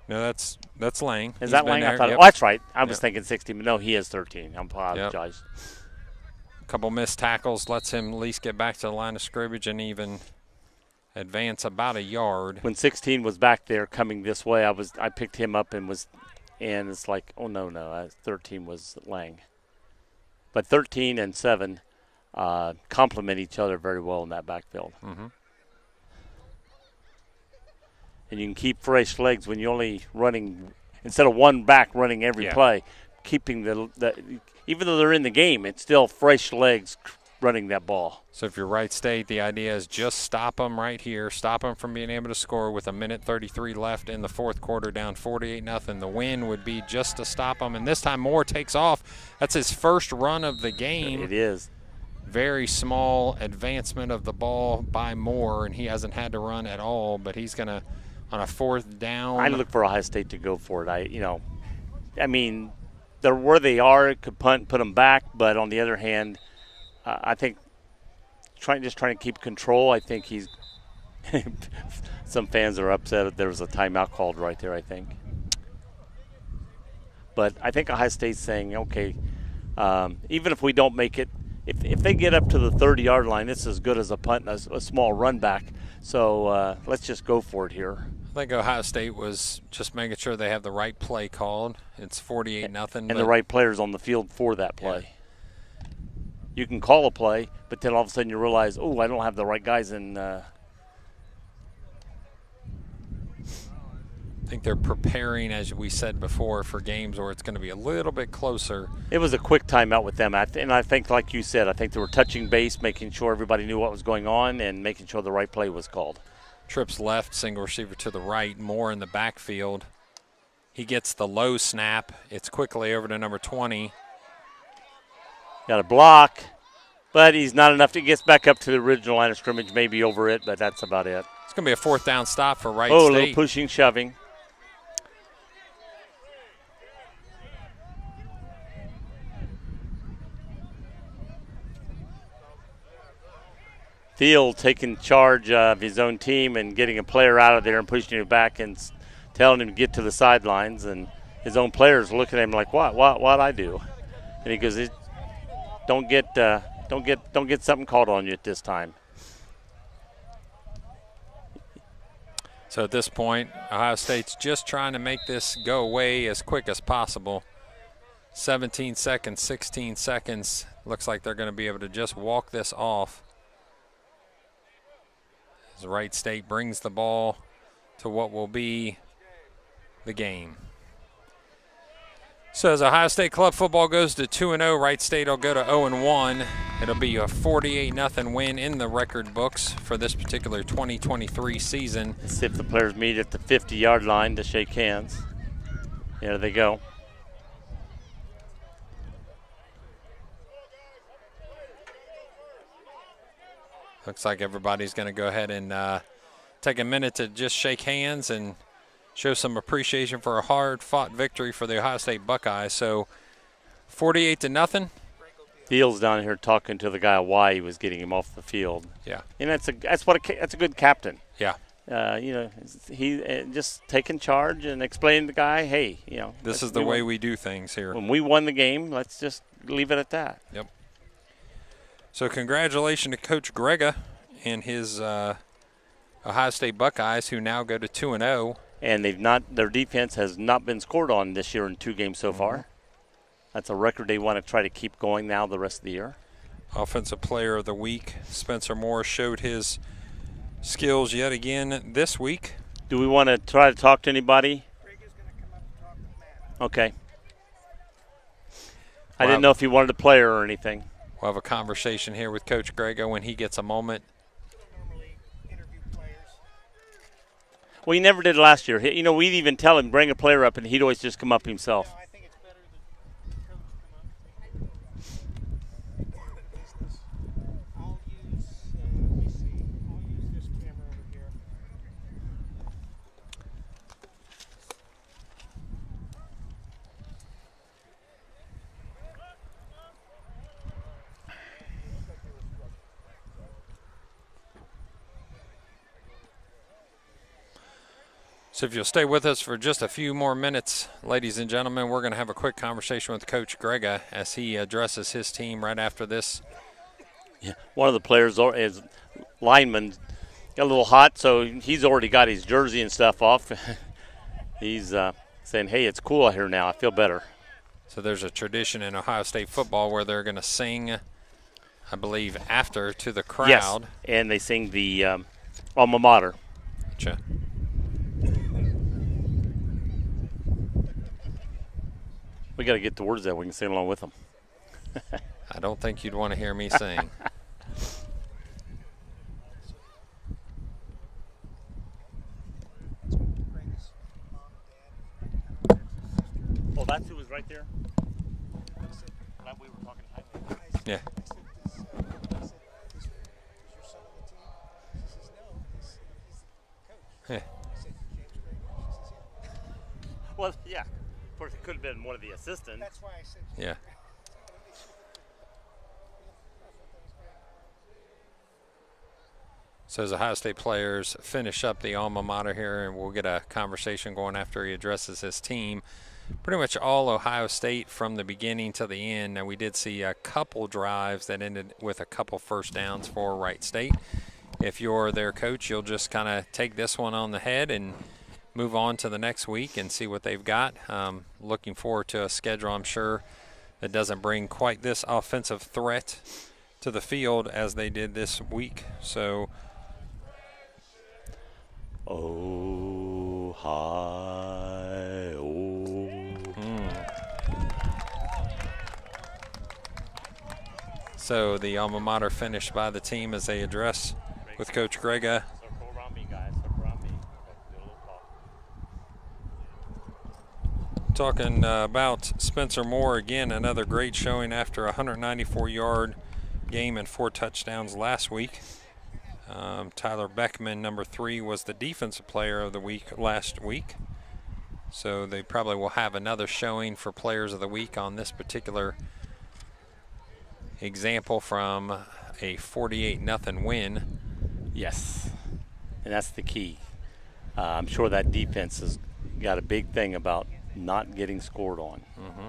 No, that's Lang. Is He's that been Lang? there. I thought. Yep. Oh, that's right. I was Yep. thinking 16, but no, he is 13. I apologize. A couple missed tackles lets him at least get back to the line of scrimmage and even advance about a yard. When 16 was back there coming this way, I picked him up and it's like, oh no, 13 was Lang. But 13 and 7 complement each other very well in that backfield. Mm-hmm. And you can keep fresh legs when you're only running, instead of one back running every play, keeping the even though they're in the game, it's still fresh legs running that ball. So if you're Wright State, the idea is just stop them right here, stop them from being able to score with 1:33 left in the fourth quarter, down 48-0. The win would be just to stop them, and this time Moore takes off. That's his first run of the game. It is. Very small advancement of the ball by Moore, and he hasn't had to run at all, but he's going to, on a 4th down. I look for Ohio State to go for it. I mean, they're where they are, could punt, put them back, but on the other hand, I think trying to keep control. I think he's some fans are upset that there was a timeout called right there, I think. But I think Ohio State's saying, okay, even if we don't make it, if they get up to the 30-yard line, it's as good as a punt and a small run back. So let's just go for it here. I think Ohio State was just making sure they have the right play called. It's 48-0. And the right players on the field for that play. you can call a play, but then all of a sudden you realize, oh, I don't have the right guys in. I think they're preparing, as we said before, for games where it's going to be a little bit closer. It was a quick timeout with them, and I think, like you said, I think they were touching base, making sure everybody knew what was going on, and making sure the right play was called. Trips left, single receiver to the right, Moore in the backfield. He gets the low snap. It's quickly over to number 20. Got a block, but he's not enough. He gets back up to the original line of scrimmage, maybe over it, but that's about it. It's going to be a 4th down stop for Wright State. State. A little pushing, shoving. Field taking charge of his own team and getting a player out of there and pushing him back and telling him to get to the sidelines. And his own players looking at him like, what I do? And he goes, don't get something called on you at this time. So at this point, Ohio State's just trying to make this go away as quick as possible. 17 seconds, 16 seconds. Looks like they're going to be able to just walk this off. As Wright State brings the ball to what will be the game. So as Ohio State club football goes to 2-0, Wright State will go to 0-1. It'll be a 48-0 win in the record books for this particular 2023 season. Let's see if the players meet at the 50-yard line to shake hands. There they go. Looks like everybody's going to go ahead and take a minute to just shake hands and show some appreciation for a hard-fought victory for the Ohio State Buckeyes. So 48-0. Fields down here talking to the guy why he was getting him off the field. Yeah, and that's a good captain. Yeah, he just taking charge and explaining to the guy, hey, this is the way we do things here. When we won the game, let's just leave it at that. Yep. So congratulations to Coach Grega and his Ohio State Buckeyes, who now go to 2-0. And their defense has not been scored on this year in 2 games so far. That's a record they want to try to keep going now the rest of the year. Offensive Player of the Week, Spencer Moore, showed his skills yet again this week. Do we want to try to talk to anybody? Okay. I didn't know if he wanted to play or anything. We'll have a conversation here with Coach Grego when he gets a moment. Well, he never did last year. We'd even tell him, bring a player up, and he'd always just come up himself. I think it's better that the coach come up. I'll use, let me see, I'll use this camera over here. So if you'll stay with us for just a few more minutes, ladies and gentlemen, we're going to have a quick conversation with Coach Grega as he addresses his team right after this. Yeah. One of the players is lineman, got a little hot, so he's already got his jersey and stuff off. He's saying, hey, it's cool out here now. I feel better. So there's a tradition in Ohio State football where they're going to sing, I believe, after to the crowd. Yes, and they sing the alma mater. Gotcha. We got to get the words out. We can sing along with them. I don't think you'd want to hear me sing. Oh, that's who was right there? Glad we were talking highway. Yeah. Yeah. Well, yeah. Of course, it could have been one of the assistants. That's why I said. Yeah. So as Ohio State players finish up the alma mater here, and we'll get a conversation going after he addresses his team. Pretty much all Ohio State from the beginning to the end. Now, we did see a couple drives that ended with a couple first downs for Wright State. If you're their coach, you'll just kind of take this one on the head and move on to the next week and see what they've got. Looking forward to a schedule, I'm sure, that doesn't bring quite this offensive threat to the field as they did this week. So, oh, high, oh. So the alma mater finished by the team as they address with Coach Grega. Circle around me, guys. Circle around me. Do a little talk. Talking about Spencer Moore again, another great showing after a 194-yard game and 4 touchdowns last week. Tyler Beckman, number 3, was the defensive player of the week last week. So they probably will have another showing for players of the week on this particular example from a 48-0 win. Yes, and that's the key. I'm sure that defense has got a big thing about not getting scored on. Mm-hmm.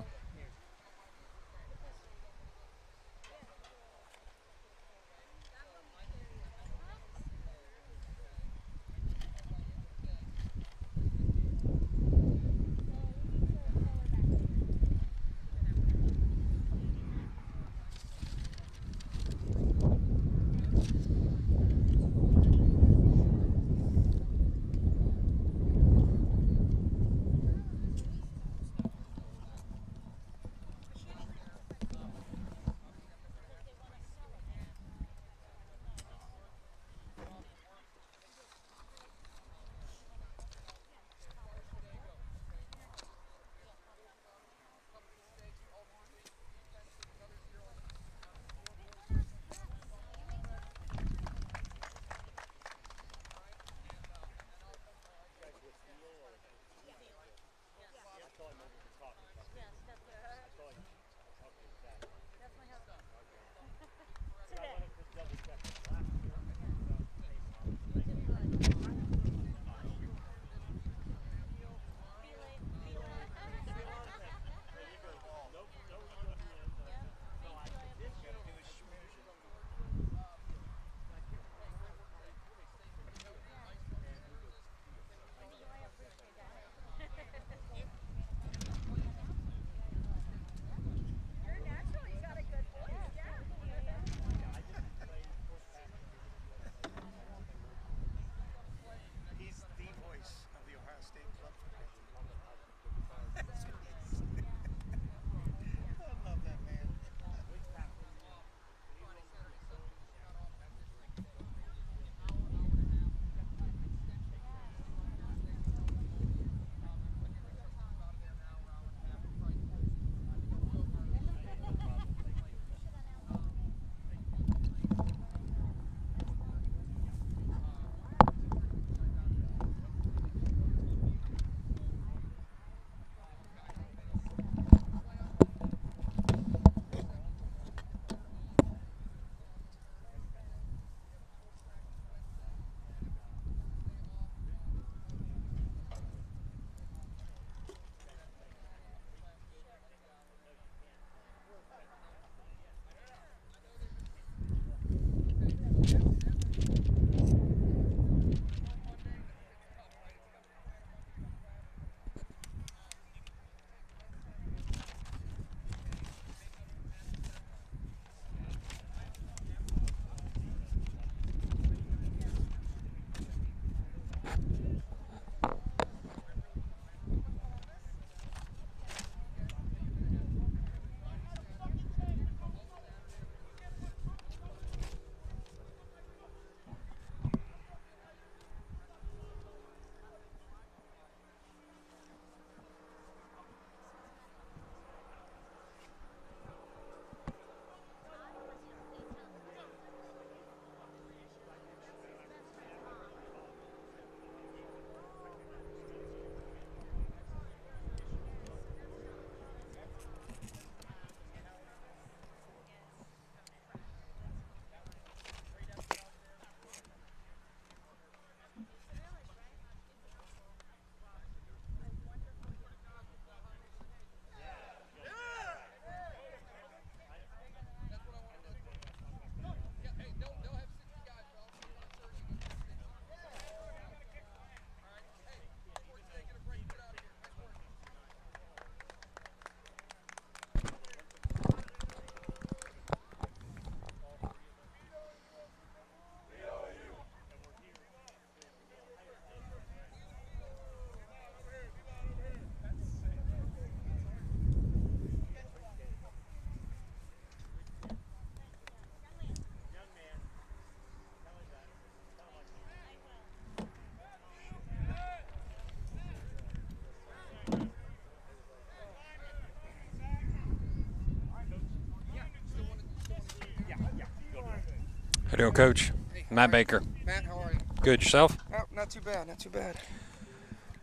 How you doing, Coach? Matt Baker. Matt, how are you? Good. Yourself? Oh, not too bad, not too bad.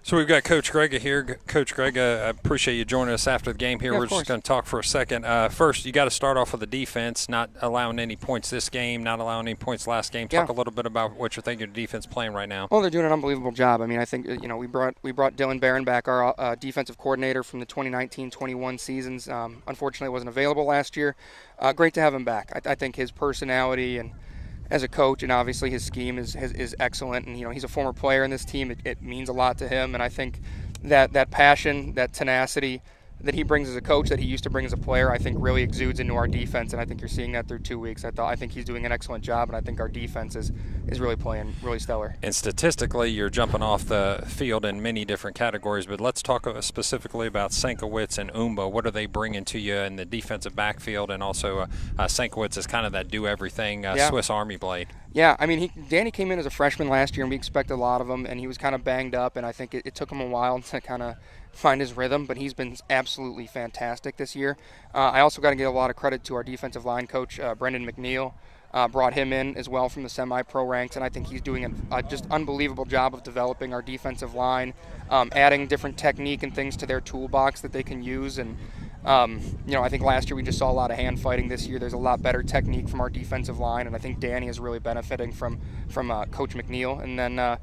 So we've got Coach Grega here. Coach Grega, I appreciate you joining us after the game here. Yeah, We're of just course. going to talk for a second. First, you got to start off with the defense, not allowing any points this game, not allowing any points last game. Talk a little bit about what you're thinking of the defense playing right now. Well, they're doing an unbelievable job. I mean, I think we brought Dylan Barron back, our defensive coordinator from the 2019-21 seasons. Unfortunately, wasn't available last year. Great to have him back. I think his personality and as a coach, and obviously his scheme is excellent. And he's a former player in this team. It means a lot to him, and I think that passion, that tenacity that he brings as a coach, that he used to bring as a player, I think really exudes into our defense, and I think you're seeing that through 2 weeks. I think he's doing an excellent job, and I think our defense is really playing really stellar. And statistically, you're jumping off the field in many different categories, but let's talk specifically about Sankiewicz and Umba. What are they bringing to you in the defensive backfield? And also Sankiewicz is kind of that do-everything Swiss Army blade. Yeah, I mean, Danny came in as a freshman last year, and we expected a lot of him, and he was kind of banged up, and I think it took him a while to kind of find his rhythm, but he's been absolutely fantastic this year. I also got to give a lot of credit to our defensive line coach, Brendan McNeil. Brought him in as well from the semi-pro ranks, and I think he's doing a just unbelievable job of developing our defensive line, adding different technique and things to their toolbox that they can use. And I think last year we just saw a lot of hand fighting. This year there's a lot better technique from our defensive line, and I think Danny is really benefiting from Coach McNeil. And then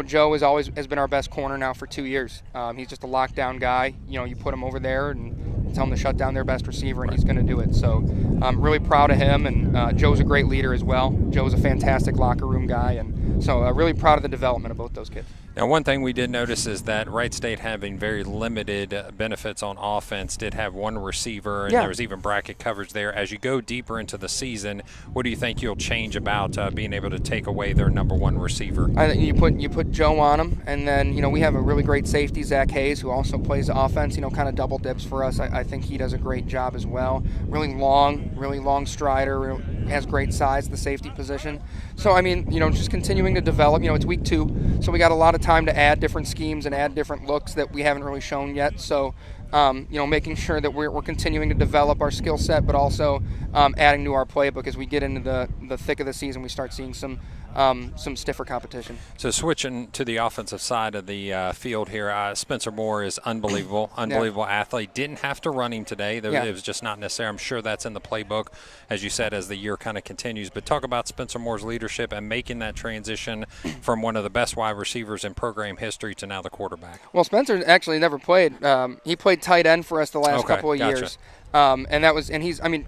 Joe has been our best corner now for 2 years. He's just a lockdown guy. You put him over there and tell him to shut down their best receiver, and he's going to do it. So I'm really proud of him, and Joe's a great leader as well. Joe's a fantastic locker room guy, and so really proud of the development of both those kids. Now, one thing we did notice is that Wright State, having very limited benefits on offense, did have one receiver, and there was even bracket coverage there. As you go deeper into the season, what do you think you'll change about being able to take away their number one receiver? I think you put Joe on him, and then we have a really great safety, Zach Hayes, who also plays the offense. Kind of double dips for us. I think he does a great job as well. Really long strider. Has great size, the safety position. So I mean, just continuing to develop. It's week 2, so we got a lot of time to add different schemes and add different looks that we haven't really shown yet. So making sure that we're continuing to develop our skill set, but also adding to our playbook as we get into the thick of the season. We start seeing some stiffer competition. So switching to the offensive side of the field here, Spencer Moore is unbelievable athlete. Didn't have to run him today. It was just not necessary. I'm sure that's in the playbook, as you said, as the year kind of continues. But talk about Spencer Moore's leadership and making that transition from one of the best wide receivers in program history to now the quarterback. Well, Spencer actually never played. He played tight end for us the last couple of years.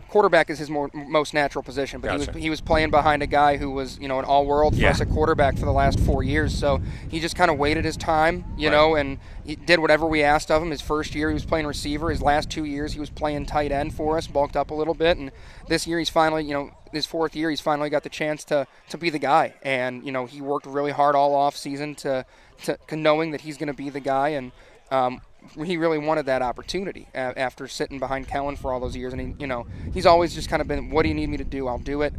Quarterback is his most natural position, but he was playing behind a guy who was, an all-world for us at quarterback for the last 4 years. So he just kind of waited his time, and he did whatever we asked of him. His first year he was playing receiver. His last 2 years he was playing tight end for us, bulked up a little bit. And this year he's finally, his 4th year, he's finally got the chance to be the guy. And, he worked really hard all off season to knowing that he's going to be the guy. And, he really wanted that opportunity after sitting behind Kellen for all those years, and he's always just kind of been, what do you need me to do? I'll do it.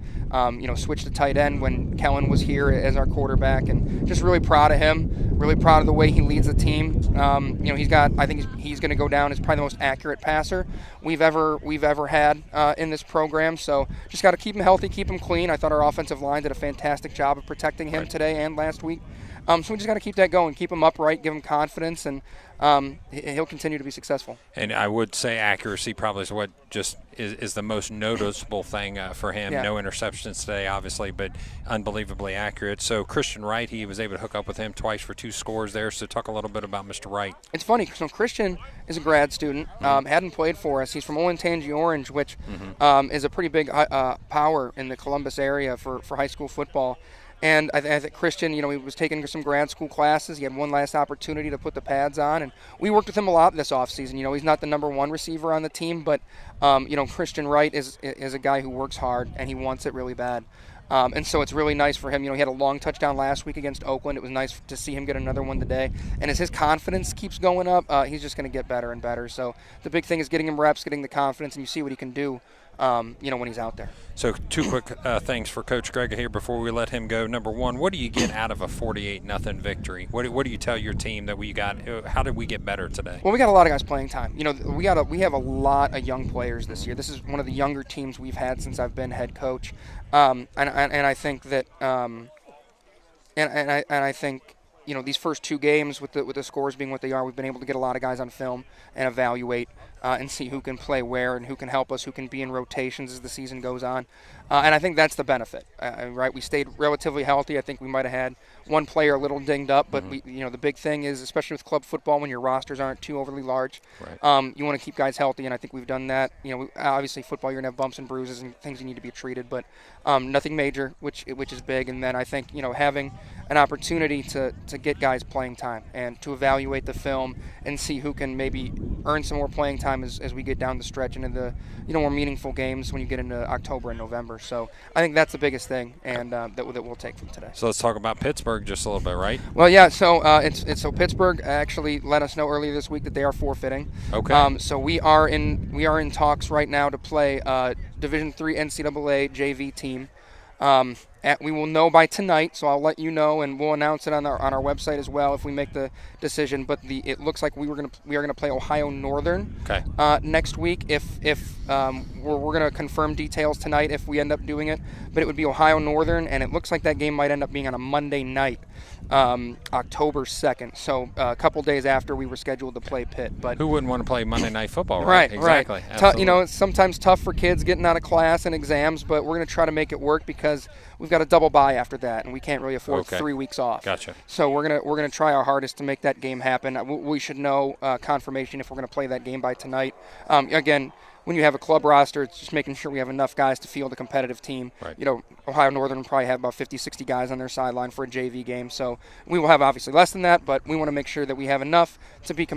Switched to tight end when Kellen was here as our quarterback, and just really proud of him. Really proud of the way he leads the team. I think he's going to go down as probably the most accurate passer we've ever had in this program. So just got to keep him healthy, keep him clean. I thought our offensive line did a fantastic job of protecting him today and last week. So we just got to keep that going, keep him upright, give him confidence, and he'll continue to be successful. And I would say accuracy probably is what just is the most noticeable thing for him. Yeah. No interceptions today, obviously, but unbelievably accurate. So Christian Wright, he was able to hook up with him twice for 2 scores there. So talk a little bit about Mr. Wright. It's funny. So Christian is a grad student, hadn't played for us. He's from Olentangy Orange, which is a pretty big power in the Columbus area for high school football. And I think Christian, he was taking some grad school classes. He had one last opportunity to put the pads on. And we worked with him a lot this offseason. He's not the number 1 receiver on the team, but, Christian Wright is a guy who works hard, and he wants it really bad. And so it's really nice for him. He had a long touchdown last week against Oakland. It was nice to see him get another one today. And as his confidence keeps going up, he's just going to get better and better. So the big thing is getting him reps, getting the confidence, and you see what he can do when he's out there. So 2 quick things for Coach Greg here before we let him go. Number one, what do you get out of a 48-0 victory? What do you tell your team that we got? How did we get better today? Well, we got a lot of guys playing time. We have a lot of young players this year. This is one of the younger teams we've had since I've been head coach, and I think that I think these first 2 games with the scores being what they are, we've been able to get a lot of guys on film and evaluate and see who can play where and who can help us, who can be in rotations as the season goes on. And I think that's the benefit, right? We stayed relatively healthy. I think we might have had one player a little dinged up, but the big thing is, especially with club football, when your rosters aren't too overly large, right. You want to keep guys healthy, and I think we've done that. Obviously football, you're going to have bumps and bruises and things you need to be treated, but nothing major, which is big. And then I think, having an opportunity to get guys playing time and to evaluate the film and see who can maybe earn some more playing time as we get down the stretch and into more meaningful games when you get into October and November. So I think that's the biggest thing, and that we'll take from today. So let's talk about Pittsburgh just a little bit, right? Well, yeah. So so Pittsburgh actually let us know earlier this week that they are forfeiting. Okay. So we are in talks right now to play Division III NCAA JV team. We will know by tonight, so I'll let you know, and we'll announce it on our website as well if we make the decision. But it looks like we are going to play Ohio Northern next week. If we're going to confirm details tonight if we end up doing it, but it would be Ohio Northern, and it looks like that game might end up being on a Monday night, October 2nd. So a couple days after we were scheduled to play Pitt. But who wouldn't want to play Monday Night Football? Right. Exactly. Right. It's sometimes tough for kids getting out of class and exams, but we're going to try to make it work because we've got a double bye after that, and we can't really afford 3 weeks off. Gotcha. So we're gonna try our hardest to make that game happen. We should know confirmation if we're gonna play that game by tonight. Again, when you have a club roster, it's just making sure we have enough guys to field a competitive team. Right. Ohio Northern will probably have about 50, 60 guys on their sideline for a JV game. So we will have obviously less than that, but we want to make sure that we have enough to be competitive